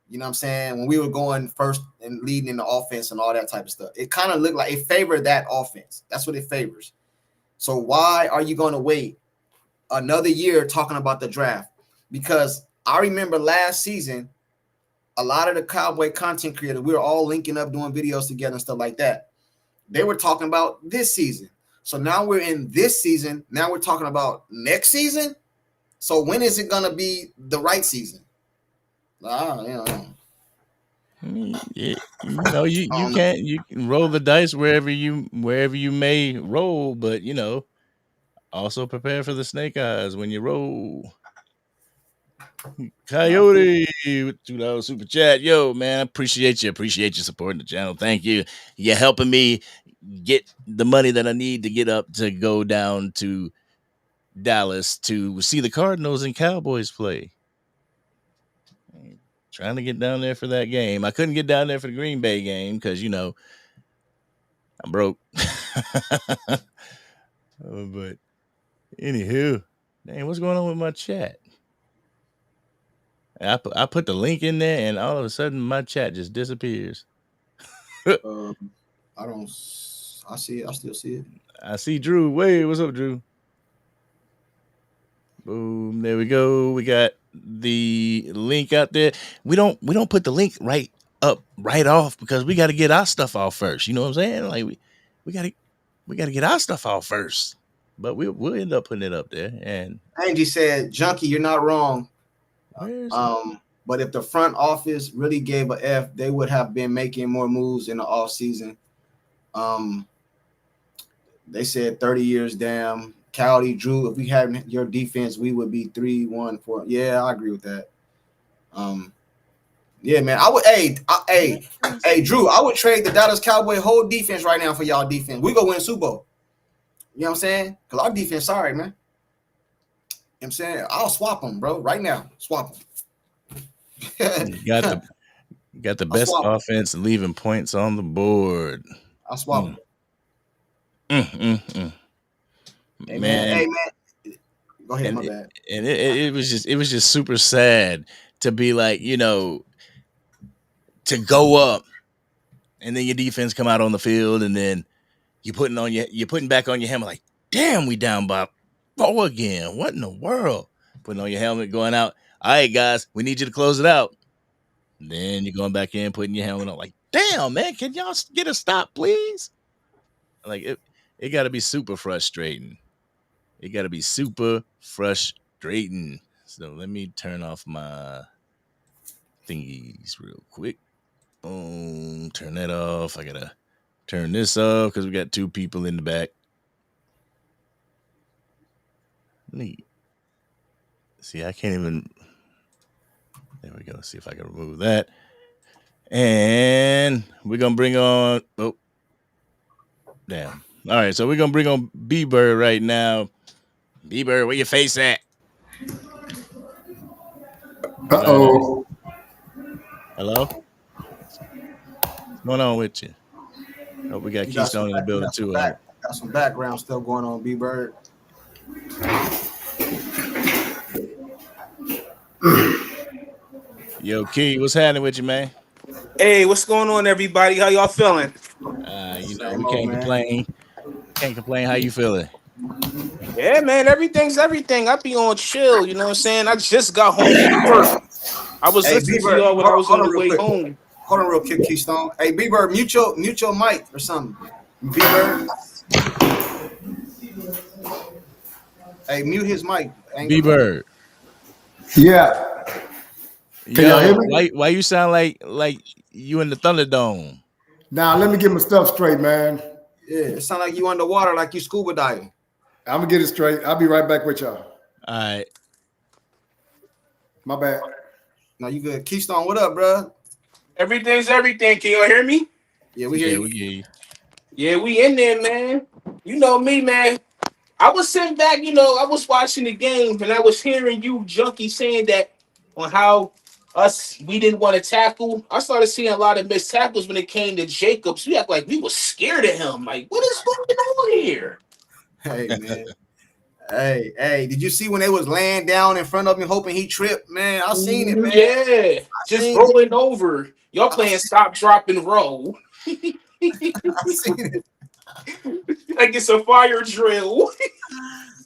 You know what I'm saying? When we were going first and leading in the offense and all that type of stuff. It kind of looked like it favored that offense. That's what it favors. So why are you going to wait another year talking about the draft? Because I remember last season, a lot of the Cowboy content creators, we were all linking up, doing videos together and stuff like that. They were talking about this season. So now we're in this season. Now we're talking about next season. So when is it going to be the right season? You can roll the dice wherever you may roll, but you know, also prepare for the snake eyes when you roll. Coyote with $2 super chat. Yo, man, appreciate you supporting the channel. Thank you. You're helping me get the money that I need to get up to go down to Dallas to see the Cardinals and Cowboys play. Trying to get down there for that game. I couldn't get down there for the Green Bay game because, you know, I'm broke. But anywho, dang, what's going on with my chat? I put the link in there, and all of a sudden, my chat just disappears. I see it. I still see it. I see Drew. Wait, what's up, Drew? Boom. There we go. We got the link out there. We don't put the link right off because we got to get our stuff off first. You know what I'm saying? Like we got to get our stuff off first. But we'll end up putting it up there. And Angie said, "Junkie, you're not wrong. But if the front office really gave a F, they would have been making more moves in the off season. They said 30 years down. Cowdy, Drew, if we had your defense, we would be 3-1-4. Yeah, I agree with that. Yeah, man. I would. Hey, Drew. I would trade the Dallas Cowboy whole defense right now for y'all defense. We go win Super Bowl. You know what I'm saying? Because our defense, sorry, man. You know what I'm saying? I'll swap them, bro. Right now, swap them. You got the best offense, leaving points on the board. I'll swap them. Hey, Man, go ahead. My bad. And it was just super sad to be like, to go up, and then your defense come out on the field, and then you're putting back on your helmet like, damn, we down by 4 again. What in the world? Putting on your helmet, going out. All right, guys, we need you to close it out. Then you're going back in, putting your helmet on. Like, damn, man, can y'all get a stop, please? Like it got to be super frustrating. It got to be super frustrating. So let me turn off my thingies real quick. Boom, turn that off. I gotta turn this off because we got 2 people in the back. Neat. See, I can't even. There we go. See if I can remove that. And we're gonna bring on. Oh, damn. All right, so we're gonna bring on B-Bird right now. B-Bird, where your face at? Uh-oh. Hello? What's going on with you? Hope we got Keystone in the building too. Got some background stuff going on, B-Bird. Yo, Key, what's happening with you, man? Hey, what's going on, everybody? How y'all feeling? We can't complain. Can't complain. How you feeling? Yeah, man, everything's everything. I be on chill, you know what I'm saying? I just got home from work. I was listening to y'all when I was on the way home. Hold on real quick, Keystone. Hey, B-Bird, mute your mic or something. B-Bird. Hey, mute his mic. B-Bird. Yeah. Can y'all hear me? Why you sound like you in the Thunderdome? Now, let me get my stuff straight, man. Yeah, it sounds like you underwater, like you scuba diving. I'm going to get it straight. I'll be right back with y'all. All right. My bad. No, you good. Keystone, what up, bro? Everything's everything. Can y'all hear me? Yeah, we hear you. We hear you. Yeah, we in there, man. You know me, man. I was sitting back, I was watching the game, and I was hearing you, Junkie, saying that on how we didn't want to tackle. I started seeing a lot of missed tackles when it came to Jacobs. We act like we were scared of him. Like, what is going on here? Hey, man. Hey, did you see when they was laying down in front of him hoping he tripped? Man, I seen it, man. Yeah, just rolling over. Y'all playing stop, drop, and roll. I seen it. Like it's a fire drill.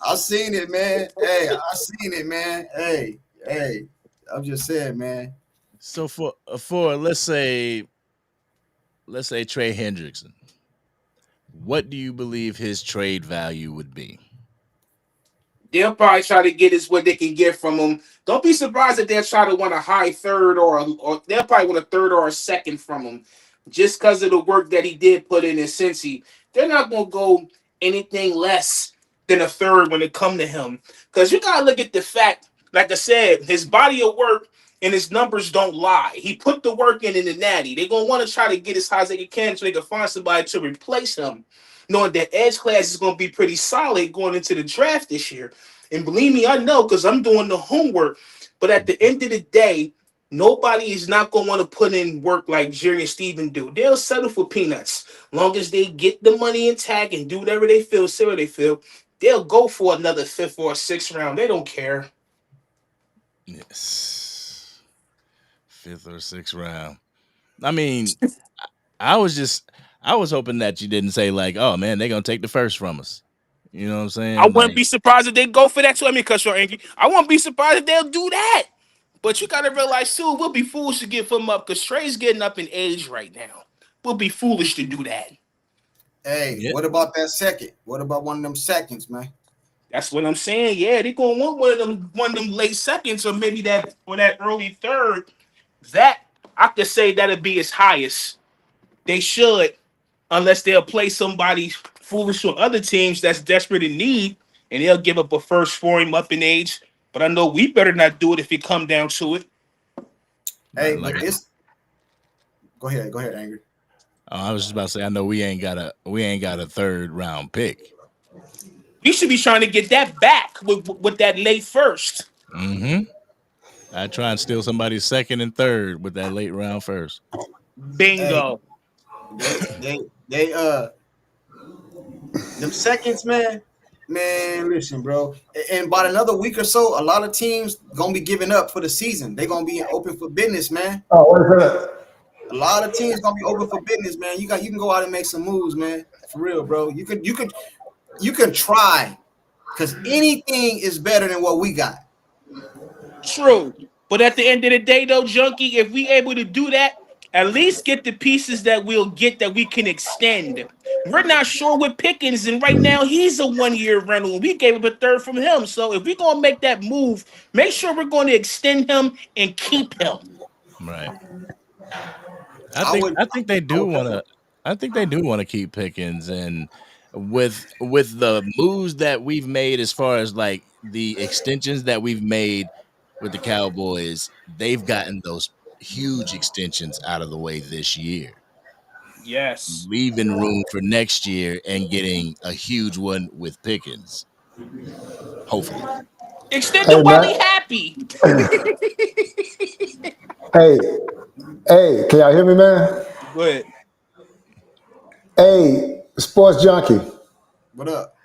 I seen it, man. Hey, I seen it, man. Hey, I'm just saying, man. So for let's say Trey Hendrickson, what do you believe his trade value would be? They'll probably try to get us what they can get from him. Don't be surprised if they'll try to want a high third or they'll probably want a third or a second from him, just because of the work that he did put in Cincy. They're not gonna go anything less than a third when it come to him, because you gotta look at the fact. Like I said, his body of work and his numbers don't lie. He put the work in the natty. They're gonna want to try to get as high as they can so they can find somebody to replace him, knowing that edge class is going to be pretty solid going into the draft this year. And believe me, I know because I'm doing the homework. But at the end of the day, nobody is not going to want to put in work like Jerry and Steven do. They'll settle for peanuts. Long as they get the money intact and do whatever they feel, say what they feel, they'll go for another 5th or 6th round. They don't care. Yes. 5th or 6th round. I mean, I was hoping that you didn't say like, oh man, they're gonna take the first from us. You know what I'm saying? I wouldn't be surprised if they go for that too. I mean, because you're angry. I wouldn't be surprised if they'll do that. But you gotta realize too, we'll be foolish to give him up because Trey's getting up in age right now. We'll be foolish to do that. Hey, What about that second? What about one of them seconds, man? That's what I'm saying. Yeah, they're gonna want one of them late seconds, or maybe that early third. That I could say that'll be his highest. They should, unless they'll play somebody foolish on other teams that's desperate in need. and they'll give up a first for him up in age. But I know we better not do it if it come down to it. Hey, Like but it's go ahead, Angry. I was just about to say, I know we ain't got a third round pick. We should be trying to get that back with that late first. Mm-hmm. I try and steal somebody's second and third with that late round first. Bingo. Hey, they them seconds, man. Man, listen, bro. And about another week or so, a lot of teams gonna be giving up for the season. They're gonna be open for business, man. Oh, what is that? A lot of teams gonna be open for business, man. You can go out and make some moves, man. For real, bro. You can try, because anything is better than what we got. True. But at the end of the day, though, Junkie, if we able to do that, at least get the pieces that we'll get that we can extend. We're not sure with Pickens, and right now he's a 1-year rental, and we gave up a third from him. So if we're gonna make that move, make sure we're going to extend him and keep him. Right. I think they do want to keep Pickens, and with the moves that we've made as far as like the extensions that we've made with the Cowboys, they've gotten those huge extensions out of the way this year, Yes. leaving room for next year and getting a huge one with Pickens. Hopefully. Extend Hey, it while he man. happy. Hey, can y'all hear me, man? Go ahead. Hey, sports junkie, What up?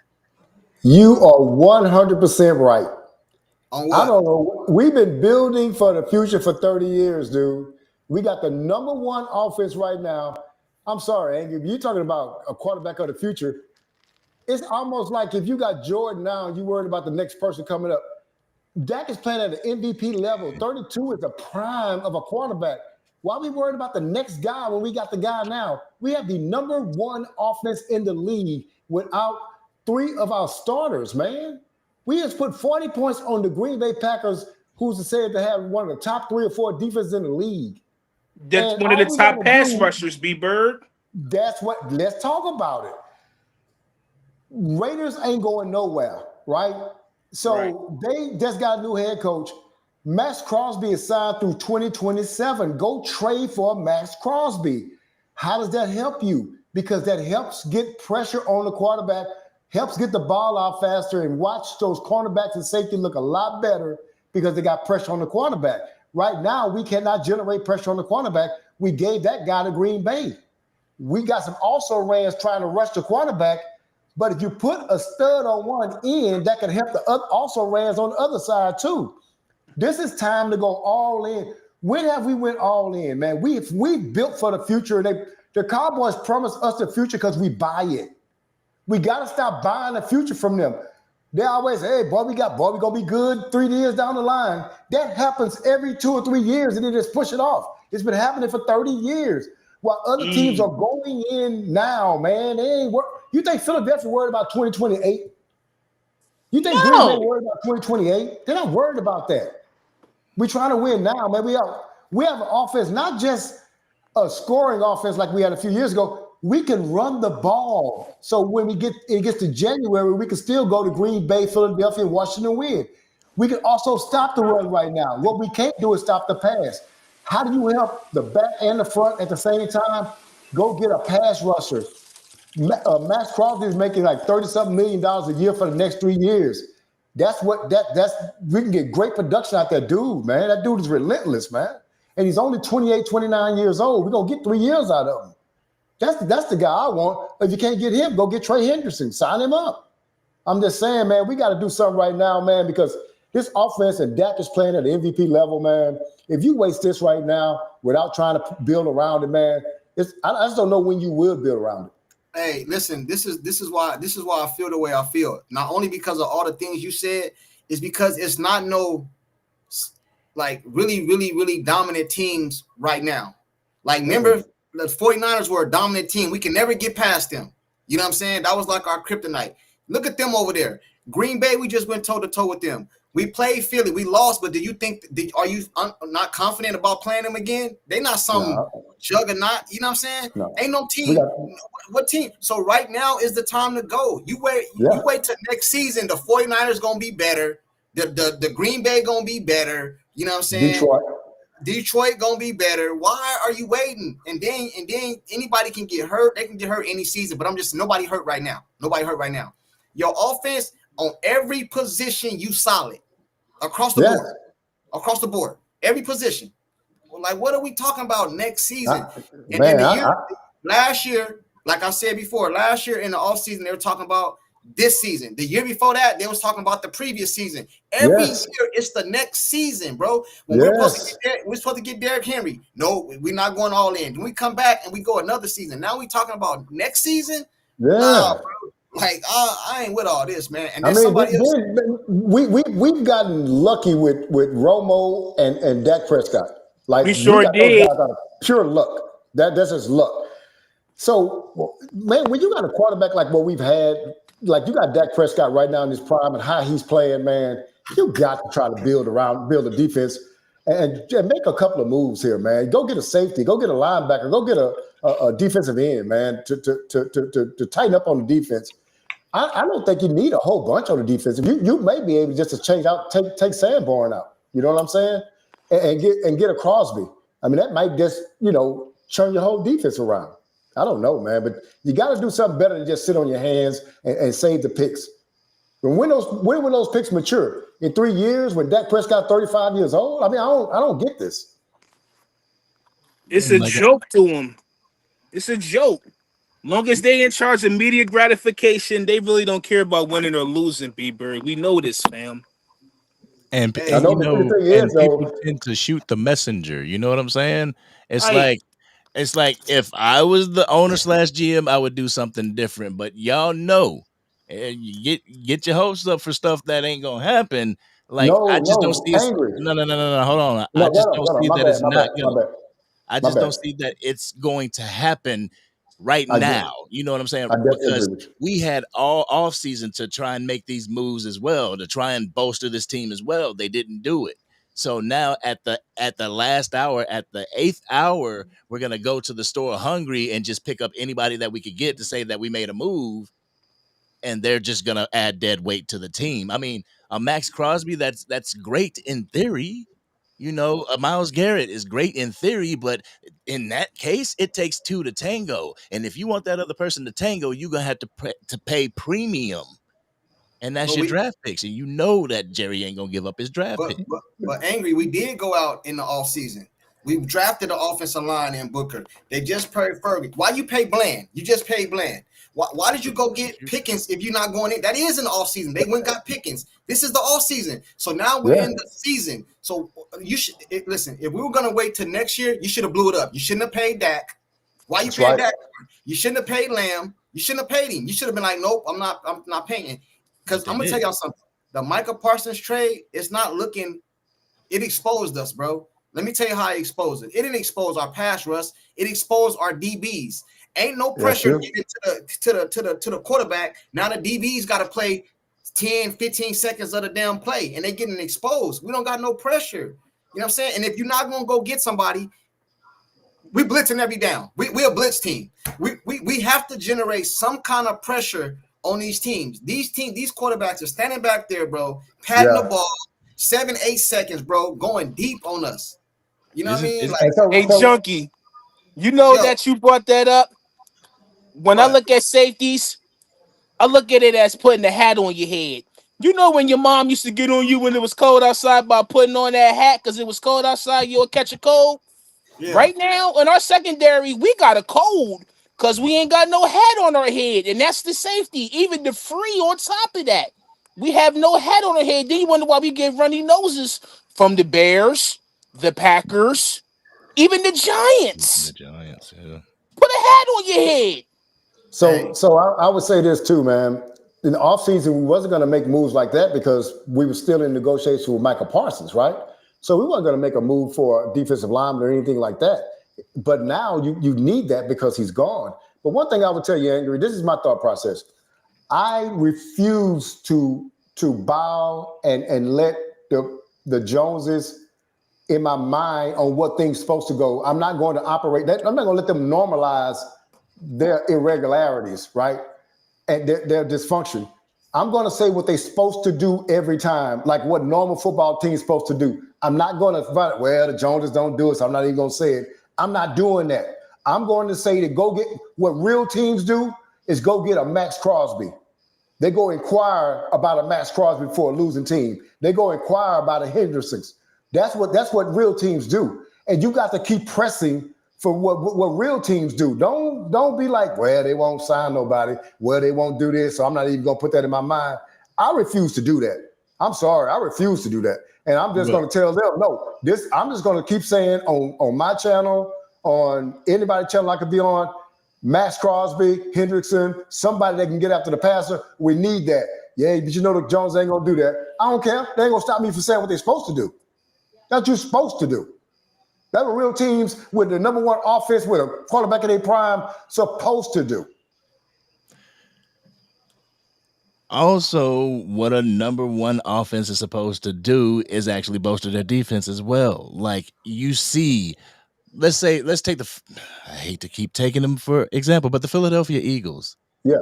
you are 100% right. On I what? don't know. We've been building for the future for 30 years, dude. We got the number one offense right now. I'm sorry, Angry. You're talking about a quarterback of the future. It's almost like if you got Jordan now and you worried about the next person coming up. Dak is playing at an MVP level. 32 is the prime of a quarterback. Why are we worried about the next guy when we got the guy now? We have the number one offense in the league without 3 of our starters, man. We just put 40 points on the Green Bay Packers, who's said to have one of the top 3 or 4 defenses in the league. That's And one of the all we top gotta pass do, rushers, B-Bird. let's talk about it. Raiders ain't going nowhere, right? So They just got a new head coach. Max Crosby is signed through 2027. Go trade for Max Crosby. How does that help you? Because that helps get pressure on the quarterback, helps get the ball out faster, and watch those cornerbacks and safety look a lot better because they got pressure on the quarterback. Right now, we cannot generate pressure on the quarterback. We gave that guy to Green Bay. We got some also-rans trying to rush the quarterback, but if you put a stud on one end, that can help the also-rans on the other side too. This is time to go all in. When have we went all in, man? We built for the future. The Cowboys promised us the future because we buy it. We got to stop buying the future from them. They always say, hey, boy, we going to be good 3 years down the line. That happens every 2 or 3 years, and they just push it off. It's been happening for 30 years. While other teams are going in now, man. They ain't you think Philadelphia worried about 2028? You think Green Bay worried about 2028? They're not worried about that. We're trying to win now, man. We have an offense, not just a scoring offense like we had a few years ago. We can run the ball. So when it gets to January, we can still go to Green Bay, Philadelphia, and Washington win. We can also stop the run right now. What we can't do is stop the pass. How do you help the back and the front at the same time? Go get a pass rusher. Max Crosby is making like $30-something million a year for the next 3 years. That's we can get great production out that dude, man. That dude is relentless, man. And he's only 28, 29 years old. We're going to get 3 years out of him. That's the guy I want. If you can't get him, go get Trey Henderson. Sign him up. I'm just saying, man, we got to do something right now, man, because this offense and Dak is playing at the MVP level, man. If you waste this right now without trying to build around it, man, I just don't know when you will build around it. Hey, listen, this is why I feel the way I feel. Not only because of all the things you said, is because it's not no like really, really, really dominant teams right now. Like, remember, the 49ers were a dominant team. We can never get past them. You know what I'm saying? That was like our kryptonite. Look at them over there. Green Bay, we just went toe-to-toe with them. We played Philly. We lost, but do you think? Are you not confident about playing them again? They not some No, juggernaut. You know what I'm saying? no. Ain't no We team. got What team? So right now is the time to go. You wait. yeah. You wait till next season. The 49ers gonna be better. The Green Bay gonna be better. You know what I'm saying? Detroit gonna be better. Why are you waiting? And then anybody can get hurt. They can get hurt any season. But nobody hurt right now. Nobody hurt right now. Your offense on every position, you solid across the board. Across the board, every position. Like, what are we talking about next season? Last year, like I said before, last year in the offseason, they were talking about this season. The year before that, they was talking about the previous season. Every year, it's the next season, bro. When we're supposed to get Derrick Henry. No, we're not going all in. Then we come back and we go another season. Now we talking about next season? Yeah. Nah, bro. Like, I ain't with all this, man. And then we've gotten lucky with Romo and Dak Prescott. Like, we sure did. Those guys out of pure luck. That's just luck. So, man, when you got a quarterback like what we've had, like you got Dak Prescott right now in his prime and how he's playing, man, you got to try to build a defense and make a couple of moves here, man. Go get a safety, go get a linebacker, go get a defensive end, man, to tighten up on the defense. I don't think you need a whole bunch on the defense. You may be able just to change out, take Sanborn out. You know what I'm saying? And get a Crosby. I mean, that might just, turn your whole defense around. I don't know, man, but you got to do something better than just sit on your hands and save the picks. When will those picks mature? In 3 years, when Dak Prescott 35 years old? I mean, I don't get this. It's a joke to him. It's a joke. Long as they in charge of immediate gratification, they really don't care about winning or losing, B-Bird. We know this, fam. And people tend to shoot the messenger. You know what I'm saying? It's like if I was the owner / GM, I would do something different. But y'all know, you get your hopes up for stuff that ain't gonna happen. Like I just don't see it. No. Hold on. I just don't see that it's not gonna. I just don't see that it's going to happen right now. You know what I'm saying? Because we had all off season to try and make these moves as well, to try and bolster this team as well. They didn't do it. So now at the last hour, at the 8th hour, we're gonna go to the store hungry and just pick up anybody that we could get to say that we made a move, and they're just gonna add dead weight to the team. I mean, a Max Crosby, that's great in theory. Myles Garrett is great in theory, but in that case, it takes two to tango. And if you want that other person to tango, you're gonna have to pay premium. And that's your draft picks. And you know that Jerry ain't gonna give up his draft pick. But Angry, we did go out in the offseason. We drafted the offensive line in Booker. They just paid Fergie. Why you pay Bland? You just paid Bland. Why did you go get Pickens if you're not going in? That is in the offseason. They went and got Pickens. This is the offseason. So now we're in the season. So you should listen. If we were gonna wait till next year, you should have blew it up. You shouldn't have paid Dak. Why you paid Dak? You shouldn't have paid Lamb. You shouldn't have paid him. You should have been like, nope, I'm not paying. Because I'm gonna tell y'all something. The Micah Parsons trade is not looking. It exposed us, bro. Let me tell you how it exposed it. It didn't expose our pass rush. It exposed our DBs. Ain't no pressure getting to the quarterback. Now the DBs got to play 10, 15 seconds of the damn play, and they getting exposed. We don't got no pressure. You know what I'm saying? And if you're not gonna go get somebody, we blitzing every down. We're a blitz team. We have to generate some kind of pressure on these teams. These quarterbacks are standing back there, bro, patting the ball 7-8 seconds, bro, going deep on us. You know what I mean? Hey, Junkie, that you brought that up. When I look at safeties, I look at it as putting a hat on your head. You know when your mom used to get on you when it was cold outside by putting on that hat because it was cold outside, you'll catch a cold? Yeah. Right now, in our secondary, we got a cold because we ain't got no hat on our head, and that's the safety. Even the free on top of that. We have no hat on our head. Then you wonder why we get runny noses from the Bears, the Packers, even the Giants. The Giants, yeah. Put a hat on your head. So I would say this too, man. In the offseason, we wasn't going to make moves like that because we were still in negotiations with Michael Parsons, right? So we weren't going to make a move for a defensive lineman or anything like that. But now you need that because he's gone. But one thing I would tell you, Angry, this is my thought process. I refuse to to bow and let the Joneses in my mind on what things supposed to go. I'm not going to operate that. I'm not going to let them normalize their irregularities, right? And their dysfunction. I'm going to say what they're supposed to do every time, like what normal football team's supposed to do. I'm not going to, well, the Joneses don't do it, so I'm not even going to say it. I'm not doing that. I'm going to say to go get what real teams do is go get a Max Crosby. They go inquire about a Max Crosby for a losing team. They go inquire about a Henderson's. That's what real teams do. And you got to keep pressing for what real teams do. Don't be like, well, they won't sign nobody. Well, they won't do this, so I'm not even going to put that in my mind. I refuse to do that. I'm sorry. I refuse to do that. And I'm just going to tell them, no, I'm just going to keep saying on my channel, on anybody's channel I could be on, Max Crosby, Hendrickson, somebody that can get after the passer. We need that. Yeah, but you know the Jones ain't going to do that. I don't care. They ain't going to stop me from saying what they're supposed to do. That's what you're supposed to do. That's what real teams with the number one offense with a quarterback in their prime supposed to do. Also, what a number one offense is supposed to do is actually bolster their defense as well. Like you see, let's take I hate to keep taking them for example, but the Philadelphia Eagles. Yeah.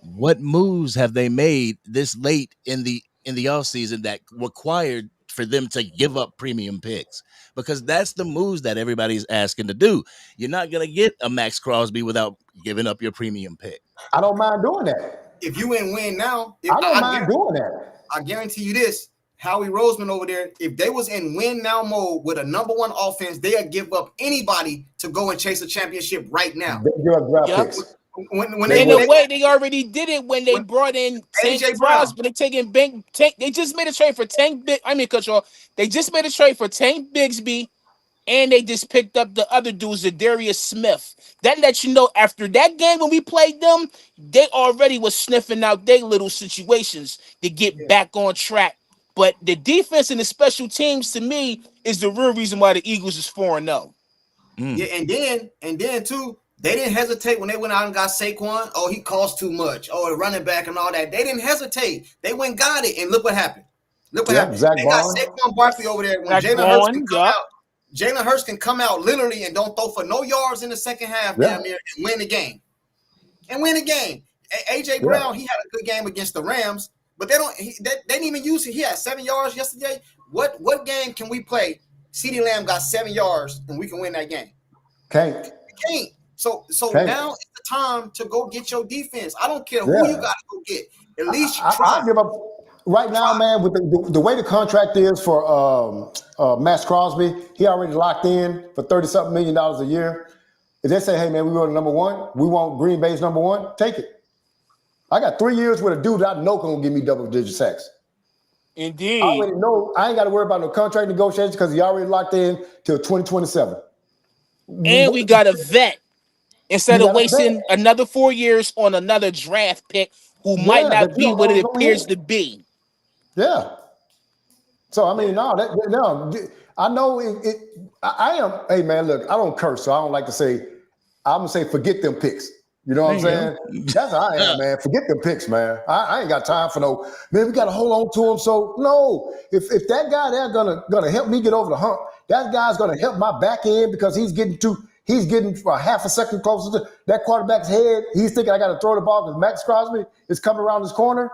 What moves have they made this late in the offseason that required for them to give up premium picks? Because that's the moves that everybody's asking to do. You're not going to get a Max Crosby without giving up your premium pick. I don't mind doing that. If you win now, I don't mind doing that. I guarantee you this. Howie Roseman over there, if they was in win now mode with a number one offense, they'd give up anybody to go and chase a championship right now. They give up draft picks. They already did it when they brought in AJ Brown. But they taking they just made a trade for they just made a trade for Tank Bigsby, and they just picked up the other dudes, Darius Smith. That lets you know after that game when we played them, they already was sniffing out their little situations to get back on track. But the defense and the special teams, to me, is the real reason why the Eagles is 4-0. Yeah, and then too, they didn't hesitate when they went out and got Saquon. Oh, he costs too much. Oh, the running back and all that. They didn't hesitate. They went and got it, and look what happened. They got Saquon Barkley over there. When Jalen Hurts can come out literally and don't throw for no yards in the second half, damn near, and win the game. AJ Brown, he had a good game against the Rams, but they didn't even use it. He had 7 yards yesterday. What game can we play? CeeDee Lamb got 7 yards and we can win that game. Can't. So now it's the time to go get your defense. I don't care who you got to go get. At least you try. I give up right now, man. With the way the contract is for Max Crosby, he already locked in for $30-something million a year. If they say, "Hey, man, we want number one. We want Green Bay's number one," take it. I got 3 years with a dude that I know can give me double-digit sacks. Indeed. I already know. I ain't got to worry about no contract negotiations because he already locked in till 2027. And we got a vet. Instead of wasting another 4 years on another draft pick who might not be what it appears to be. Yeah. So, I mean, I know it. I am, hey, man, look, I don't curse, so I don't like to say, I'm going to say forget them picks. You know what I'm saying? That's how I am, man. Forget them picks, man. I ain't got time for no, man, we got to hold on to them. So, no, if that guy there gonna help me get over the hump, that guy's going to help my back end because he's getting for a half a second closer to that quarterback's head. He's thinking I got to throw the ball because Max Crosby is coming around his corner.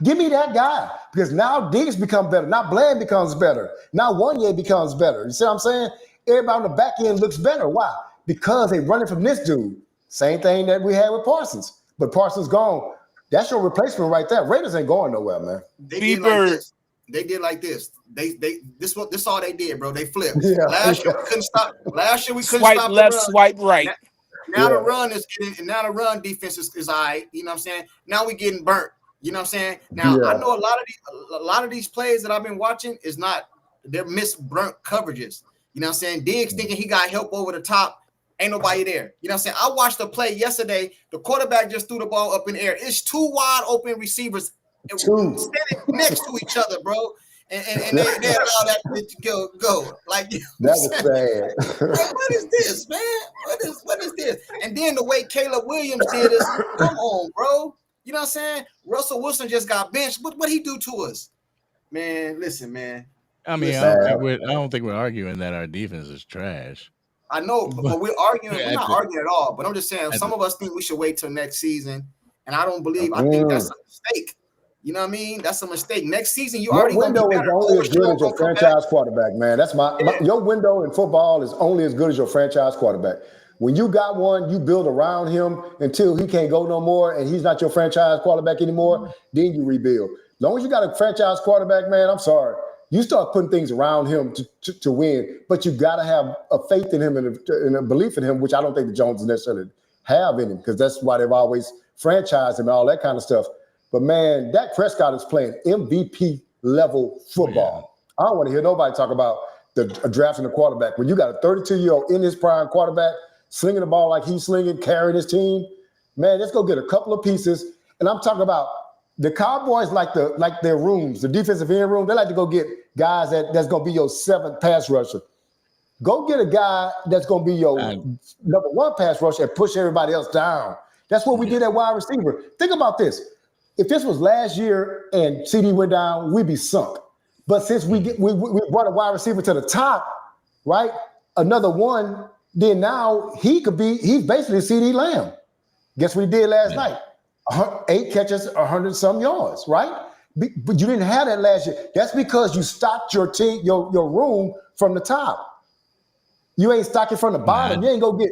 Give me that guy because now Diggs become better. Now Bland becomes better. Now Wanye becomes better. You see what I'm saying? Everybody on the back end looks better. Why? Because they running from this dude. Same thing that we had with Parsons. But Parsons gone. That's your replacement right there. Raiders ain't going nowhere, man. They did like this. This all they did, bro. They flipped. Yeah. Last year we couldn't stop. Swipe left, swipe right. Now the run is getting, and now the run defense is all right. You know what I'm saying? Now we getting burnt. You know what I'm saying? Now I know a lot of these plays that I've been watching they're burnt coverages. You know what I'm saying? Diggs thinking he got help over the top. Ain't nobody there. You know what I'm saying? I watched the play yesterday. The quarterback just threw the ball up in the air. It's two wide open receivers standing next to each other, bro. And they allow that to go. Like, you know that was sad. Bro, what is this, man? What is this? And then the way Caleb Williams did is, come on, bro. You know what I'm saying? Russell Wilson just got benched. What he do to us? Man, listen, man. I mean, Listen, I don't think we're arguing that our defense is trash. I know, but we're arguing. We're At not the- arguing at all. But I'm just saying, at some the- of us think we should wait till next season, and I don't believe. I think that's a mistake. You know what I mean? That's a mistake. Next season, you Your already gonna window be is better. only as good as your Overshawn gonna come back. franchise quarterback, man. That's your window in football is only as good as your franchise quarterback. When you got one, you build around him until he can't go no more and he's not your franchise quarterback anymore, then you rebuild. As long as you got a franchise quarterback, man, I'm sorry. You start putting things around him to win, but you got to have a faith in him and a belief in him, which I don't think the Joneses necessarily have in him, because that's why they've always franchised him and all that kind of stuff. But, man, Dak Prescott is playing MVP level football. I don't want to hear nobody talk about drafting a quarterback. When you got a 32-year-old in his prime quarterback slinging the ball like he's slinging, carrying his team, man, let's go get a couple of pieces. And I'm talking about the Cowboys like their rooms, the defensive end room. They like to go get guys that's going to be your seventh pass rusher. Go get a guy that's going to be your number one pass rusher and push everybody else down. That's what we did at wide receiver. Think about this. If this was last year and CD went down, we'd be sunk. But since we brought a wide receiver to the top, right? Another one, then now he's basically CD Lamb. Guess what he did last night? 8 catches, 100 some yards, right? But you didn't have that last year. That's because you stocked your team, your room from the top. You ain't stock it from the bottom. You ain't go get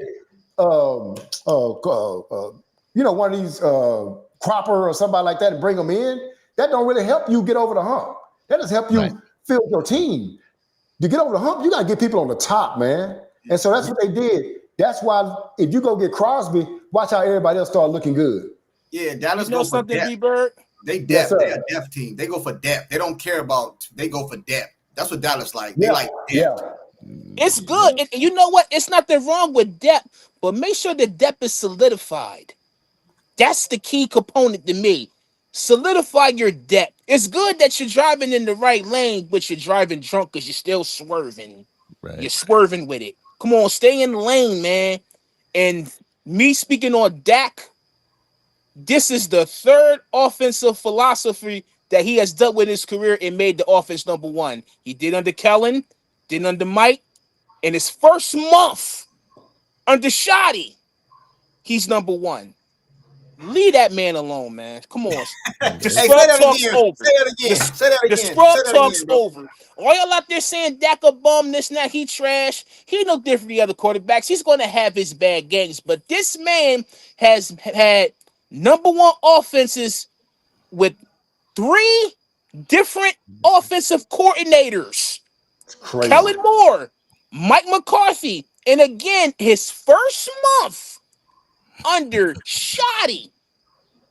one of these Cropper or somebody like that and bring them in. That don't really help you get over the hump. That just help you field your team. To get over the hump, you got to get people on the top, man. And so that's what they did. That's why if you go get Crosby, watch how everybody else start looking good. Yeah, Dallas You know go for something, depth. B-Bird? They depth. Yes, sir. They're a depth team. They go for depth. They don't care about. They go for depth. That's what Dallas like. They like depth. It's good. And you know what? It's nothing wrong with depth, but make sure the depth is solidified. That's the key component to me. Solidify your depth. It's good that you're driving in the right lane, but you're driving drunk because you're still swerving. Right. You're swerving with it. Come on, stay in the lane, man. And me speaking on Dak, this is the third offensive philosophy that he has dealt with in his career and made the offense number one. He did under Kellen, did under Mike. In his first month under Shoddy, he's number one. Leave that man alone, man. Come on. The scrub talk's over. Say that again. Say that again. The scrub talk's over. All y'all out there saying Dak a bum, this, and that, he trash. He no different from the other quarterbacks. He's going to have his bad games. But this man has had number one offenses with 3 different offensive coordinators. It's crazy. Kellen Moore, Mike McCarthy, and again, his first month under Shoddy,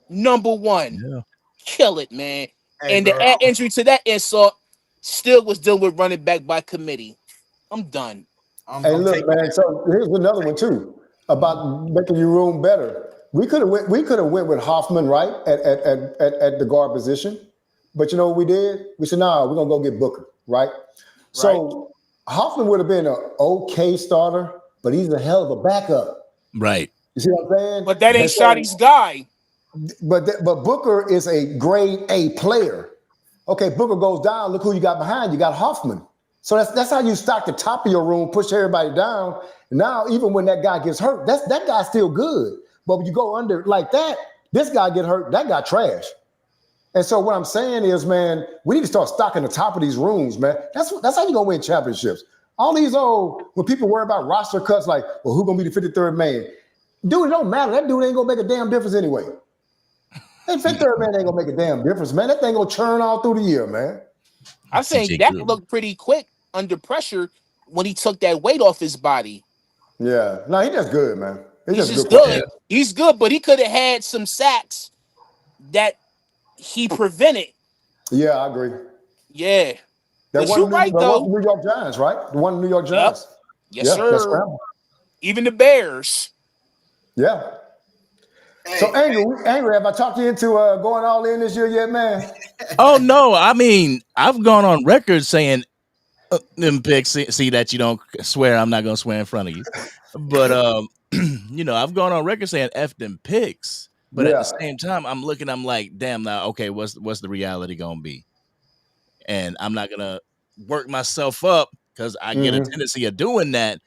number one. Yeah. Kill it, man. Hey, and bro. to add injury to that insult, still was dealing with running back by committee. I'm done. Hey, look, man. So here's another one too about making your room better. We could have went with Hoffman, right, at the guard position, but you know what we did? We said, nah, we're gonna go get Booker, right? So Hoffman would have been an okay starter, but he's a hell of a backup. Right. You see what I'm saying? But that ain't Shoddy's guy. But Booker is a grade A player. Okay, Booker goes down. Look who you got behind. You got Hoffman. So that's how you stock the top of your room, push everybody down. Now, even when that guy gets hurt, that guy's still good. But when you go under like that, this guy get hurt, that guy trash. And so what I'm saying is, man, we need to start stocking the top of these rooms, man. That's how you gonna win championships. All these when people worry about roster cuts, like, well, who's gonna be the 53rd man? Dude, it don't matter. That dude ain't gonna make a damn difference anyway. That 53rd man ain't gonna make a damn difference, man. That thing gonna churn all through the year, man. I think that looked pretty quick under pressure when he took that weight off his body. Yeah, no, he just good, man. He's just good. He's good, but he could have had some sacks that he prevented. Yeah, I agree. Yeah. That But you're right, though. New York Giants, right? The one in New York Giants. Yep. Yes, sir. Even the Bears. Yeah. So, Angry, have I talked you into going all in this year yet, man? Oh, no. I mean, I've gone on record saying them picks. See that you don't swear. I'm not going to swear in front of you. But, I've gone on record saying F them picks. But at the same time, I'm like, damn, now, okay, what's the reality gonna be? And I'm not gonna work myself up because I get a tendency of doing that.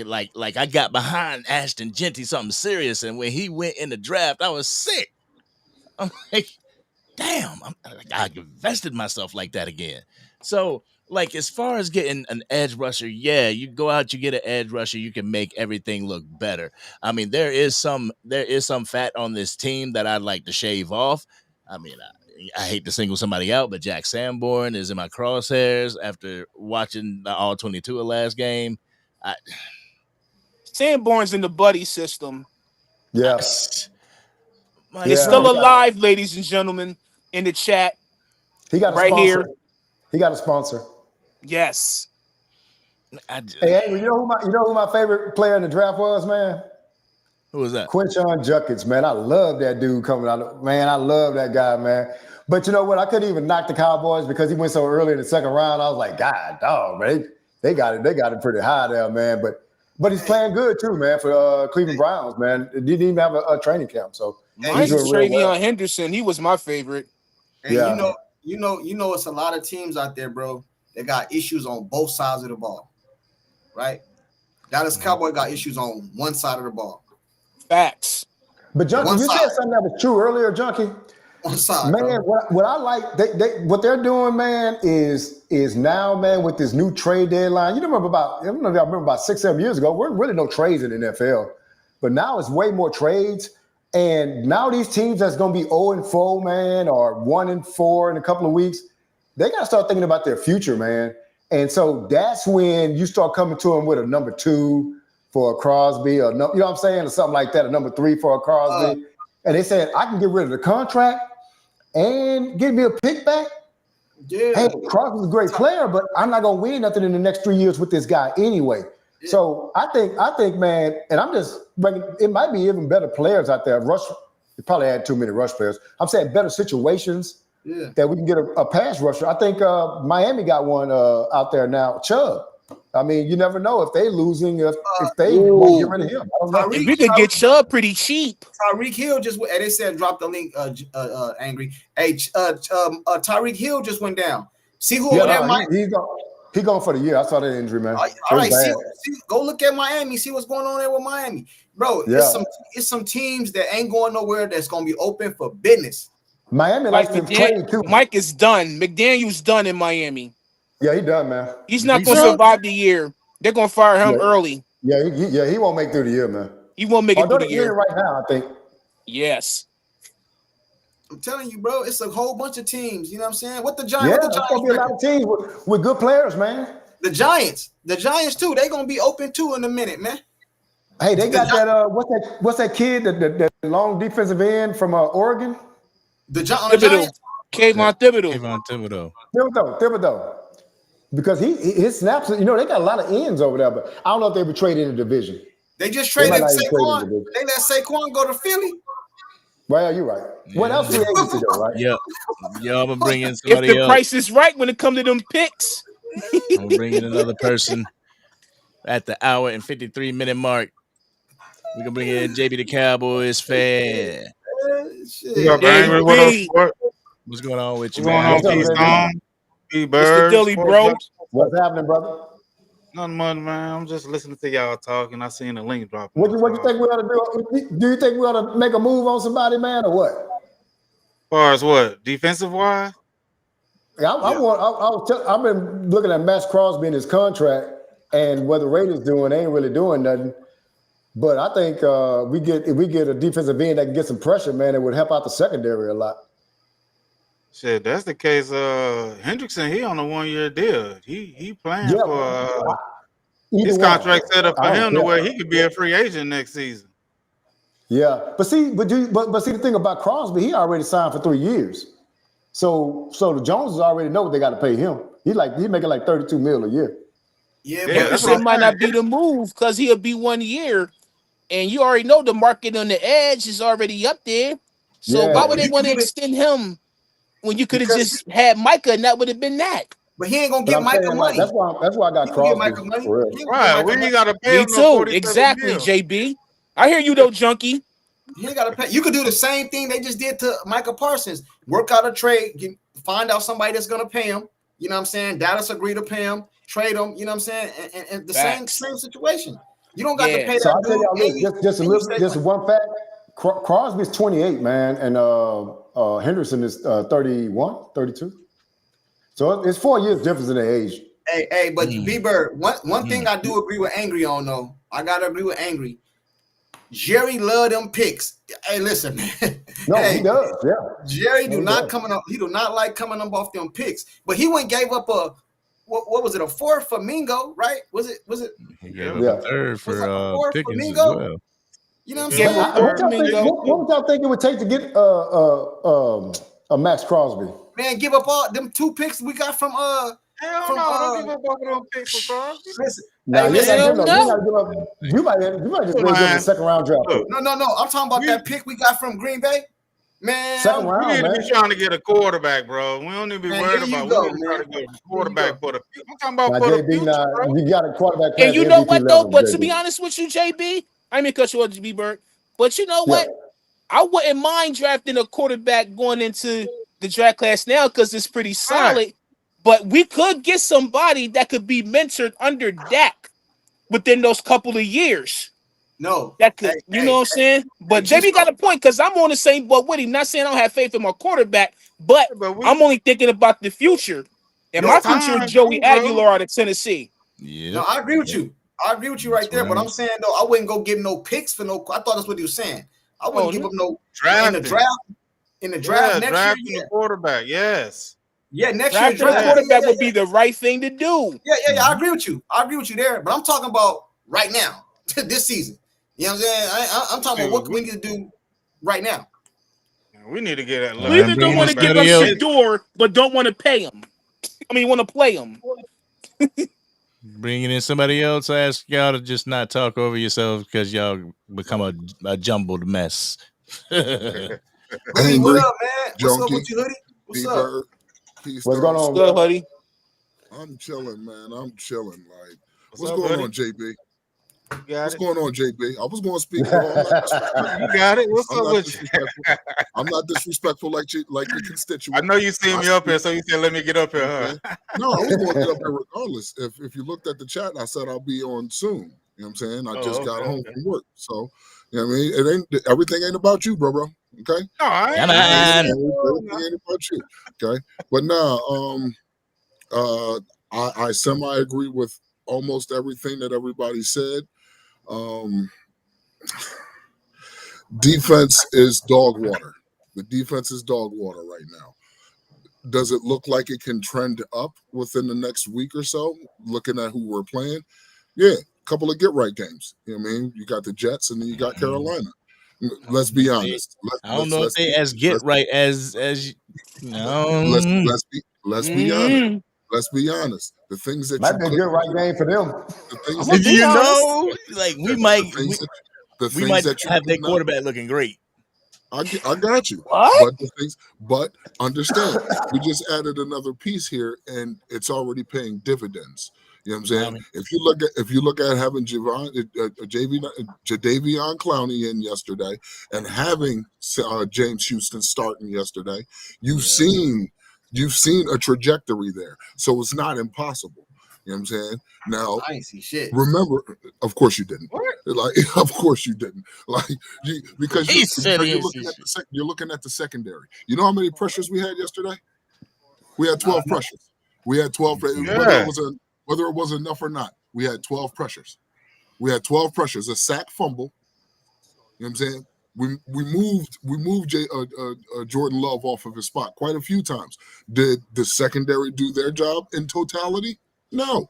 Like I got behind Ashton Genty something serious, and when he went in the draft, I was sick. I'm like, damn, I invested myself like that again. So, like, as far as getting an edge rusher, yeah, you go out, you get an edge rusher, you can make everything look better. I mean, there is some fat on this team that I'd like to shave off. I mean, I hate to single somebody out, but Jack Sanborn is in my crosshairs after watching the All 22 of last game. Sanborn's in the buddy system. Yes. He's still alive, ladies and gentlemen, in the chat. He got right a sponsor. here. He got a sponsor. Yes. Hey, you know who my favorite player in the draft was, man? Who was that? Quinshon Judkins, man. I love that dude coming out. Man, I love that guy, man. But you know what? I couldn't even knock the Cowboys because he went so early in the second round. I was like, God, dog, man. They got it pretty high there, man. But he's playing good too, man, for Cleveland Browns, man. He didn't even have a training camp, so mine's Travion Henderson. He was my favorite. And you know, it's a lot of teams out there, bro. They got issues on both sides of the ball, right? Dallas Cowboys got issues on one side of the ball. Facts. But Junkie, you said something that was true earlier, Junkie. One side, man. What I like, what they're doing, man, is now, man, with this new trade deadline. I don't know if y'all remember about 6-7 years ago, weren't really no trades in the NFL, but now it's way more trades. And now these teams that's going to be 0-4, man, or 1-4 in a couple of weeks, they got to start thinking about their future, man. And so that's when you start coming to them with a number 2 for a Crosby, or you know what I'm saying, or something like that, a number 3 for a Crosby. And they said, I can get rid of the contract and give me a pick back. Yeah. Hey, Crosby's a great player, but I'm not going to win nothing in the next 3 years with this guy anyway. Yeah. So I think, man, and I'm just bringing, it might be even better players out there. They probably had too many rush players. I'm saying better situations that we can get a pass rusher. I think Miami got one out there now, Chubb. I mean, you never know if they losing, if they won't get rid of him. I don't know. We could get Chubb pretty cheap. Tyreek Hill just went, and they said drop the link, angry. Hey, Tyreek Hill just went down. See who over there, Mike? He going for the year. I saw that injury, man. All right, see, go look at Miami. See what's going on there with Miami, bro. It's some teams that ain't going nowhere that's going to be open for business. Miami likes to trade too. Mike is done. McDaniel's done in Miami. Yeah, he done, man. He's not going to survive the year. They're going to fire him early. Yeah, he won't make through the year, man. He won't make it through the year right now, I think. Yes. I'm telling you, bro, it's a whole bunch of teams. You know what I'm saying? What the Giants? Yeah, there's going to be a lot of teams with good players, man. The Giants too. They're going to be open too in a minute, man. Hey, they got that. What's that kid? That long defensive end from Oregon. The Giants. Kayvon Thibodeau. Thibodeau. Because his snaps, they got a lot of ends over there, but I don't know if they were traded in the division. They just traded Saquon. They let Saquon go to Philly. Well, you're right. Yeah. What else we able to do, right? Yeah, I'm gonna bring in somebody else. If the price is right when it comes to them picks, I'm gonna bring in another person at the hour and 53-minute mark. We can bring in JB the Cowboys fan. What's going on with you, man? Mr. Dilly, bro. What's happening, brother? Nothing much, man. I'm just listening to y'all talking. I seen the link drop. What you think we ought to do? Do you think we ought to make a move on somebody, man, or what? As far as what? Defensive wise? I've been looking at Max Crosby and his contract and what the Raiders doing. They ain't really doing nothing. But I think if we get a defensive end that can get some pressure, man, it would help out the secondary a lot. Shit, that's the case. Hendrickson, he on a 1-year deal. He playing for his contract set up for him to where he could be a free agent next season. Yeah, but see the thing about Crosby, he already signed for 3 years. So the Joneses already know what they got to pay him. He making like $32 million a year. Yeah, but it might not be the move because he'll be 1 year, and you already know the market on the edge is already up there. So why would they want to extend him? When you could have just had Micah, and that would have been that. But he ain't gonna get Micah money. That's why I got Crosby. Right, we ain't gotta pay him. Me too, exactly, JB. I hear you though, Junkie. He ain't got to pay. You could do the same thing they just did to Micah Parsons. Work out a trade, find out somebody that's going to pay him. You know what I'm saying? Dallas agreed to pay him, trade him. You know what I'm saying? And the same situation. You don't got to pay so that I'll tell y'all this, just one fact. Crosby's 28, man, and Henderson is 31, 32. So it's 4 years difference in their age. Hey, but B-Bird, one thing I do agree with Angry on, though. I got to agree with Angry. Jerry love them picks. Hey, listen, man. No, he does. Yeah. Jerry do not like coming up off them picks. But he went and gave up a what was it, a fourth for Mingo, right? Was it? He gave up a third for Pickens as well. You know what I'm saying? What would y'all think it would take to get a Max Crosby? Man, give up all them 2 picks we got from Hell no, don't give up all of them picks for Crosby. Listen, you might just give a second round draft pick. No. I'm talking about that pick we got from Green Bay. Man, second round, we need to be trying to get a quarterback, bro. We don't need to be worried about. We need to try to get a quarterback for the. I'm talking about for the future, bro. You got a quarterback. And you know what though? But to be honest with you, JB, I mean, because you want to be burnt. But you know what? I wouldn't mind drafting a quarterback going into the draft class now because it's pretty solid. Right. But we could get somebody that could be mentored under Dak within those couple of years. No, that could, you know what I'm saying? But JB got a point because I'm on the same boat with him. Not saying I don't have faith in my quarterback, but I'm only thinking about the future. And my future is Joey Aguilar out of Tennessee. Yeah, no, I agree with you. I agree with you right there. But I'm saying though, I wouldn't go give no picks for no. I thought that's what he was saying. I wouldn't give up no draft in the draft. In the draft next year, the quarterback. Yes. Yeah, next year draft quarterback would be the right thing to do. Yeah. I agree with you. there. But I'm talking about right now, this season. You know what I'm saying? I'm talking about what we need to do right now. We need to get that. We even don't want to give him Shador, but don't want to pay him. I mean, want to play him. Bringing in somebody else, I ask y'all to just not talk over yourselves because y'all become a jumbled mess. Hoodie, what up, man? What's up with you, Hoodie? What's up? What's going on, good, Hoodie? I'm chilling, man. I'm chilling. Like, what's going on, JB? What's going on, JB? I was going to speak. You got it. What's up with you? I'm not disrespectful like your constituent. I know you see me up here, so you said, "Let me get up here." Huh? No, I was going to get up here regardless. If you looked at the chat, I said I'll be on soon. You know what I'm saying? I just got home from work, so you know what I mean. It ain't everything ain't about you, bro. Okay. No, everything ain't about you. Okay. But now, I semi agree with almost everything that everybody said. Defense is dog water. The defense is dog water right now. Does it look like it can trend up within the next week or so? Looking at who we're playing, yeah, a couple of get right games. You know what I mean? You got the Jets and then you got Carolina. Let's be honest. I don't know if they as get right as you know. Let's be honest. Let's be honest. The things that might be a good right game for them. The things that you know, like we might have their quarterback quarterback looking great. I got you. What? But understand, we just added another piece here, and it's already paying dividends. You know what I'm saying? If you look at having Jadeveon Clowney in yesterday and having James Houston starting yesterday, you've seen a trajectory there. So it's not impossible. You know what I'm saying? Now, I ain't see shit. Remember, of course you didn't. What? Like, of course you didn't. Like, because you're looking at the secondary. You know how many pressures we had yesterday? We had 12 pressures. We had 12. Yeah. Whether it was enough or not, we had 12 pressures. We had 12 pressures. A sack, fumble. You know what I'm saying? We moved Jordan Love off of his spot quite a few times. Did the secondary do their job in totality? No.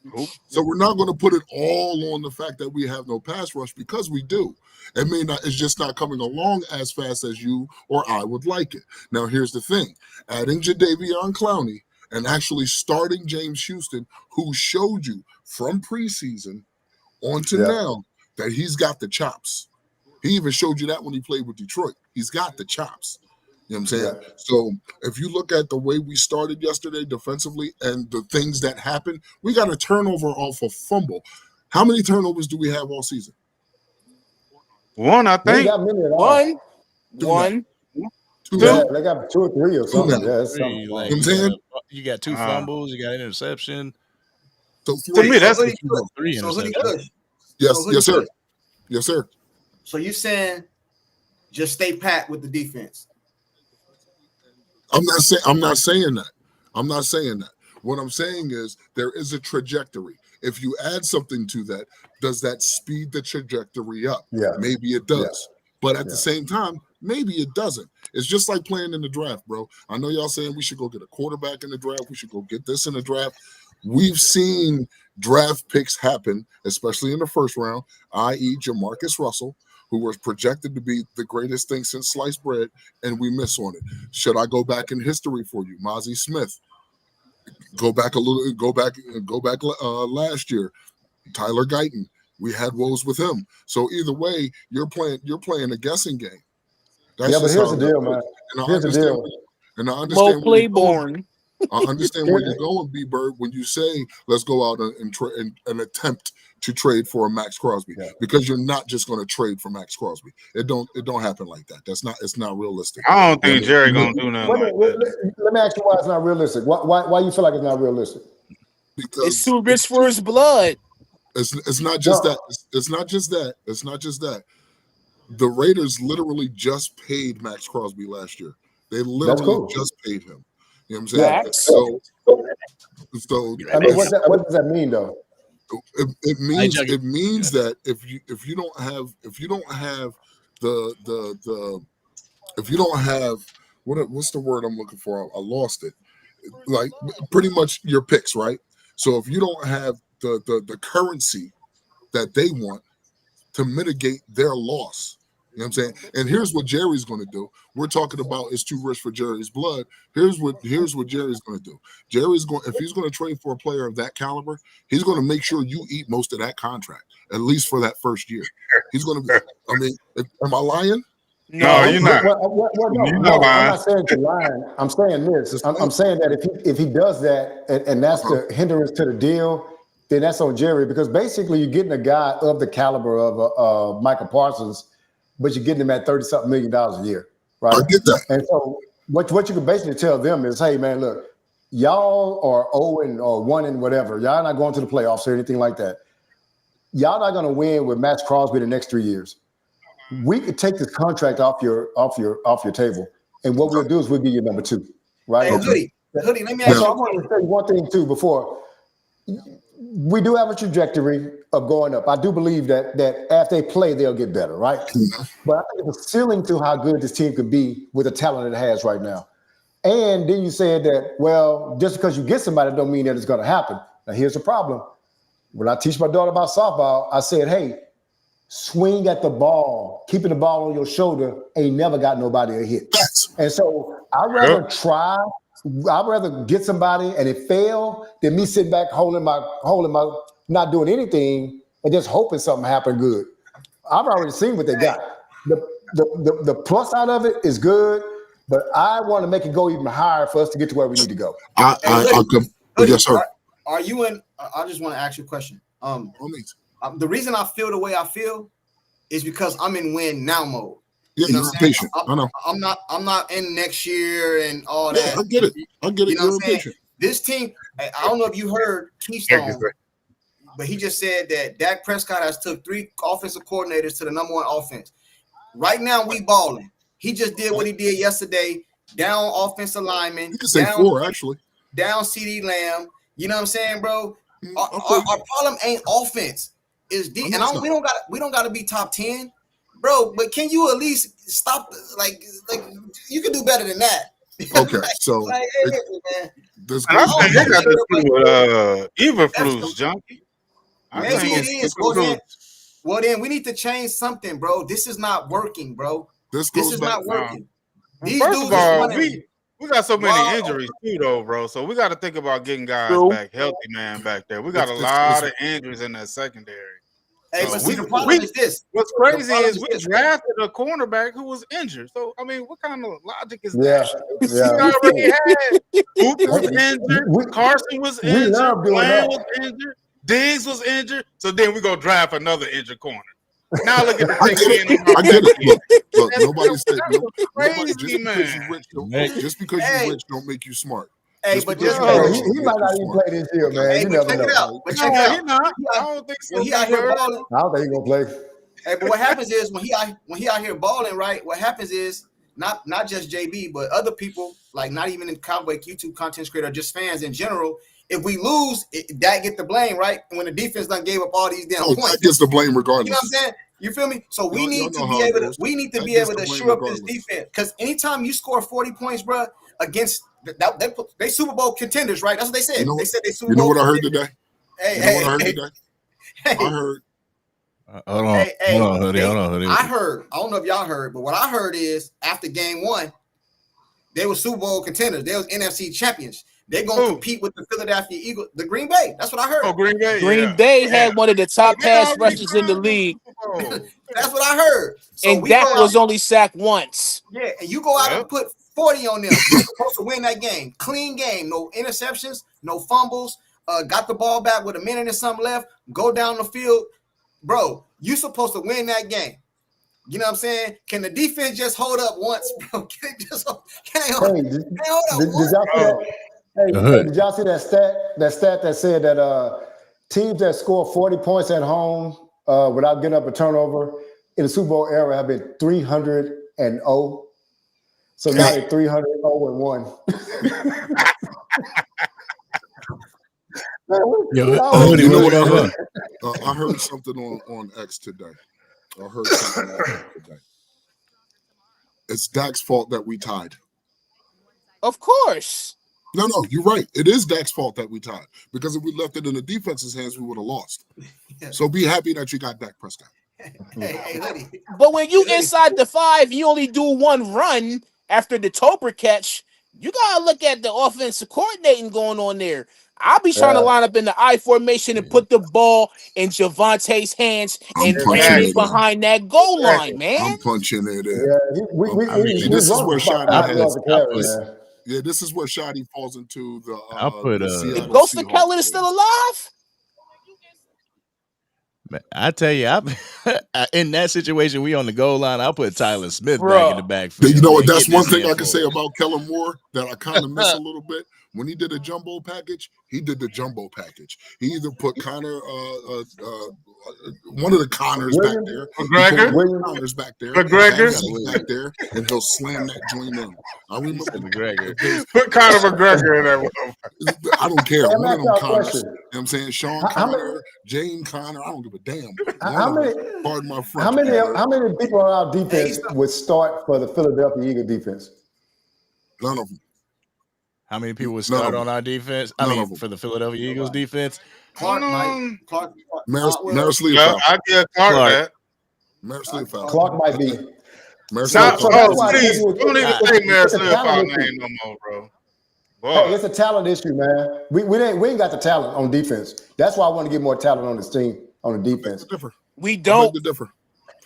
Nope. So we're not going to put it all on the fact that we have no pass rush because we do. It may not. It's just not coming along as fast as you or I would like it. Now here's the thing: adding Jadeveon Clowney and actually starting James Houston, who showed you from preseason on to now that he's got the chops. He even showed you that when he played with Detroit. He's got the chops. You know what I'm saying? Yeah. So if you look at the way we started yesterday defensively and the things that happened, we got a turnover off a fumble. How many turnovers do we have all season? One, I They ain't think. got many at all. One. Two. They got 2 or 3 or something. Two, Yeah, it's three, something. like you got 2 fumbles, you got interception. So To me, that's Hoodie, 3 so Hoodie interceptions. Kush. yes, So Hoodie yes, sir. Kush. Yes, sir. So you saying just stay pat with the defense? I'm not saying that. I'm not saying that. What I'm saying is there is a trajectory. If you add something to that, does that speed the trajectory up? Yeah. Maybe it does. But at Yeah. the same time, maybe it doesn't. It's just like playing in the draft, bro. I know y'all saying we should go get a quarterback in the draft. We should go get this in the draft. We've seen draft picks happen, especially in the first round, i.e. Jamarcus Russell, who was projected to be the greatest thing since sliced bread, and we miss on it. Should I go back in history for you? Mozzie Smith. Go back last year. Tyler Guyton. We had woes with him. So either way, you're playing a guessing game. That's But here's the deal, man. And I Here's the deal. understand where you're going. Playborn. I understand where you're going, B-Bird, when you say let's go out and attempt to trade for a Max Crosby, because you're not just going to trade for Max Crosby. It don't happen like that. It's not realistic. I don't think Jerry gonna do nothing like that. Let me ask you why it's not realistic. Why you feel like it's not realistic? Because It's too rich for his blood. it's not just that. It's not just that. It's not just that. The Raiders literally just paid Max Crosby last year. They literally just paid him. You know what I'm saying? Max. So I mean, what does that mean though? It means that if you don't have what's the word I'm looking for? I lost it. Like pretty much your picks, right? So if you don't have the currency that they want to mitigate their loss, you know what I'm saying? And here's what Jerry's going to do. We're talking about it's too rich for Jerry's blood. Here's what Jerry's going to do. If he's going to trade for a player of that caliber, he's going to make sure you eat most of that contract, at least for that first year. He's going to be. I mean, am I lying? No, you're not. No, I'm not saying you're lying. I'm saying this. I'm saying that if he does that and that's the hindrance to the deal, then that's on Jerry, because basically you're getting a guy of the caliber of Michael Parsons, but you're getting him at $30-something million a year, right? I get that. And so what you can basically tell them is, hey man, look, y'all are 0 or 1 and whatever. Y'all not going to the playoffs or anything like that. Y'all not going to win with Max Crosby the next 3 years. We could take this contract off your table, and what we'll do is we'll give you number 2, right? Hey, Hoodie, let me ask you. I want to say one thing too before. We do have a trajectory of going up. I do believe that after they play, they'll get better, right? Mm-hmm. But I think there's a ceiling to how good this team could be with the talent it has right now. And then you said that, well, just because you get somebody don't mean that it's going to happen. Now, here's the problem. When I teach my daughter about softball, I said, hey, swing at the ball. Keeping the ball on your shoulder ain't never got nobody a hit. And so I'd rather I'd rather get somebody and it fail than me sitting back holding my not doing anything and just hoping something happened good. I've already seen what they got. The plus out of it is good, but I want to make it go even higher for us to get to where we need to go. Yes, sir. Are you in? I just want to ask you a question. The reason I feel the way I feel is because I'm in win now mode. Yeah, you know you're patient. I know. I'm not in next year and all that. I get it. You know what I'm saying? This team, I don't know if you heard Keystone, but he just said that Dak Prescott has took 3 offensive coordinators to the number 1 offense. Right now, we balling. He just did what he did yesterday. Down offensive lineman. You can say 4 actually. Down CD Lamb. You know what I'm saying, bro? Our problem ain't offense. It's deep, and we don't got to be top 10. Bro, but can you at least stop? Like you can do better than that. Okay, so hey, man. I think they got to do with Eberflus, junkie. Maybe it is. Well, then we need to change something, bro. This is not working, bro. This is not working. First of all, we got so many injuries too, though, bro. So we got to think about getting guys back healthy, man, back there. We got a lot of injuries in that secondary. Hey, but see, the problem is this. What's crazy is we drafted a cornerback who was injured. So, I mean, what kind of logic is that? We already had Booth was injured. Carson was injured. Bland was injured. Diggs was injured. So then we go draft another injured corner. Now look at the I thing get being it. I get it. Look, That's nobody said crazy, just because you rich, just because you rich don't make you smart. Hey, Just but because just you Hey, rich he don't make might you not even smart. play this year, man. hey, You but never check it know. out. But check it No, out. he not. I don't think so. When he out here balling, I don't think he's gonna play. hey, but what happens is when he out here balling, right? What happens is not just JB, but other people, like not even in Cowboy YouTube content creator, just fans in general. If we lose, that get the blame, right? When the defense done gave up all these damn points, that gets the blame regardless. You know what I'm saying? You feel me? So we need to know be how it able to goes. That be gets able the to blame shore up this regardless. defense. Because anytime you score 40 points, bro, against they Super Bowl contenders, right? That's what they said. They said they Super Bowl. You know what I heard today? Hey, you know what I heard today? I heard. Hold on, hoodie. I heard. I don't know if y'all heard, but what I heard is after game 1, they were Super Bowl contenders. They was NFC champions. They're gonna compete with the Philadelphia Eagles, the Green Bay. That's what I heard. Oh, Green Bay. Green Bay had one of the top pass rushers in the league. That's what I heard. So and Dak was only sacked once. Yeah, and you go out and put 40 on them. You're supposed to win that game. Clean game. No interceptions, no fumbles. Got the ball back with a minute and something left. Go down the field. Bro, you supposed to win that game. You know what I'm saying? Can the defense just hold up once, bro? Can they hold up once? Did y'all see that stat? That stat that said that teams that score 40 points at home without getting up a turnover in the Super Bowl era have been 300-0. So now they're 300-0-1. You know what I heard? I heard something on X today. It's Dak's fault that we tied. Of course. No, you're right. It is Dak's fault that we tied. Because if we left it in the defense's hands, we would have lost. So be happy that you got Dak Prescott. But when you inside the 5, you only do one run after the Topper catch. You gotta look at the offensive coordinating going on there. I'll be trying to line up in the I formation and put the ball in Javonte's hands and ram it behind that goal line, man. I'm punching it in. This is where Shotty this is where Shotty falls into the. The Ghost of Kellen is still alive. I tell you, in that situation, we on the goal line. I'll put Tyler Smith back in the backfield. You know what? That's one thing I can say about Kellen Moore that I kind of miss a little bit. When he did a jumbo package, he did the jumbo package. He either put Connor, one of the Connors back there, Connors back there, back there, and he'll slam that joint in. I remember McGregor. Put Conor McGregor in there. I don't care. One of them Connors. You know what I'm saying? Sean Connor, Jane Connor. I don't give a damn. Pardon my French. How many people on our defense would start for the Philadelphia Eagles defense? None of them. How many people would start on our defense? I mean, for the Philadelphia Eagles defense? Clark. Marisleaf. I give Clark that. Marisleaf. Clark might be. Please, don't even say Marisleaf name no more, bro. Hey, it's a talent issue, man. We ain't got the talent on defense. That's why I want to get more talent on this team on the defense. We don't.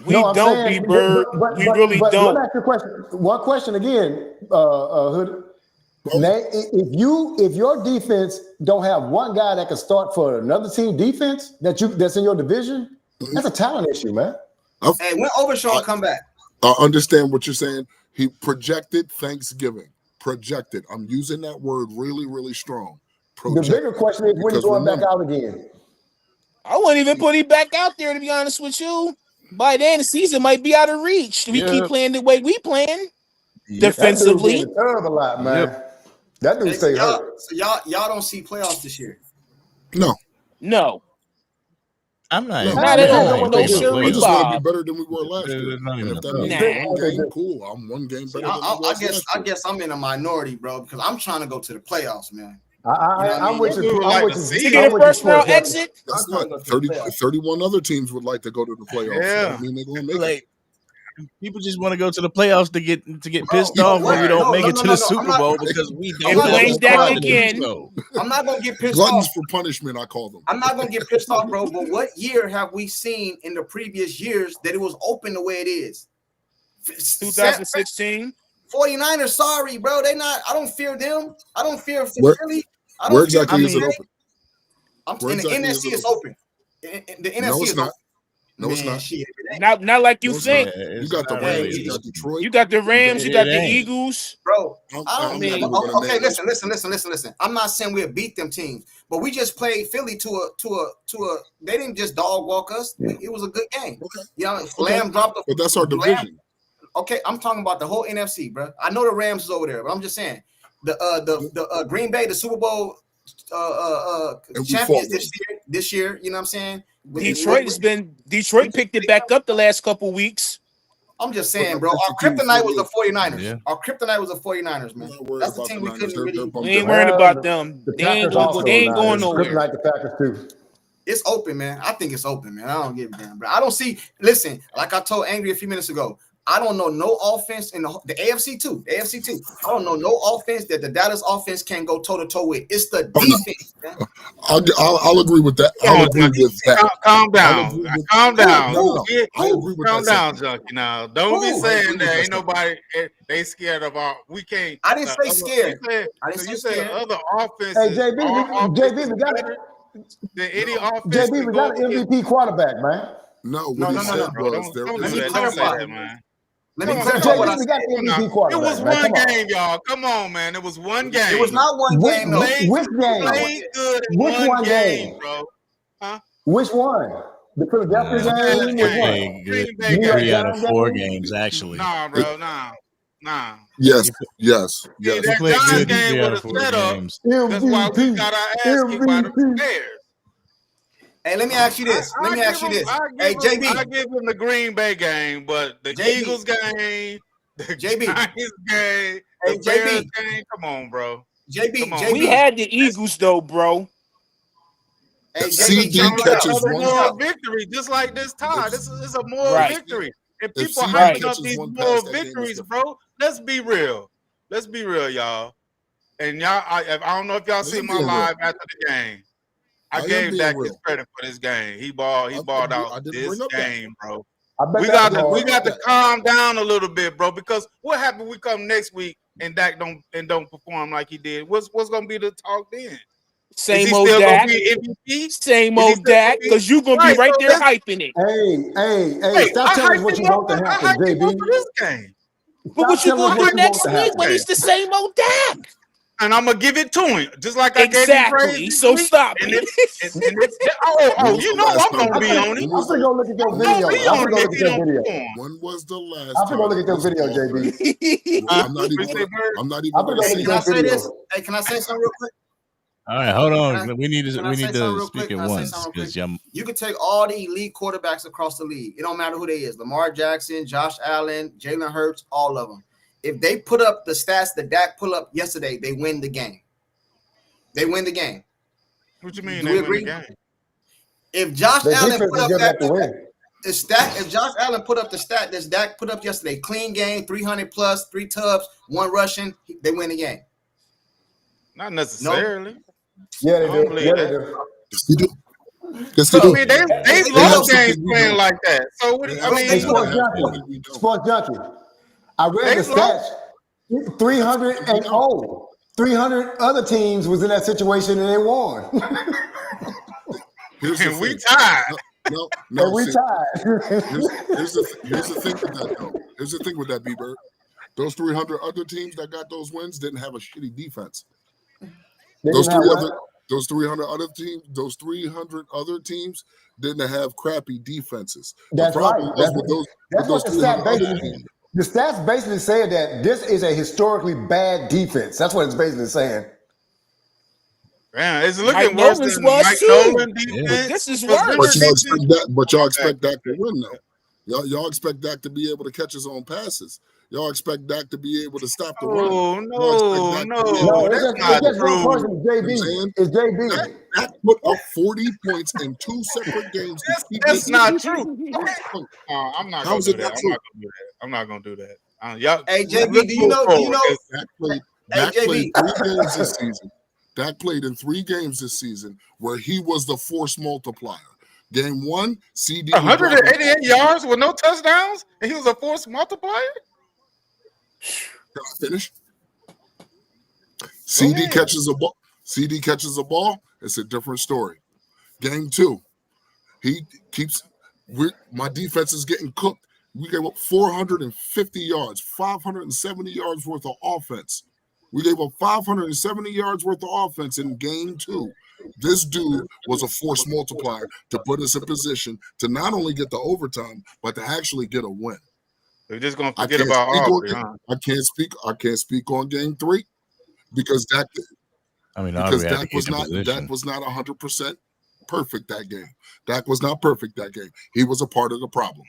We don't, B-Bird. We really don't. Let me ask you a question. One question again, Hood. Now, if your defense don't have one guy that can start for another team defense that's in your division, that's a talent issue, man. Hey, when Overshaw come back? I understand what you're saying. He projected Thanksgiving. Projected. I'm using that word really, really strong. The bigger question is when he's going back out again. I wouldn't even put him back out there, to be honest with you. By then, the season might be out of reach. If we keep playing the way we playing defensively. That dude's a lot, man. That dude stay hurt. So y'all don't see playoffs this year? No. I'm not. Not at all. No sure. I just want to be better than we were last year. And if that means one game, cool. I'm one game better than I guess. I guess I'm in a minority, bro, because I'm trying to go to the playoffs, man. I'm with you. To get a first round exit. That's not 31 other teams would like to go to the playoffs. Yeah. I mean, they're going to make it. People just want to go to the playoffs to get pissed off when we don't make it to the Super Bowl because we don't. Blame Dak again. I'm not gonna get pissed Gluttons off. for punishment, I call them. I'm not gonna get pissed off, bro. But what year have we seen in the previous years that it was open the way it is? 2016. 49ers, sorry, bro. They not. I don't fear them. I don't fear Philly. Where exactly is it open? In the NFC, it's open. The NFC is open. No, it's not. Shit, Not like you No, it's think. not. You got the Rams, you got Detroit. You got the Rams, you got the Eagles. Bro, I'm never gonna okay, name listen. I'm not saying we'll beat them teams, but we just played Philly to a. They didn't just dog walk us. It was a good game. Okay. You know, Lamb dropped the. But that's our division. Okay, I'm talking about the whole NFC, bro. I know the Rams is over there, but I'm just saying the Green Bay, the Super Bowl champions this year. You know what I'm saying? Detroit picked it back up the last couple weeks. I'm just saying, bro. Our kryptonite was the 49ers. Yeah. Our kryptonite was the 49ers, man. That's the team we couldn't really. We ain't worried about them. They ain't going nowhere. Kryptonite the Packers too. It's open, man. I think it's open, man. I don't give a damn, bro. I don't see. Listen, like I told Angry a few minutes ago, I don't know no offense in the AFC too. The AFC too. I don't know no offense that the Dallas offense can go toe to toe with. It's the defense, man. I'll agree with that. I'll agree with that. Calm down. Calm down. I agree with calm that. Down, Junkie. Now, don't be saying that ain't nobody. They scared of our. We can't. I didn't say scared. I didn't say scared. Other offenses. Hey, JB, we got it. Any offense. JB, we got an MVP quarterback, man. No, what he said was there. Let me clarify that, man. Let me clarify what I said. It was one game, y'all. Come on, man. It was one game. It was not one game, though. Which game? Played good in one game, bro. Huh? Which one? The Philadelphia game? Which one? 3 out of 4 games, actually. Nah, bro. Nah. Yes. That Giants game was a setup. That's why we got our ass kicked by the Bears. Hey, let me ask you this. Hey, JB. I give him the Green Bay game, but the Eagles game, the Giants game, the Bears game. Come on, bro. JB. We had the Eagles, though, bro. Hey, CD catches one victory, just like this tie. This is a moral victory. And people hyping up these moral victories, bro. Let's be real. Y'all. And y'all, I don't know if y'all see my live after the game. I gave Dak his credit for this game. He balled out this game, bro. We got to calm down a little bit, bro. Because what happened? We come next week and Dak don't perform like he did. What's gonna be the talk then? Same old Dak. Same old Dak, because you're gonna be right there hyping it. Hey! Stop telling us what you want to happen, JB. This game. But what you gonna do next week when he's the same old Dak? And I'm gonna give it to him, just like I gave him praise. So stop it. You know I'm gonna be on it. I'm gonna go look at your video. When was the last? I'm gonna go look at your video, JB. I'm not even. Hey, can I say something real quick? All right, hold on. We need to speak at once because you can take all the elite quarterbacks across the league. It don't matter who they is. Lamar Jackson, Josh Allen, Jalen Hurts, all of them. If they put up the stats that Dak put up yesterday, they win the game. What you mean they win the game? If Josh Allen put up the stat that Dak put up yesterday, clean game, 300 plus, 3 tubs, 1 rushing, they win the game. Not necessarily. Yeah, they do. Yes, they do. I mean, they lost games playing like that. So what? Sports Junkie. I read the stats. 300 and 0. 300 other teams was in that situation and they won. And we tied. No. And we tied. Here's the thing with that, though. Here's the thing with that, B-Bird. Those 300 other teams that got those wins didn't have a shitty defense. Those 300 other teams didn't have crappy defenses. That's right. That's what the stats basically say that this is a historically bad defense. That's what it's basically saying. Man, it's looking worse than Mike Nolan defense. This is worse. But y'all expect Dak to win, though. Y'all expect Dak to be able to catch his own passes. Y'all expect Dak to be able to stop the run. No, that's not true. It's JB. Dak put up 40 points in 2 separate games. That's not true. I'm not going to do that. I'm not going to do that. Hey, JB, do you know? Dak played 3 games this season. Dak played in 3 games this season where he was the force multiplier. Game 1, CD 188 yards with no touchdowns, and he was a force multiplier. Can I finish? CD catches a ball. It's a different story. Game 2, he keeps My defense is getting cooked. We gave up 450 yards, 570 yards worth of offense. We gave up 570 yards worth of offense in game 2. This dude was a force multiplier to put us in position to not only get the overtime, but to actually get a win. We're just gonna forget about Aubrey, huh? I can't speak on game 3 because Dak was not 100% perfect that game. Dak was not perfect that game. He was a part of the problem.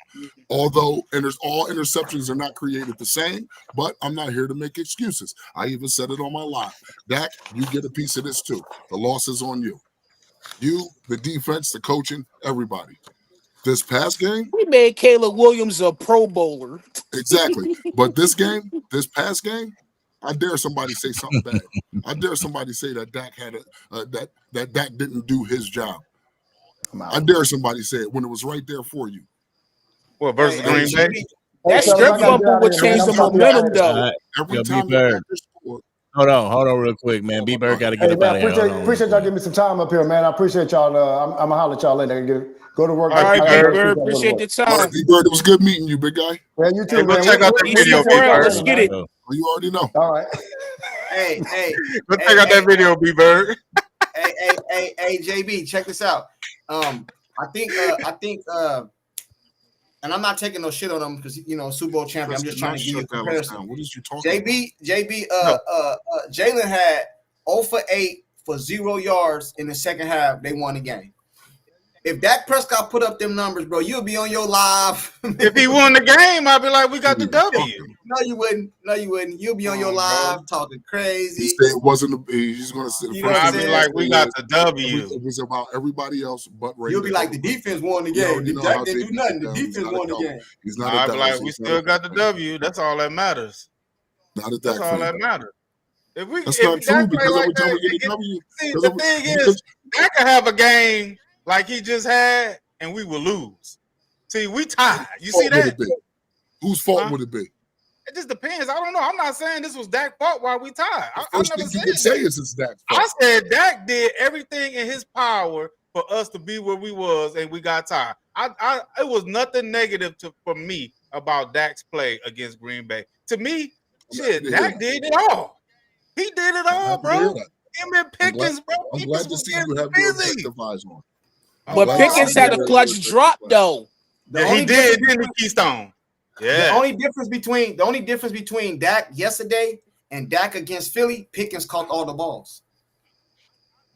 Although all interceptions are not created the same, but I'm not here to make excuses. I even said it on my live. Dak, you get a piece of this too. The loss is on you. You, the defense, the coaching, everybody. This past game, we made Caleb Williams a Pro Bowler. Exactly. But this past game, I dare somebody say something bad. I dare somebody say that Dak had that Dak didn't do his job. I dare somebody say it when it was right there for you. Well, versus Green Bay. That strip fumble would change the momentum, though. Every time the Packers scored. Hold on, real quick, man. B-Bird got to get up out of here. Appreciate y'all giving me some time up here, man. I appreciate y'all. I'm gonna holler at y'all later. Go to work. All right, B-Bird. Appreciate the time. All right, B-Bird, it was good meeting you, big guy. Yeah, you too, man. Check out that video, B-Bird. Let's get it. You already know. All right. Hey, go check out that video, B-Bird. Hey, JB, check this out. I think, and I'm not taking no shit on them because Super Bowl champion. I'm just trying to give you a comparison. What is you talking JB, Jalen had 0 for 8 for 0 yards in the second half. They won the game. If Dak Prescott put up them numbers, bro, you'll be on your live. If he won the game, I'd be like, we got the W. No, you wouldn't. You'll be on your live talking crazy. He said it wasn't. He's going to say the I'd be like, we got the W. It was about everybody else but Ray. You'll be like, the defense won the game. Dak didn't do nothing. The defense won the game. He's not. I'd be like, we still got the W. That's all that matters. That's all that matters. That's not true because every time we get a W. See, the thing is, Dak could have a game like he just had, and we will lose. See, we tied. You see that? Whose fault would it be? It just depends. I don't know. I'm not saying this was Dak's fault while we tied. I never said you could say it's Dak's fault. I said Dak did everything in his power for us to be where we was, and we got tied. It was nothing negative for me about Dak's play against Green Bay. To me, Dak did it all. He did it all, bro. Him and Pickens, bro. I'm glad to see you have your objective eyes on. But Pickens had a clutch drop, though. He did, didn't he, Keystone? Yeah. The only difference between Dak yesterday and Dak against Philly, Pickens caught all the balls.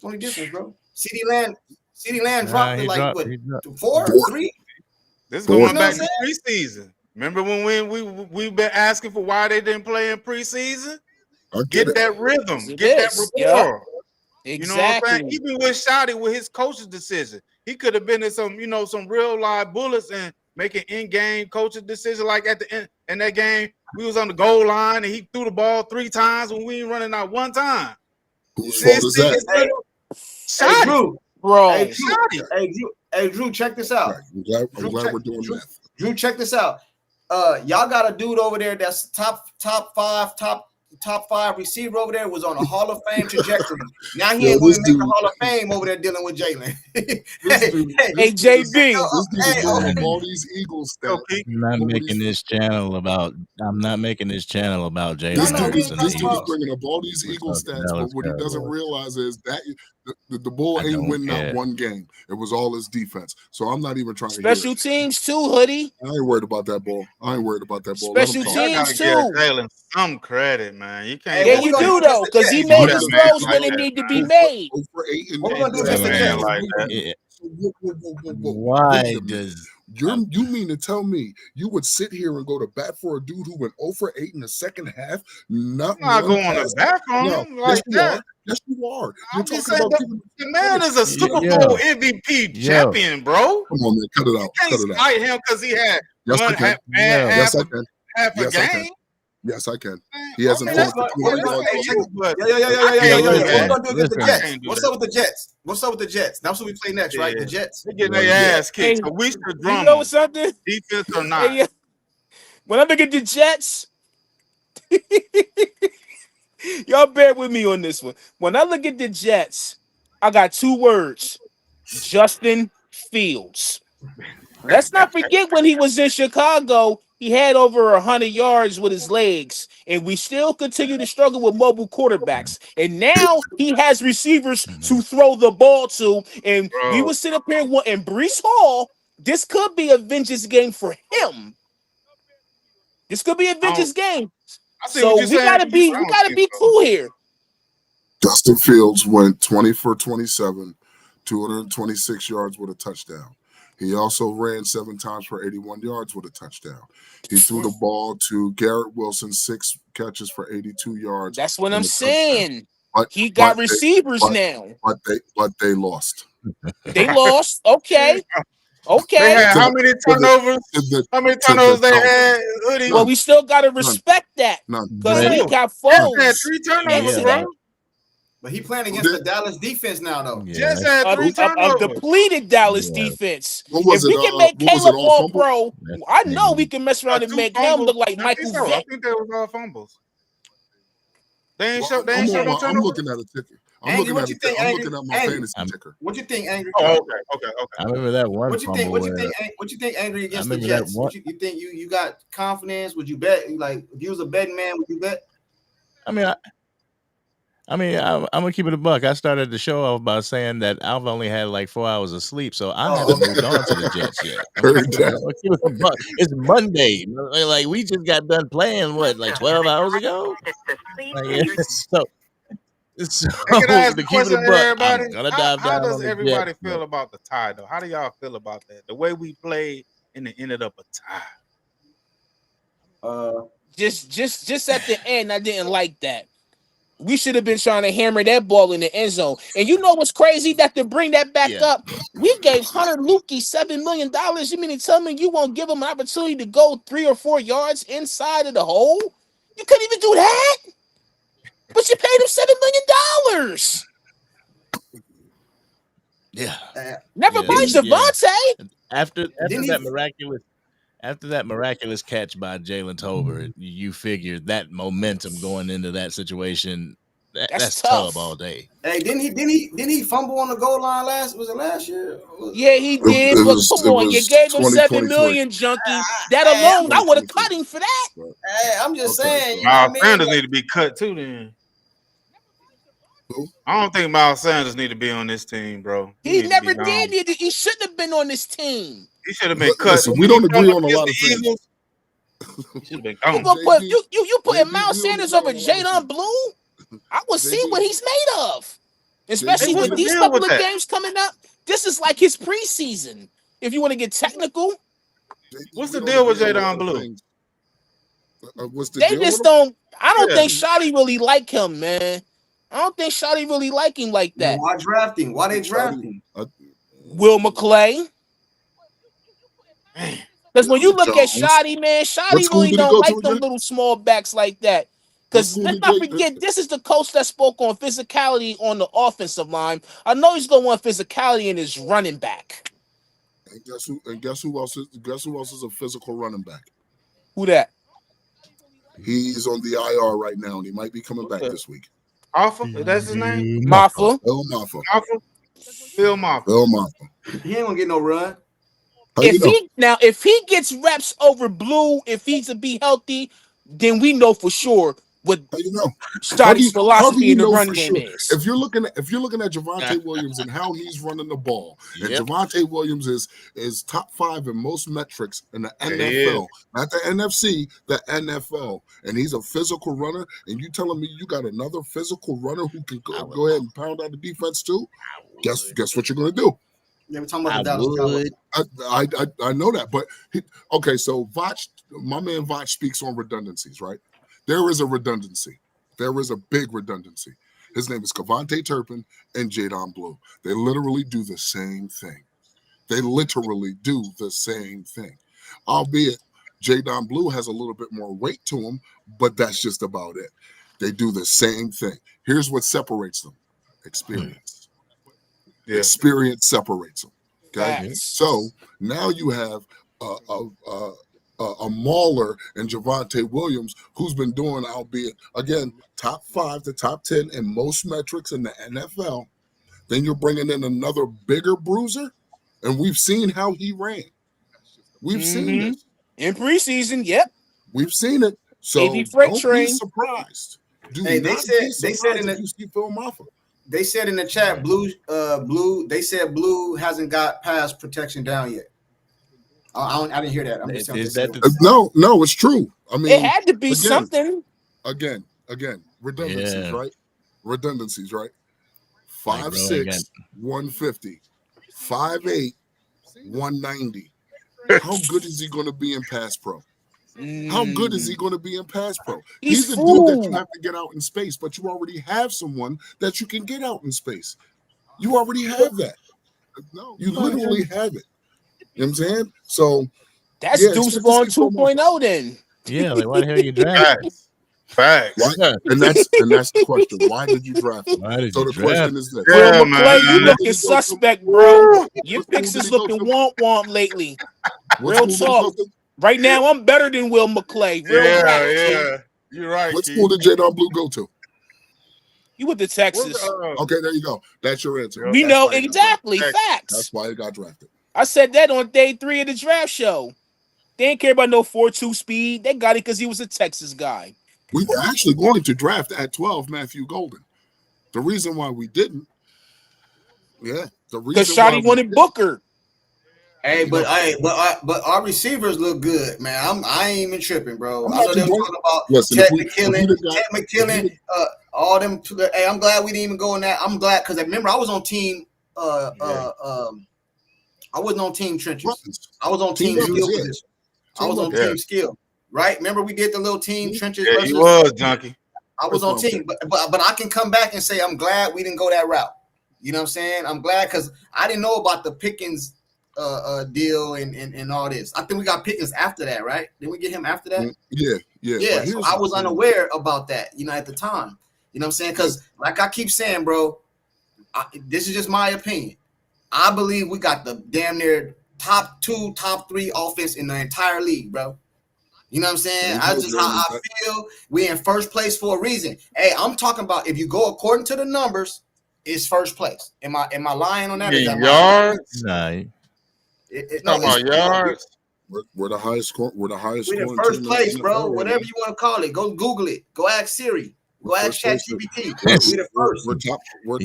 Only difference, bro. CeeDee Lamb dropped it like what? 4, 3. This is going back to preseason. Remember when we've been asking for why they didn't play in preseason? Get that rhythm, get that rapport. Exactly. You know what I'm saying? Even with Shotty with his coach's decision, he could have been in some real live bullets and making in-game coach's decision. Like at the end in that game, we was on the goal line and he threw the ball 3 times when we ain't running out 1 time. Whose fault is that? Hey, Drew, bro. Hey, Drew, check this out. I'm glad we're doing that. Drew, check this out. Y'all got a dude over there that's top 5 receiver over there, was on a Hall of Fame trajectory. Now he ain't going to make the Hall of Fame over there dealing with Jalen. Hey, JB. All these Eagles stuff. I'm not making this channel about Jalen. This dude is bringing up all these Eagles stats, but what he doesn't realize is that the bull ain't win not one game. It was all his defense. So I'm not even trying to special teams too, Hoodie. I ain't worried about that ball. Special teams too. Jalen some credit, man. You can't. Yeah, you do though, because he made the throws when it need to be made. What we gonna do this again? Like that. Why does you mean to tell me you would sit here and go to bat for a dude who went 0 for 8 in the second half? I'm not going to bat for him like that. Yes, you are. I'm just saying the man is a Super Bowl MVP champion, bro. Come on, man, cut it out. You can't fight him because he had half a game. Yes, I can. He hasn't fought for 20 yards. What's up with the Jets? What's up with the Jets? That's what we play next, right? The Jets. They're getting their ass kicked. So we should drum. You know something? Defense or not. Hey, when I look at the Jets, y'all bear with me on this one. When I look at the Jets, I got 2 words: Justin Fields. Let's not forget when he was in Chicago, he had over 100 yards with his legs, and we still continue to struggle with mobile quarterbacks. And now he has receivers to throw the ball to, and we Bro, will sit up here and Brees Hall. This could be a vengeance game for him. This could be a I vengeance game. see what So you're saying. we I don't gotta think be so. cool here. Justin Fields went 20 for 27, 226 yards with a touchdown. He also ran 7 times for 81 yards with a touchdown. He threw the ball to Garrett Wilson, 6 catches for 82 yards. That's what I'm and a touchdown. saying. But, He got but receivers they, now. but they lost. They lost. Okay. They had To how the- many to the- turnovers? to the- How many to turnovers the they Dolphins. had? Hoodie? Well, we still gotta respect that None. because But- we got Jets had foes 3 turnovers, next to bro. that. But he playing against Who the did? Dallas defense now, though. Jets had 3 A turnovers. depleted Dallas Yeah. defense. What was If we it? can make What was it, Caleb all All fumbles? Pro, I know we can mess around and 2 make him fumbles. look like I Michael think so. I Vick. think that was all fumbles. They ain't Well, show. They ain't show no I'm turnovers. looking at a ticker. I'm Angry, looking what at you it. think, I'm Angry? looking at my Angry. fantasy ticker. What you think, Angry? Oh, okay. I remember that one What you fumble think? What you where- think? What you think, Angry, against I the remember that Jets? one- You think you got confidence? Would you bet? Like, if you was a betting man, would you bet? I'm gonna keep it a buck. I started the show off by saying that I've only had like 4 hours of sleep, so I haven't moved on to the Jets yet. I'm gonna keep it a buck. It's Monday. Like we just got done playing like 12 hours ago. So Hey, can I ask to a keep it question a to buck, everybody? I'm gonna How dive down does on the everybody Jets. feel about the tie, though? How do y'all feel about that? The way we played and it ended up a tie. Just at the end, I didn't like that. We should have been trying to hammer that ball in the end zone. And you know what's crazy? That to bring that back up, we gave Hunter Lukey $7 million. You mean to tell me you won't give him an opportunity to go 3 or 4 yards inside of the hole? You couldn't even do that. But you paid him $7 million. Yeah. Never mind Javante. After Didn't that miraculous catch by Jalen Tolbert, you figured that momentum going into that situation. That's tough all day. Hey, didn't he fumble on the goal line last year? Yeah, he did. But come on, you gave him $7 million, junkie. That alone, I would have cut him for that. Hey, I'm just saying. Miles Sanders need to be cut too. Then I don't think Miles Sanders need to be on this team, bro. He never did. He shouldn't have been on this team. He should have been cut. Listen, we don't agree on a lot of things. Should have been gone. You putting Miles Sanders over Jadon Blue? I will see what he's made of. Especially with these couple of games coming up. This is like his preseason. If you want to get technical. What's the deal with Jadon Blue? They just don't. I don't think Shotty really like him, man. I don't think Shotty really like him like that. Why draft him? Why they draft him? Will McClay. Because when you look at Shotty, man, Shotty really don't like them little small backs like that. Because let's not forget, this is the coach that spoke on physicality on the offensive line. I know he's gonna want physicality in his running back. And guess who else is a physical running back? Who that? He's on the IR right now, and he might be coming back this week. Alpha? That's his name? Maffa. Phil Maffa. Phil Maffa. Phil Maffa. He ain't gonna get no run. If he gets reps over Blue, if he's to be healthy, then we know for sure what Stotty's philosophy in the run game is. If you're looking at Javonte Williams and how he's running the ball, and Javonte Williams is top 5 in most metrics in the NFL, not the NFC, the NFL, and he's a physical runner, and you telling me you got another physical runner who can go ahead and pound out the defense too? Guess what you're going to do? Yeah, we're talking about the Dallas Cowboys. I know that, but so my man Vach speaks on redundancies, right? There is a redundancy. There is a big redundancy. His name is Cavante Turpin and Jadon Blue. They literally do the same thing. Albeit Jadon Blue has a little bit more weight to him, but that's just about it. They do the same thing. Here's what separates them: experience. Experience separates them. Okay, so now you have a mauler and Javonte Williams, who's been doing, albeit again, top 5 to top 10 in most metrics in the NFL. Then you're bringing in another bigger bruiser, and we've seen how he ran. We've seen this in preseason. Yep, we've seen it. So AV Freight don't Train. be surprised. Do Hey, not be surprised if you see Phil Maffa. They said in the chat, Blue. They said Blue hasn't got pass protection down yet. I didn't hear that. I'm just saying. No, it's true. I mean, it had to be something. Again, redundancies, right? Redundancies, right? 5'6", 150, 5'8", 190. How good is he going to be in pass pro? How good is he going to be in pass pro? He's a dude that you have to get out in space, but you already have someone that you can get out in space. You already have that. You literally have it. You know what I'm saying? So that's Deuce Vaughn 2.0 then. Yeah, like why the hell are you drafting? Facts. Right? And that's the question. Why did you draft him? So the question is this. Will McClay, you looking suspect, bro. Your picks is looking womp lately. Real talk. Right now, I'm better than Will McClay. Yeah. You're right. What school did Jadon Blue go to? You went to Texas. Okay, there you go. That's your answer. We know exactly. Facts. That's why he got drafted. I said that on day 3 of the draft show. They didn't care about no 4.2 speed. They got it because he was a Texas guy. We were actually going to draft at 12 Matthew Golden. The reason why we didn't, because Shotty wanted Booker. Hey, but our receivers look good, man. I ain't even tripping, bro. I know they were talking about Ted McKillen, all them. Hey, I'm glad we didn't even go in that. I'm glad because remember I was on team. I wasn't on team trenches. I was on team skill position. I was on team skill. Right? Remember we did the little team trenches. Yeah, he was junkie. I was on team, but I can come back and say I'm glad we didn't go that route. You know what I'm saying? I'm glad because I didn't know about the Pickens deal and all this. I think we got Pickens after that, right? Didn't we get him after that? Yeah. So I was unaware about that, at the time. You know what I'm saying? Because like I keep saying, bro, this is just my opinion. I believe we got the damn near top 2, top 3 offense in the entire league, bro. You know what I'm saying? That's just how I feel. We in first place for a reason. Hey, I'm talking about if you go according to the numbers, it's first place. Am I lying on that? Yards? Nah. Talking about yards. We're the highest score. We're the highest. We're in first place, bro. Whatever you want to call it. Go Google it. Go ask Siri. Go ask ChatGPT. We're the first. We're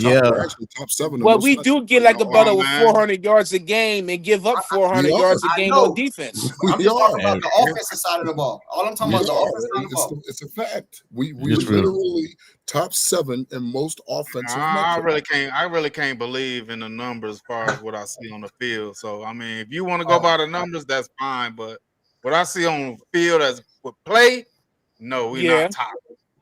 actually top 7. Well, we do get like about over 400 yards a game and give up 400 yards a game on defense. I'm just talking about the offensive side of the ball. All I'm talking about is the offensive side of the ball. It's a fact. We literally top 7 in most offensive. I really can't believe in the numbers as far as what I see on the field. So I mean, if you want to go by the numbers, that's fine. But what I see on the field as with play, no, we're not top.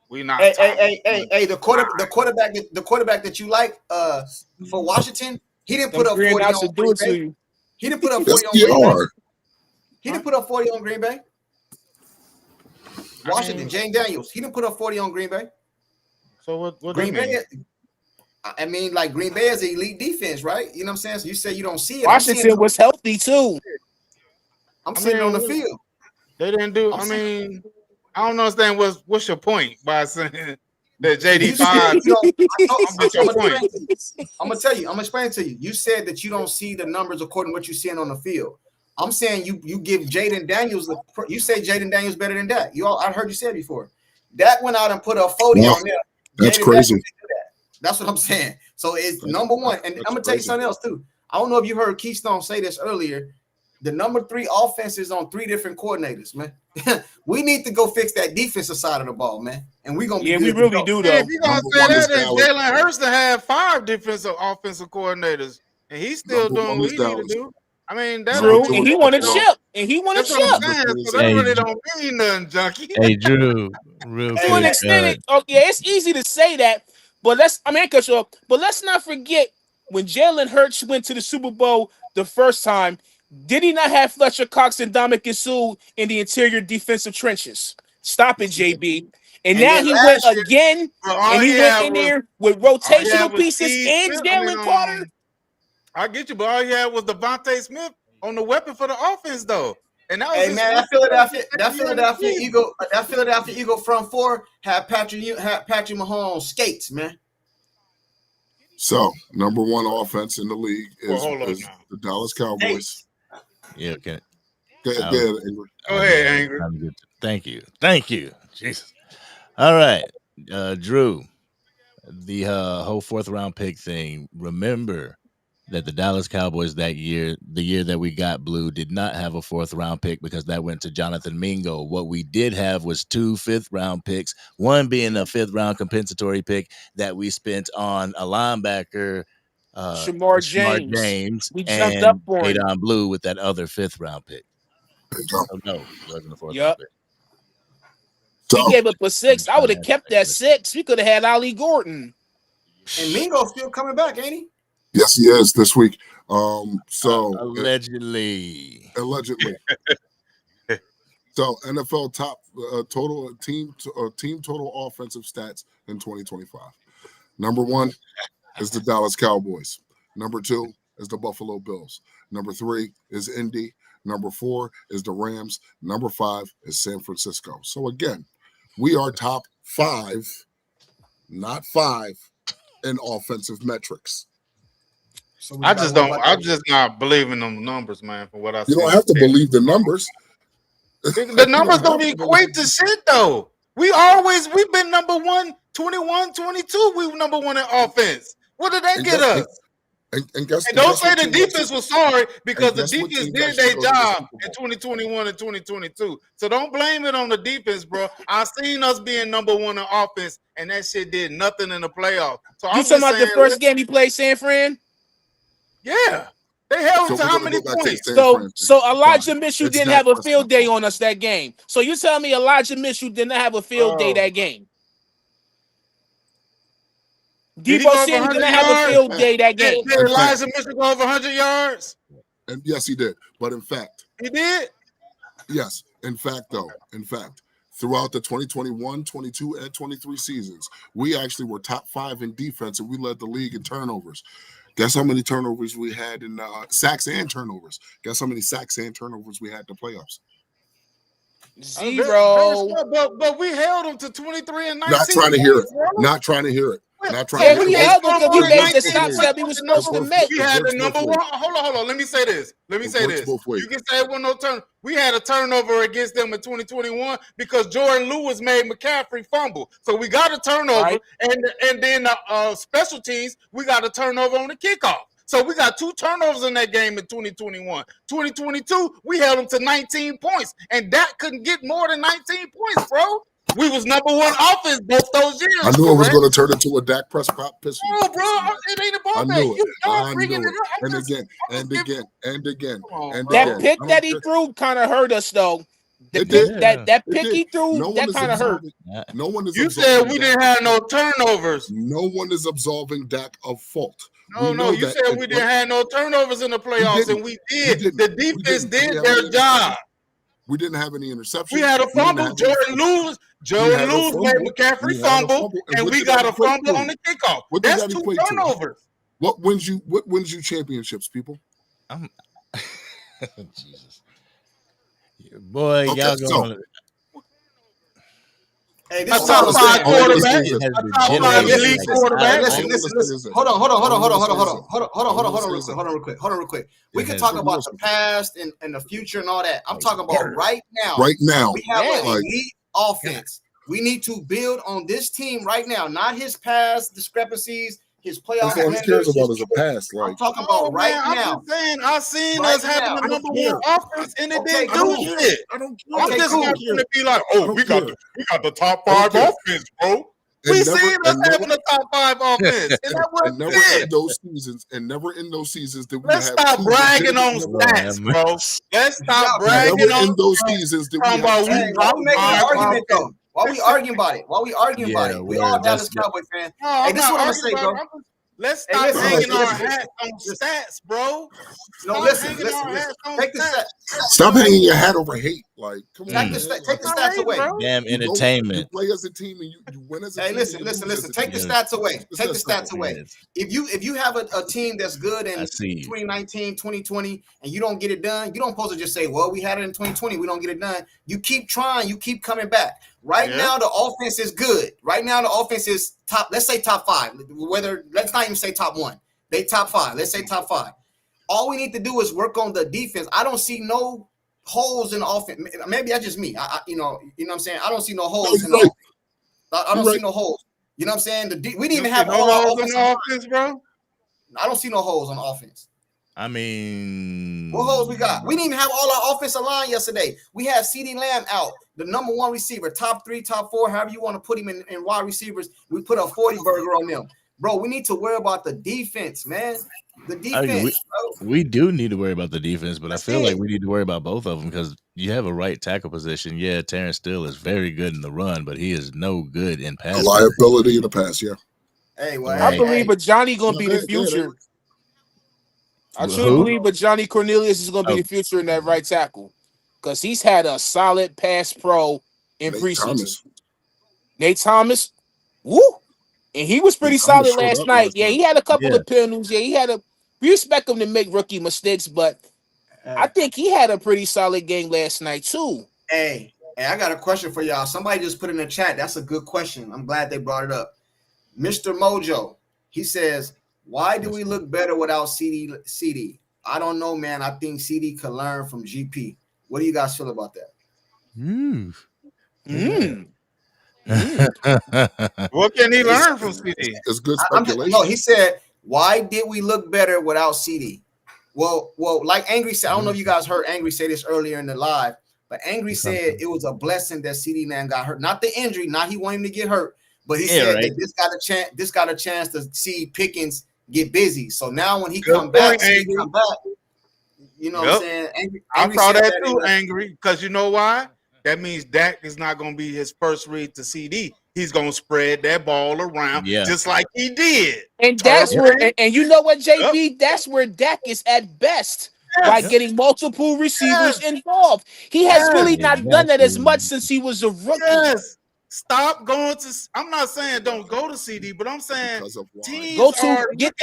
We not. Hey, the quarterback that you like for Washington, he didn't put up 40 on Green Bay. He didn't put up 40 on Green Bay. He didn't put up 40 on Green Bay. Washington, Jane Daniels, he didn't put up 40 on Green Bay. So what Green Bay? I mean, like Green Bay is an elite defense, right? You know what I'm saying? So you say you don't see it. Washington was healthy too. I'm seeing it on the field. They didn't do. I don't understand what's your point by saying that JD5. I'm gonna tell you. I'm gonna explain to you. You said that you don't see the numbers according to what you're seeing on the field. I'm saying you give Jaden Daniels you say Jaden Daniels better than Dak. I heard you say it before. Dak went out and put a 40 on there. That's crazy. That's what I'm saying. So it's number one. And I'm gonna tell you something else too. I don't know if you heard Keystone say this earlier. The number 3 offense is on 3 different coordinators, man. We need to go fix that defensive side of the ball, man. And we're gonna be we really do though. If you're gonna say that, then Jalen Hurts to have 5 offensive coordinators, and he's still doing what he need to do. I mean, that's Drew, and he won a chip. And he won a chip. So that really don't mean nothing, junkie. Hey, Drew, real quick. To an extent, it's easy to say that, but let's not forget when Jalen Hurts went to the Super Bowl the first time. Did he not have Fletcher Cox and Dominic Sue in the interior defensive trenches? Stop it, JB. And now he went again, and he went in there with rotational pieces and Jalen Carter. I get you, but all you had was Devontae Smith on the weapon for the offense, though. And that was that Philadelphia Eagle front 4 had Patrick Mahomes skates, man. So #1 offense in the league is the Dallas Cowboys. Yeah, okay. Go ahead, Angry. Go ahead, Angry. Thank you. Jesus. All right, Drew. The whole fourth round pick thing. Remember that the Dallas Cowboys that year, the year that we got Blue, did not have a fourth round pick because that went to Jonathan Mingo. What we did have was 2 5th round picks, one being a 5th round compensatory pick that we spent on a linebacker, Shamar James. We jumped and up on him. Adon Blue with that other 5th round pick. Oh, no, it wasn't a 4th round pick. He gave up a 6. I would have kept that 6. We could have had Ollie Gordon. And Mingo's still coming back, ain't he? Yes, he is this week. Allegedly. So NFL top total team total offensive stats in 2025. Number 1 is the Dallas Cowboys. Number 2 is the Buffalo Bills. Number 3 is Indy. Number 4 is the Rams. Number 5 is San Francisco. So again, we are top 5, not 5, in offensive metrics. So I'm just not believing them numbers, man. From what I see, you don't have to believe the numbers. The numbers don't equate to shit, though. We've been number 1, 21, 22. We were number 1 in offense. What did that get us? And don't say the defense was sorry, because the defense did their job in 2021 and 2022. So don't blame it on the defense, bro. I seen us being number 1 in offense, and that shit did nothing in the playoffs. So You talking about the first game he played San Fran? Yeah. They held to how many points? So Elijah Mitchell didn't have a field day on us that game. So you tell me Elijah Mitchell did not have a field day that game? Debo Samuel didn't have a field day that game. Did Elijah Mitchell go over 100 yards? And yes, he did. But in fact, he did. Yes, in fact, throughout the 2021, 22, and 23 seasons, we actually were top 5 in defense, and we led the league in turnovers. Guess how many turnovers we had in sacks and turnovers? Guess how many sacks and turnovers we had in the playoffs? 0. But we held them to 23 and 19. Not trying to hear it. Not trying to hear it. We held them because we made the stops that we were supposed to make. We had the number 1. Hold on. Let me say this. You can say it with no turn. We had a turnover against them in 2021 because Jordan Lewis made McCaffrey fumble. So we got a turnover, right. and then special teams, we got a turnover on the kickoff. So we got 2 turnovers in that game in 2021. 2022, we held them to 19 points, and that couldn't get more than 19 points, bro. We was number 1 offense both those years. I knew it was going to turn into a Dak Prescott pistol. Oh, bro, it ain't about that. I knew it. And again. That pick that he threw kind of hurt us, though. That pick he threw, that kind of hurt. No one is. You said we didn't have no turnovers. No one is absolving Dak of fault. No, you said we didn't have no turnovers in the playoffs, and we did. The defense did their job. We didn't have any interceptions. We had a fumble. Jordan Lewis made McCaffrey fumble, and we got a fumble on the kickoff. That's 2 turnovers. What wins you championships, people? Jesus. Boy, y'all going. Hey, this is top 5 quarterback. Top 5 elite quarterback. Listen. Hold on, real quick. We can talk about the past and the future and all that. I'm talking about right now. Right now, we have an elite offense. We need to build on this team right now, not his past discrepancies. His playoff. That's all he cares about is a pass. I'm talking about right now. I'm saying I seen us having the number 1 offense, and it didn't do shit. I'm just not going to be like, we got the top 5 offense, bro. We seen us having the top 5 offense, and that wasn't it. Never in those seasons did we Let's stop bragging on stats, bro. Let's stop bragging on in those seasons did we have why we making an argument though? Why we arguing about it? We all Dallas Cowboys fans. Hey, this is what I'm gonna say, bro. Let's stop hanging our hats on stats, bro. No, listen. Take the stats. Stop hanging your hat over hate. Like, come on. Take the stats away. Damn entertainment. You play as a team and you win as a team. Hey, listen. Take the stats away. Take the stats away. If you have a team that's good in 2019, 2020, and you don't get it done, you don't supposed to just say, well, we had it in 2020, we don't get it done. You keep trying, you keep coming back. Right now, the offense is good. Right now, the offense is top. Let's say top 5. Let's not even say top 1. They top 5. Let's say top 5. All we need to do is work on the defense. I don't see no holes in the offense. Maybe that's just me. You know what I'm saying? I don't see no holes in the offense. I don't see no holes. You know what I'm saying? We didn't even have all our offense, bro. I don't see no holes on offense. I mean, what holes we got? We didn't even have all our offensive line yesterday. We had CeeDee Lamb out, the number one receiver, top 3, top 4, however you want to put him in wide receivers. We put a 40 burger on them. Bro, we need to worry about the defense, man. The defense, we do need to worry about the defense, but I feel like we need to worry about both of them because you have a right tackle position. Yeah, Terrence Steele is very good in the run, but he is no good in pass. A liability in the pass, yeah. Hey, well, I believe a Johnny gonna be the future. I truly believe a Johnny Cornelius is gonna be the future in that right tackle because he's had a solid pass pro in preseason. Nate Thomas, woo, and he was pretty solid last night. Yeah, he had a couple of penalties. Yeah, he had we expect him to make rookie mistakes, but I think he had a pretty solid game last night too. Hey, I got a question for y'all. Somebody just put in the chat. That's a good question. I'm glad they brought it up. Mr. Mojo, he says, why do we look better without CD? I don't know, man. I think CD could learn from GP. What do you guys feel about that? What can he learn from CD? It's good speculation. He said, why did we look better without CD? Well, like Angry said, I don't know if you guys heard Angry say this earlier in the live, but Angry said it was a blessing that CD Lamb got hurt. Not the injury, not he wanted him to get hurt, but he said that this got a chance to see Pickens get busy. So now when he come back, you know what I'm saying? Angry I saw that too, Angry, because you know why? That means Dak is not going to be his first read to CD. He's going to spread that ball around just like he did. And that's where, and you know what, JB? That's where Dak is at best by getting multiple receivers involved. He has really not done that as much since he was a rookie. Stop going to. I'm not saying don't go to CD, but I'm saying teams go to hit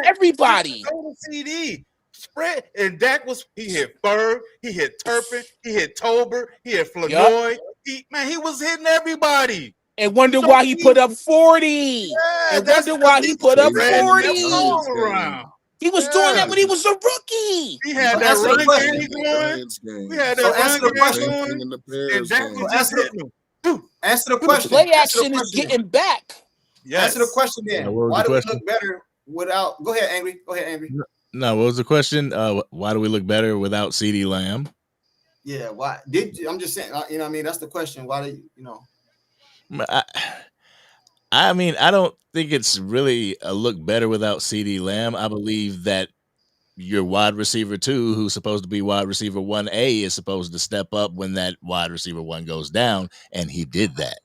everybody. Go to CD. Spread, and Dak he hit Ferg, he hit Turpin, he hit Tolbert, he hit Flournoy. He was hitting everybody. And wonder why he put up 40. And wonder why he put up 40. He was doing that when he was a rookie. He had that running game going. We had that running game going. And Dak was just hitting him. Answer the question. The play action is getting back. Answer the question then. Why do we look better without? Go ahead, Angry. No, what was the question? Why do we look better without CeeDee Lamb? Yeah, why? I'm just saying, you know what I mean? That's the question. Why do you know? I mean, I don't think it's really a look better without CeeDee Lamb. I believe that your wide receiver 2, who's supposed to be wide receiver 1A, is supposed to step up when that wide receiver 1 goes down, and he did that.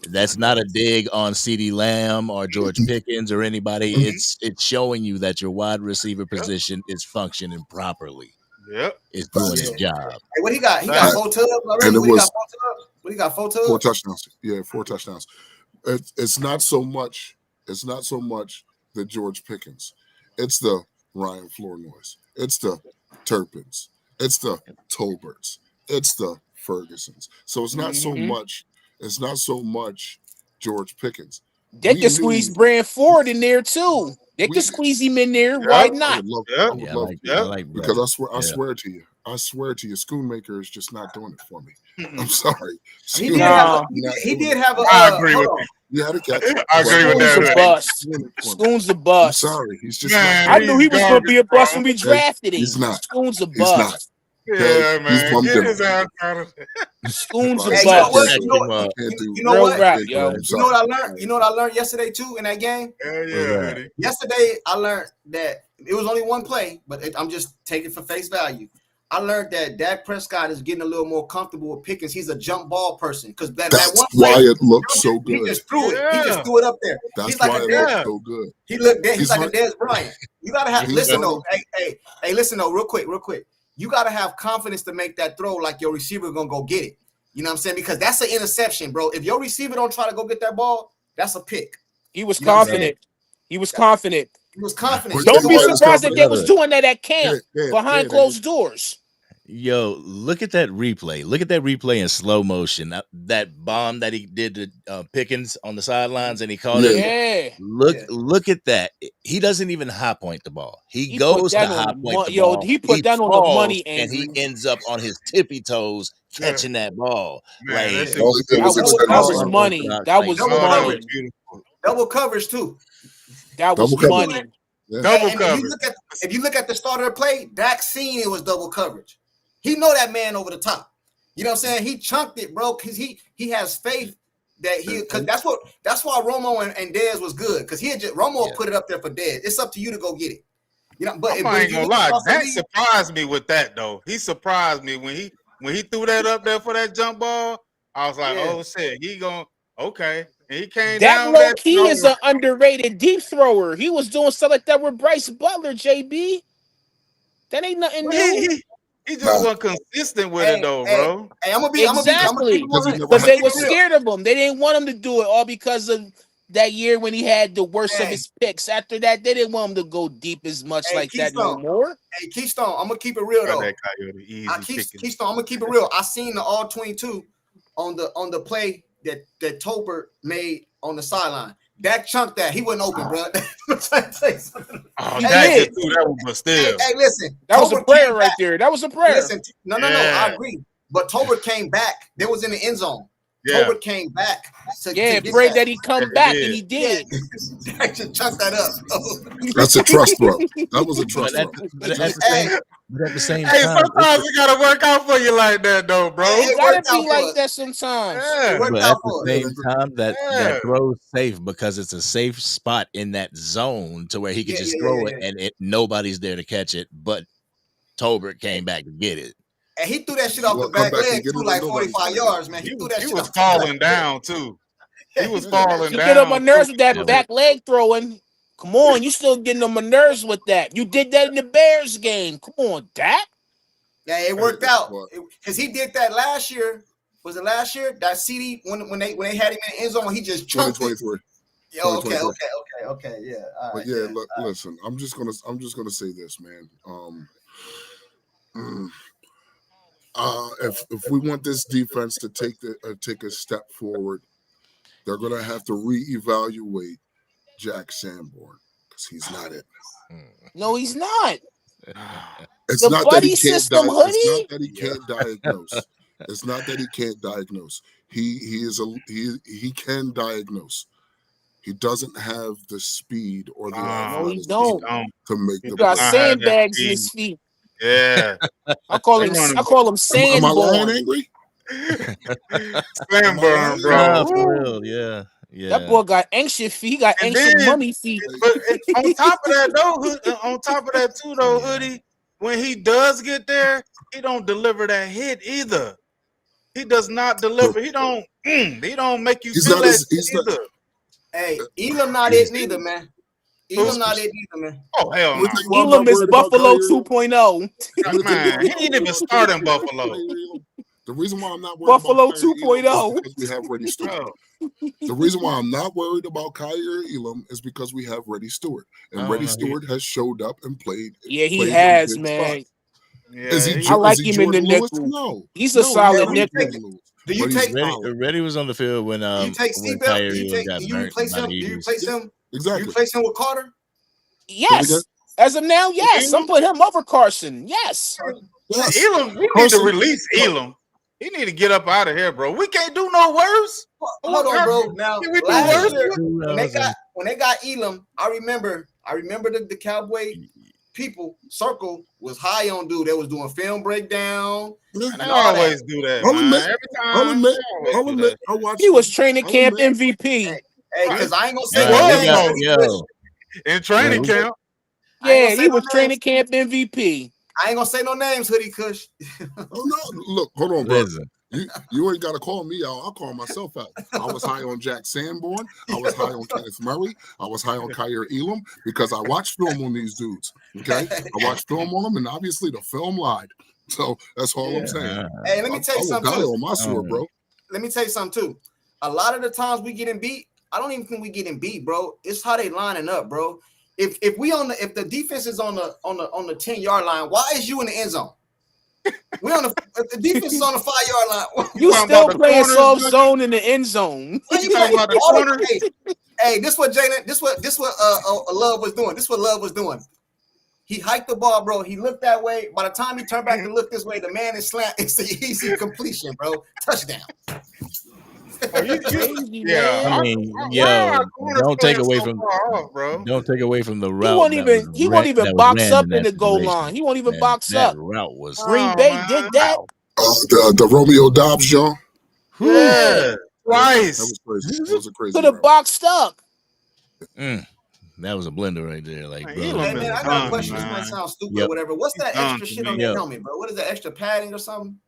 That's not a dig on CeeDee Lamb or George Pickens or anybody. It's showing you that your wide receiver position is functioning properly. It's doing its job. Hey, what he got? He got 4 tubs already. What he got? 4 tubs? 4 touchdowns. Yeah, 4 touchdowns. It's not so much the George Pickens. It's the Ryan Flournoys. It's the Turpins. It's the Tolberts. It's the Fergusons. So it's not so much. It's not so much George Pickens. They can squeeze Brand Ford in there too. They can squeeze him in there. Why not? I would love because I swear to you, Schoonmaker is just not doing it for me. I'm sorry. He did have a. I agree with you. You had a catch. I agree with that. Schoon's a bust. I'm sorry, he's just. I knew he was going to be a bust when we drafted him. He's not. Schoon's a bust. Yeah, man. Get his ass out of there. Schoon's a bust. You know what? You know what I learned? You know what I learned yesterday too in that game? Yeah. Yesterday I learned that it was only one play, but I'm just taking for face value. I learned that Dak Prescott is getting a little more comfortable with Pickens. He's a jump ball person because that's one play, why it looked so good. He just threw it. He just threw it up there. That's why it looked so good. He looked. He's like a Dez Bryant. You gotta have. Listen though. Hey, listen though. Real quick. You gotta have confidence to make that throw like your receiver gonna go get it. You know what I'm saying? Because that's an interception, bro. If your receiver don't try to go get that ball, that's a pick. He was confident. He was confident. He was confident. Don't be surprised that they was doing that at camp behind closed doors. Yo, look at that replay. Look at that replay in slow motion. That bomb that he did to Pickens on the sidelines, and he caught it. Yeah. Look at that. He doesn't even high point the ball. He put goes that to on high the point the yo, ball. he put that on the money, and he Angry. ends up on his tippy toes catching that ball. Man, Like, that shit All he did was That extend his was arm. money. That was Double that was money. beautiful. Double coverage too. That was Double coverage. money. Yeah. Double And coverage. if you look at the starter of the play, Dak seen it was double coverage. He know that man over the top. You know what I'm saying? He chunked it, bro, because he has faith that because that's why Romo and Dez was good, because Romo put it up there for Dez. It's up to you to go get it. You know, but I ain't gonna lie, that surprised me with that though. He surprised me when he threw that up there for that jump ball. I was like, oh shit, he gonna okay. And he came down. That low key is an underrated deep thrower. He was doing stuff like that with Bryce Butler, JB. That ain't nothing new. He just wasn't consistent with it though, bro. Hey, I'm gonna be exactly because they were scared of him. They didn't want him to do it all because of that year when he had the worst of his picks. After that, they didn't want him to go deep as much like that no more. Hey, Keystone, I'm gonna keep it real though. Keystone, I'm gonna keep it real. I seen the all 22 on the play that Tolbert made on the sideline. Dak chunked that. He wasn't open, bro. But still. Hey, listen. That was a prayer right there. That was a prayer. Listen, no, I agree. But Tolbert came back. They was in the end zone. Tolbert came back. Prayed that he come back, and he did. Dak just chunked that up. That's a trust throw. That was a trust throw. But at the same hey, time, sometimes it gotta work out for you like that, though, bro. It gotta be like that sometimes. But at the same time, that throw's safe because it's a safe spot in that zone to where he can just throw it and nobody's there to catch it. But Tolbert came back to get it. And he threw that shit off the back leg too, like 45 yards, man. He threw that shit. He was falling down too. He was falling down. Get on my nerves with that back leg throwing. Come on, you still getting on my nerves with that. You did that in the Bears game. Come on, Dak. Yeah, it worked out because he did that last year. Was it last year? That CD when they had him in the end zone, he just chunked 2023. Yeah, okay, yeah. All right, but listen, I'm just gonna say this, man. If we want this defense to take a step forward, they're gonna have to reevaluate Jack Sanborn because he's not it. No, he's not. It's the not buddy that he can't system, hoodie. It's not that he can't diagnose. It's not that he can't diagnose. He can diagnose. He doesn't have the speed or the athleticism to make the got play. sandbags in his feet. Yeah, I call him sandborn. Am I lying, Angry? Sandburn, bro. For real, yeah. That boy got anxious feet. He got anxious mummy feet. But on top of that too, though, Hoodie, when he does get there, he don't deliver that hit either. He does not deliver. He don't make you feel that either. Hey, Elam not it neither, man. Elam not it neither, man. Oh, hell no. Elam is Buffalo 2.0. Man, he ain't even starting Buffalo. The reason why I'm not worried Buffalo about 2.0 is because we have Reddy Stewart. The reason why I'm not worried about Kyer Elam is because we have Reddy Stewart, and Reddy Stewart has showed up and played. Yeah, he has, man. Yeah, I like him in the nickel. No, he's a solid nickel. Do you take Reddy was on the field when you take Seabelt? Do you replace him? Do you replace him? Exactly. You replace him with Carter? Yes. As of now, yes. I'm putting him over Carson. Yes. Elam, we need to release Elam. He need to get up out of here, bro. We can't do no worse. Hold on, bro. Now, last year, when they got Elam, I remember the Cowboy people circle was high on dude that was doing film breakdown. They always do that. I'll admit, I watched. He was training camp MVP. Hey, because I ain't gonna say in training camp. Yeah, he was training camp MVP. I ain't gonna say no names, Hoodie Kush. Oh no! Look, hold on, bro. You ain't got to call me out. I'll call myself out. I was high on Jack Sanborn. I was high on Kenneth Murray. I was high on Kyer Elam because I watched film on these dudes. Okay, I watched film on them, and obviously the film lied. So that's all I'm saying. Hey, let me tell you something. On my sword, bro. Let me tell you something too. A lot of the times we getting beat, I don't even think we getting beat, bro. It's how they lining up, bro. If the defense is on the 10-yard line, why is you in the end zone? We on the defense is on the 5-yard line. You still playing soft zone in the end zone. What you talking about the corner? Hey, this what Jalen, this what Love was doing. This what Love was doing. He hiked the ball, bro. He looked that way. By the time he turned back to look this way, the man is slant. It's an easy completion, bro. Touchdown. Yeah, I mean, don't take away from the route. He won't even box up in the goal line. He won't even box up. That route was Green Bay did that. The Romeo Dobbs, John. Yeah, twice. That was crazy. That was a crazy. Could have boxed up. That was a blender right there. Like, bro. Hey, man, I got a question. This might sound stupid or whatever. What's that extra shit on your helmet, bro? What is that extra padding or something?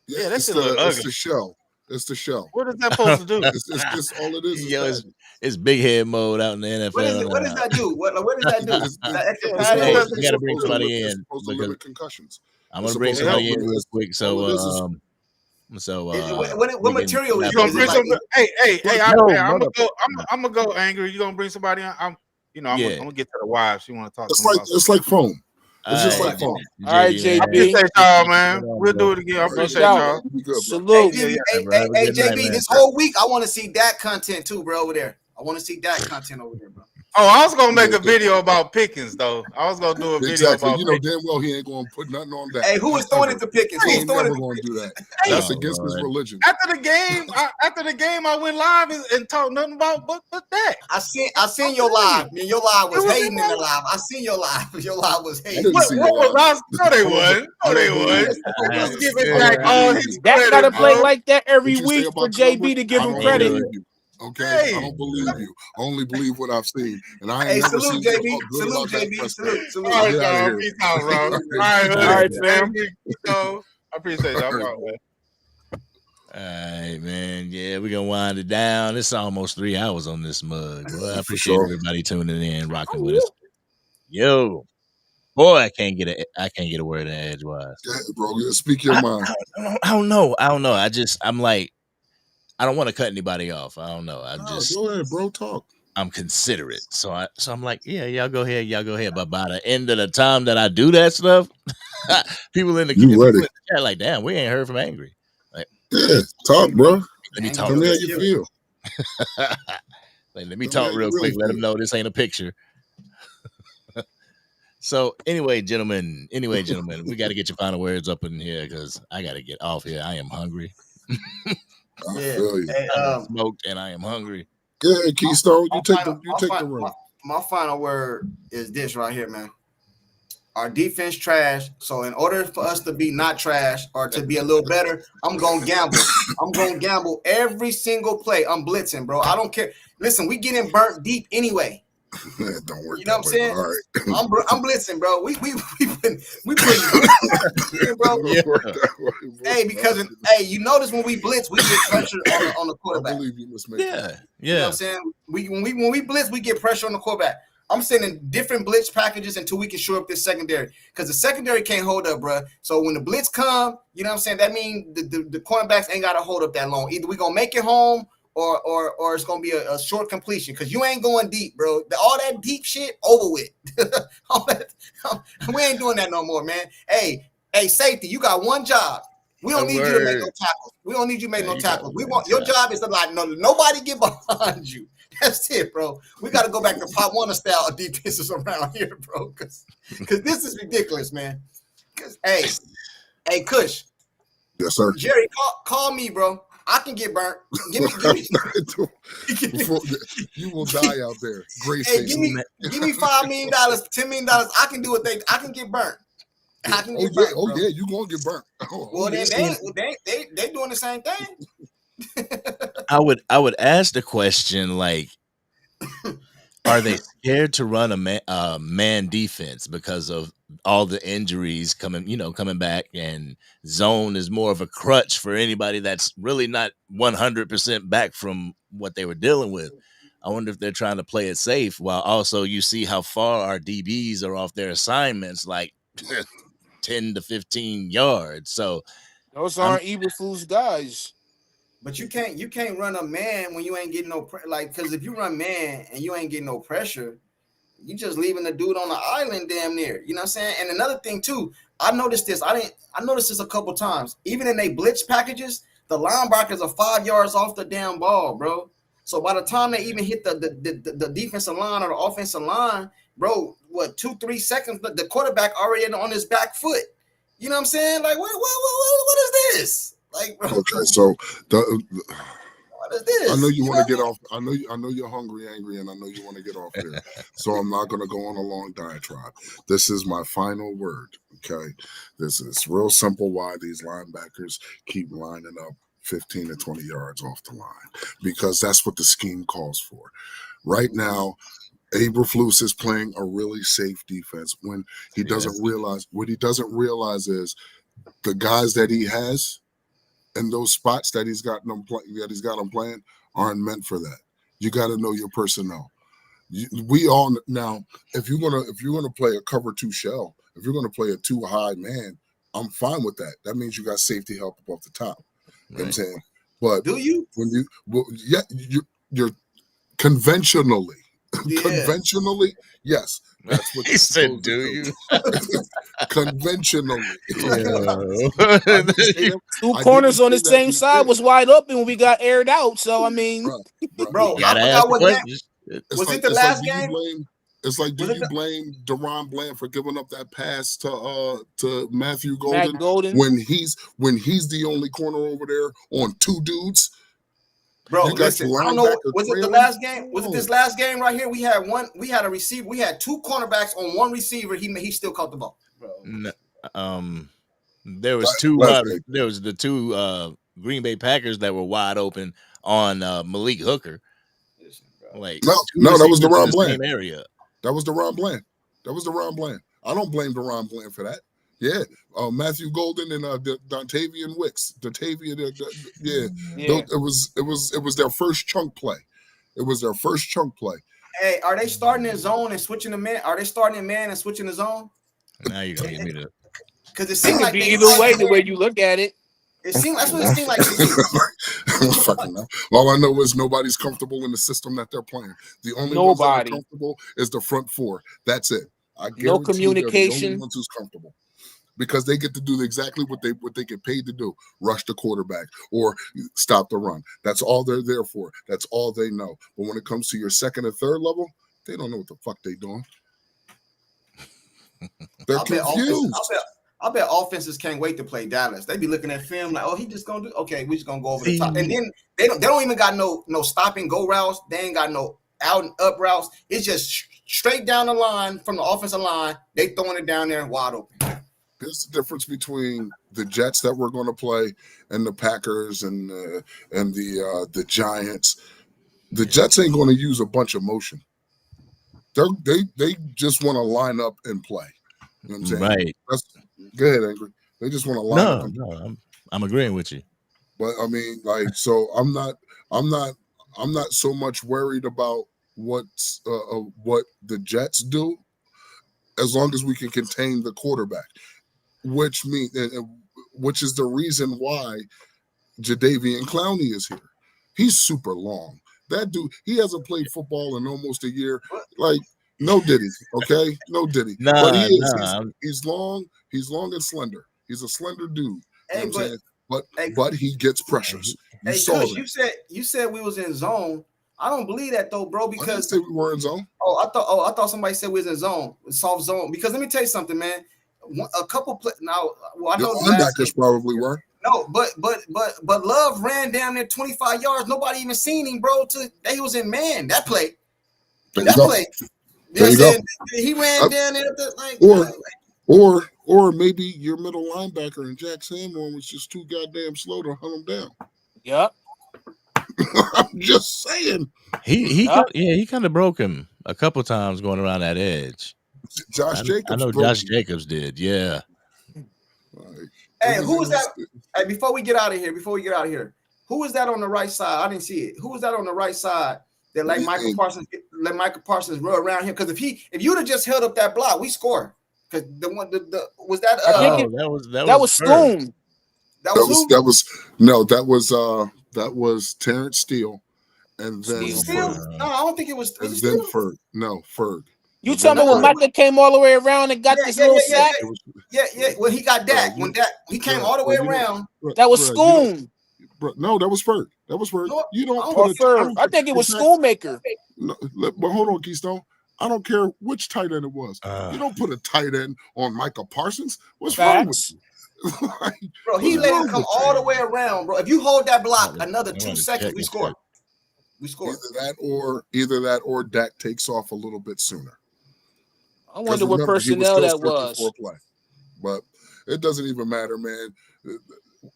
Yeah, that's it's the shell. It's the shell. What is that supposed to do? It's all it is. It's big head mode out in the NFL. What does that do? What does that do? That extra padding? You got to bring somebody in. Supposed to limit concussions. I'm gonna bring somebody in real quick. So what material is it? Hey, I'm gonna go angry. You gonna bring somebody in? I'm gonna get to the wife. She want to talk. It's like foam. It's just like foam. All right, JB. I appreciate y'all, man. We'll do it again. I appreciate y'all. Salute. Hey, JB, this whole week I want to see that content too, bro. Over there, I want to see that content over there, bro. Oh, I was gonna make a video about Pickens, though. I was gonna do a video about. You know damn well he ain't gonna put nothing on that. Hey, who was throwing it to Pickens? He's never gonna do that. That's against his religion. After the game, I went live and talked nothing about but that. I seen your live. Man, your live was hating in the live. I seen your live. Your live was hating. What was I? No, they wasn't. No, they wasn't. Let's give it back all his credit. That gotta play bro. like that every week for JB to give him credit. Okay, Hey. I don't believe you. I only believe what I've seen, and I Hey, ain't never salute, seen JB. you talk good Salute, about that JB. press Salute, pass. salute. All right, Get out of y'all. here. Peace out, bro. All right, fam. I appreciate y'all. Man. All right, man. Yeah, we're gonna wind it down. It's almost 3 hours on this mug. Well, I appreciate everybody tuning in, rocking with us. Yo, boy, I can't get a word in edgewise. Yeah, bro, speak your mind. I don't know. I'm like, I don't want to cut anybody off. I don't know. Go ahead, bro. Talk. I'm considerate. So I'm like, yeah, y'all go ahead. But by the end of the time that I do that stuff, people in the chat like, damn, we ain't heard from Angry. Like, yeah, talk, bro. Let me talk. Tell me how you feel. Let me talk real quick. Let them know this ain't a picture. So anyway, gentlemen, we got to get your final words up in here because I got to get off here. I am hungry. Yeah. Smoked and I am hungry. Yeah, Keystone, you take the room. My final word is this right here, man. Our defense trash. So in order for us to be not trash or to be a little better, I'm gonna gamble. I'm gonna gamble every single play. I'm blitzing, bro. I don't care. Listen, we getting burnt deep anyway. Don't work. You know what I'm saying? All right. I'm blitzing, bro. We bro. Yeah. Hey, because you notice when we blitz, we get pressure on the quarterback. I believe you, Miss Yeah. You know what I'm saying? When we blitz, we get pressure on the quarterback. I'm sending different blitz packages until we can shore up this secondary because the secondary can't hold up, bro. So when the blitz come, you know what I'm saying? That means the cornerbacks ain't got to hold up that long. Either we gonna make it home or it's gonna be a short completion because you ain't going deep, bro. All that deep shit over with. We ain't doing that no more, man. Hey, safety, you got one job. We don't need you to make no tackles. We don't need you to make no tackles. We want your job is to like nobody get behind you. That's it, bro. We got to go back to Pop Warner style of defenses around here, bro. Because this is ridiculous, man. Because hey, Kush. Yes, sir. Jerry, call me, bro. I can get burnt. Give me. You will die out there. Grace. Hey, give me $5 million, $10 million. I can do what I can get burnt. I can get burnt. Oh yeah, you gonna get burnt. Well, then they doing the same thing. I would ask the question like, are they scared to run a man defense because of all the injuries coming back, and zone is more of a crutch for anybody that's really not 100% back from what they were dealing with. I wonder if they're trying to play it safe while also you see how far our DBs are off their assignments, like 10 to 15 yards. So those aren't Eberflus guys. But you can't run a man when you ain't getting no because if you run man and you ain't getting no pressure, you just leaving the dude on the island damn near. You know what I'm saying? And another thing too, I noticed this. I noticed this a couple times. Even in they blitz packages, the linebackers are 5 yards off the damn ball, bro. So by the time they even hit the defensive line or the offensive line, bro, what 2-3 seconds? The quarterback already on his back foot. You know what I'm saying? Like, what is this? Like, bro, okay, so what is this? I know you want to get off. I know you're hungry, angry, and I know you want to get off here. So I'm not going to go on a long diatribe. This is my final word. Okay, this is real simple. Why these linebackers keep lining up 15 to 20 yards off the line, because that's what the scheme calls for. Right now, Eberflus is playing a really safe defense. When he doesn't realize, what he doesn't realize is the guys that he has and those spots that he's got them playing aren't meant for that. You got to know your personnel. We all now, if you're gonna play a cover 2 shell, if you're gonna play a 2 high man, I'm fine with that. That means you got safety help above the top. You know what I'm saying? But do you? When you're conventionally, yes. That's what he said. Do you? Conventionally. Two corners on the same side was wide open when we got aired out. So I mean, bro, I forgot what game. Was it the last game? It's like, do you blame Deron Bland for giving up that pass to Matthew Golden, when he's the only corner over there on 2 dudes? Bro, listen, I don't know. Was it the last game? Was it this last game right here? We had a receiver. We had 2 cornerbacks on 1 receiver. He still caught the ball. No, there was 2. There was the 2 Green Bay Packers that were wide open on Malik Hooker. Like no, that was Deron Bland. Same area. That was Deron Bland. I don't blame Deron Bland for that. Yeah, Matthew Golden and Dontavian Wicks. It was their first chunk play. Hey, are they starting in zone and switching the man? Are they starting in man and switching the zone? Now you're gonna give me the. Because it seems like be either way the way you look at it. That's what it seemed like. All I know is nobody's comfortable in the system that they're playing. The only ones that are comfortable is the front 4. That's it. I guarantee no communication. They're the only ones who's comfortable, because they get to do exactly what they get paid to do: rush the quarterback or stop the run. That's all they're there for. That's all they know. But when it comes to your second and third level, they don't know what the fuck they're doing. They're confused. I bet offenses can't wait to play Dallas. They be looking at film like, oh, he just gonna do okay. We just gonna go over the top, and then they don't even got no stop and go routes. They ain't got no out and up routes. It's just straight down the line from the offensive line. They throwing it down there wide open. There's the difference between the Jets that we're going to play and the Packers and the Giants. The Jets ain't going to use a bunch of motion. They just want to line up and play. You know what I'm saying? Right. Go ahead, Angry. They just want to line up. No, I'm agreeing with you. But I mean, like, so I'm not so much worried about what the Jets do, as long as we can contain the quarterback, which is the reason why Jadeveon Clowney is here. He's super long. That dude, he hasn't played football in almost a year. Like, no diddy, okay? No diddy. But he is. He's long and slender. He's a slender dude. Hey, but he gets pressures. You said we was in zone. I don't believe that though, bro. Because I didn't say we were in zone. I thought somebody said we was in zone, soft zone. Because let me tell you something, man. A couple now. Well, I know the linebackers probably were. No, but Love ran down there 25 yards. Nobody even seen him, bro. He was in man. That play. There you go. He ran down there or maybe your middle linebacker and Jack Sanborn was just too goddamn slow to hunt him down. Yep. I'm just saying. He kind of broke him a couple times going around that edge. Josh Jacobs. I know Josh Jacobs did. Yeah. Hey, who was that? Hey, before we get out of here, who was that on the right side? I didn't see it. Who was that on the right side that let Michael Parsons run around here? Because if you'd have just held up that block, we score. Because was that that was Spoon. That was Terrence Steele, and then Steele. No, I don't think it was. And then Ferg. No, Ferg. You tell me when Micah came all the way around and got this little sack? Yeah. When he got Dak, when he came all the way around. That was Schoon. No, that was Ferg. That was Ferg. You don't Or put Ferg. I think it was Schoonmaker. No, but hold on, Keystone. I don't care which tight end it was. You don't put a tight end on Micah Parsons. What's wrong with you? Bro, he let him come all the way around, bro. If you hold that block another 2 seconds, we score. We score. Either that or Dak takes off a little bit sooner. I wonder what personnel that was. Play. But it doesn't even matter, man.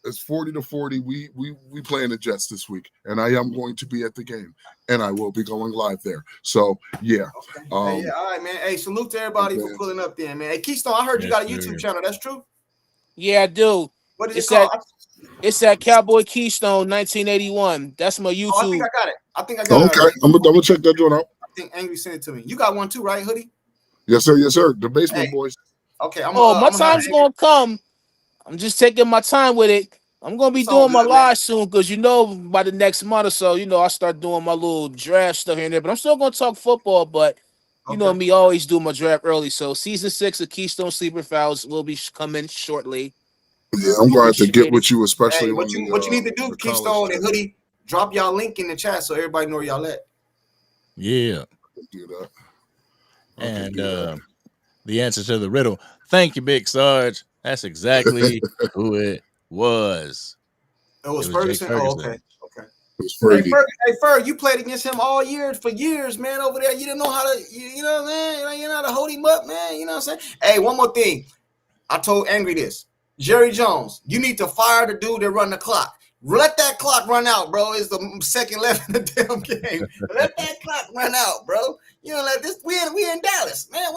It's 40-40. We playing the Jets this week, and I am going to be at the game, and I will be going live there. So yeah. Okay. All right, man. Hey, salute to everybody for pulling up there, man. Hey, Keystone, I heard you got a YouTube channel. That's true? Yeah, I do. What is it called? It's at Cowboy Keystone 1981. That's my YouTube. Oh, I think I got it. Okay, I'm gonna double check that joint out. I think Angry sent it to me. You got one too, right, Hoodie? Yes, sir. Yes, sir. The Basement Boys. Okay. My time's gonna come. I'm just taking my time with it. I'm gonna be doing my live soon because by the next month or so, I start doing my little draft stuff here and there. But I'm still gonna talk football. But you know me, always do my draft early. So season 6 of Keystone Sleeper Files will be coming shortly. Yeah, I'm going to get with you, especially what you need to do, Keystone and Hoodie. Drop y'all link in the chat so everybody know where y'all at. Yeah. Do that. And the answer to the riddle. Thank you, Big Sarge. That's exactly who it was. It was Ferguson. Oh, okay. Hey, Ferg, you played against him all year for years, man. Over there, you didn't know how to, you know what I'm saying? You know how to hold him up, man. You know what I'm saying? Hey, one more thing. I told Angry this. Jerry Jones, you need to fire the dude that run the clock. Let that clock run out, bro. It's the second left in the damn game. Let that clock run out, bro. You know, like this. We in Dallas, man.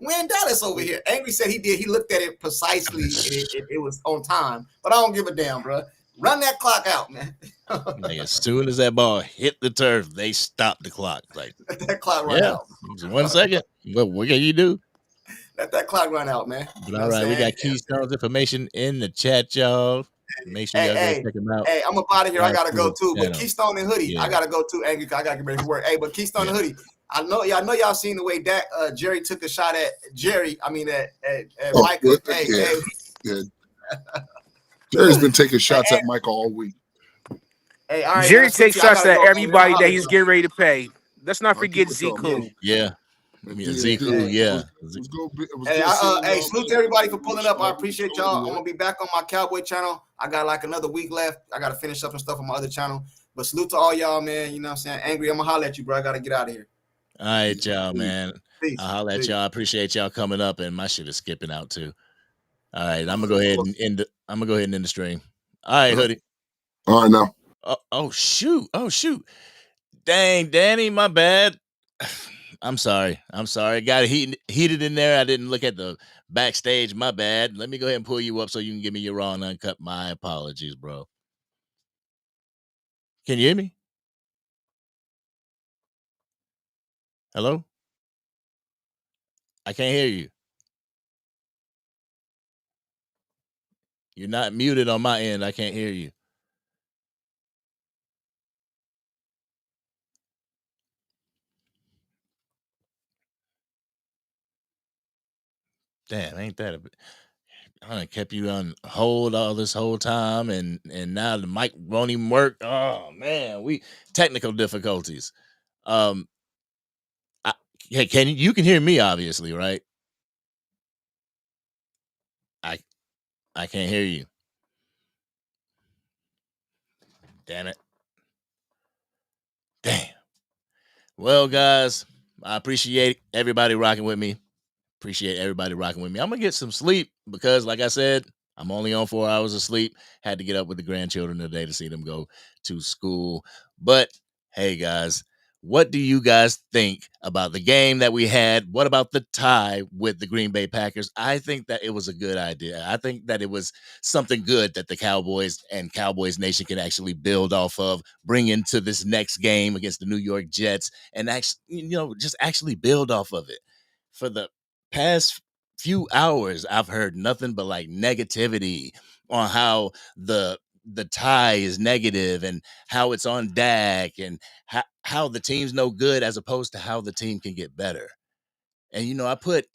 We in Dallas over here. Angry said he did. He looked at it precisely. It was on time, but I don't give a damn, bro. Run that clock out, man. Like as soon as that ball hit the turf, they stopped the clock. Like let that clock run out. 1 second. What can you do? Let that clock run out, man. But all right, we got Keystone's information in the chat, y'all. Make sure y'all go check them out. Hey, I'm up out of here. I gotta go too. But Keystone and Hoodie, I gotta go too, Angry. I gotta get ready for work. Hey, but Keystone and Hoodie, I know y'all seen the way that Jerry took a shot at Jerry. I mean at Michael. Yeah. Jerry's been taking shots at Michael all week. Hey, all right. Jerry takes shots at everybody that he's getting ready to pay. Let's not forget Ziku. Yeah. Ziku, yeah. Hey, salute to everybody for pulling up. I appreciate y'all. I'm gonna be back on my Cowboy channel. I got like another week left. I gotta finish up some stuff on my other channel. But salute to all y'all, man. You know what I'm saying? Angry, I'm gonna holler at you, bro. I gotta get out of here. All right, y'all, man. Peace. I'll holler at y'all. I appreciate y'all coming up, and my shit is skipping out too. All right, I'm gonna go ahead and end the stream. All right, Hoodie. All right, now. Oh shoot. Dang, Danny, my bad. I'm sorry. It got heated in there. I didn't look at the backstage. My bad. Let me go ahead and pull you up so you can give me your raw and uncut. My apologies, bro. Can you hear me? Hello? I can't hear you. You're not muted on my end. I can't hear you. Damn, ain't that I kept you on hold all this whole time, and now the mic won't even work. Oh man, we technical difficulties. Hey, you can hear me obviously, right? I can't hear you. Damn it. Damn. Well, guys, I appreciate everybody rocking with me. I'm gonna get some sleep because, like I said, I'm only on 4 hours of sleep. Had to get up with the grandchildren today to see them go to school. But hey, guys, what do you guys think about the game that we had? What about the tie with the Green Bay Packers? I think that it was a good idea. I think that it was something good that the Cowboys and Cowboys Nation can actually build off of, bring into this next game against the New York Jets, and actually, just actually build off of it. For the past few hours, I've heard nothing but like negativity on how the tie is negative and how it's on Dak and how the team's no good as opposed to how the team can get better. And I put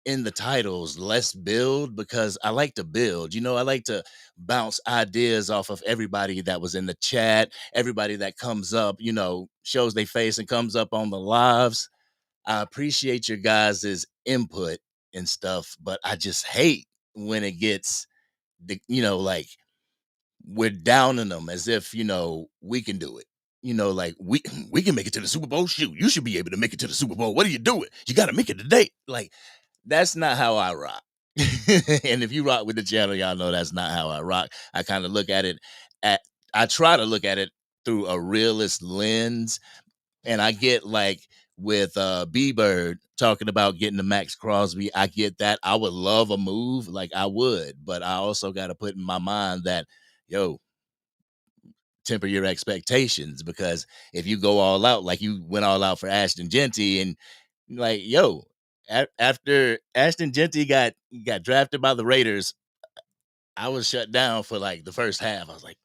in the titles "Let's Build" because I like to build. I like to bounce ideas off of everybody that was in the chat, everybody that comes up, shows their face and comes up on the lives. I appreciate your guys' input and stuff, but I just hate when it gets like we're downing them as if we can do it. Like we can make it to the Super Bowl. Shoot, you should be able to make it to the Super Bowl. What are you doing? You got to make it today. Like, that's not how I rock. And if you rock with the channel, y'all know that's not how I rock. I kind of look at it I try to look at it through a realist lens. And I get like with B-Bird talking about getting the Max Crosby, I get that. I would love a move, like I would, but I also got to put in my mind that, temper your expectations, because if you go all out like you went all out for Ashton Genty, and like, after Ashton Genty got drafted by the Raiders, I was shut down for like the first half. I was like,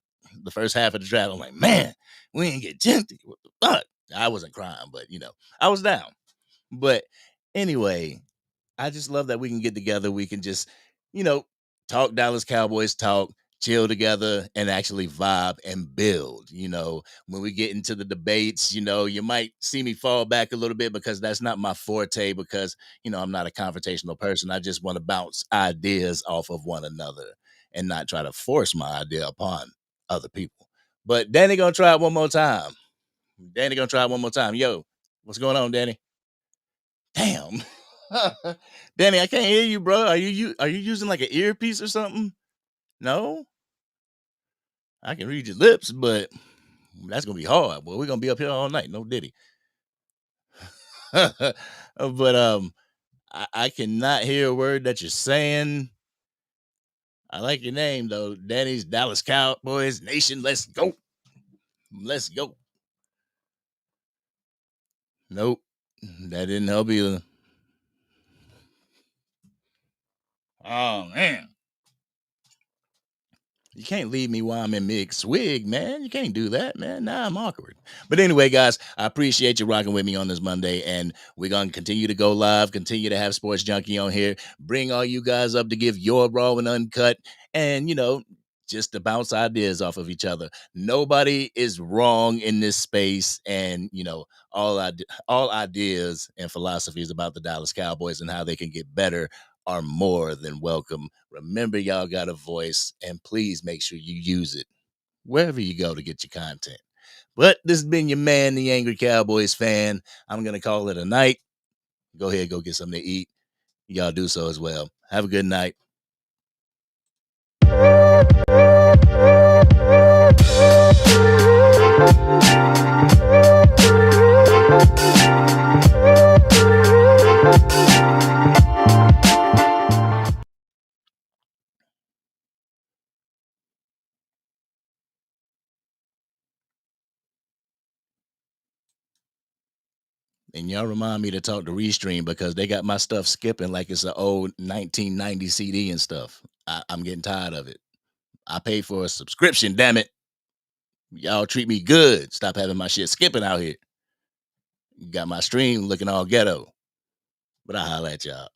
the first half of the draft, I'm like, man, we ain't get Genty. What the fuck? I wasn't crying, but I was down. But anyway, I just love that we can get together. We can just, talk Dallas Cowboys talk, chill together, and actually vibe and build. When we get into the debates, you might see me fall back a little bit because that's not my forte, because, I'm not a confrontational person. I just want to bounce ideas off of one another and not try to force my idea upon other people. But Danny gonna try it one more time. Yo, what's going on, Danny? Damn. Danny, I can't hear you, bro. Are you using like an earpiece or something? No? I can read your lips, but that's gonna be hard. Boy, we're gonna be up here all night. No Diddy. But I cannot hear a word that you're saying. I like your name though. Danny's Dallas Cowboys Nation. Let's go. Let's go. Nope. That didn't help either. Oh man. You can't leave me while I'm in mid swig, man. You can't do that, man. Now I'm awkward. But anyway, guys, I appreciate you rocking with me on this Monday, and we're going to continue to go live, continue to have Sports Junkie on here, bring all you guys up to give your raw and uncut, and, just to bounce ideas off of each other. Nobody is wrong in this space, and, all ideas and philosophies about the Dallas Cowboys and how they can get better are more than welcome. Remember, y'all got a voice, and please make sure you use it wherever you go to get your content. But this has been your man, the Angry Cowboys fan. I'm going to call it a night. Go ahead, go get something to eat. Y'all do so as well. Have a good night. And y'all remind me to talk to Restream, because they got my stuff skipping like it's an old 1990 CD and stuff. I'm getting tired of it. I paid for a subscription, damn it. Y'all treat me good. Stop having my shit skipping out here. You got my stream looking all ghetto. But I'll holler at y'all.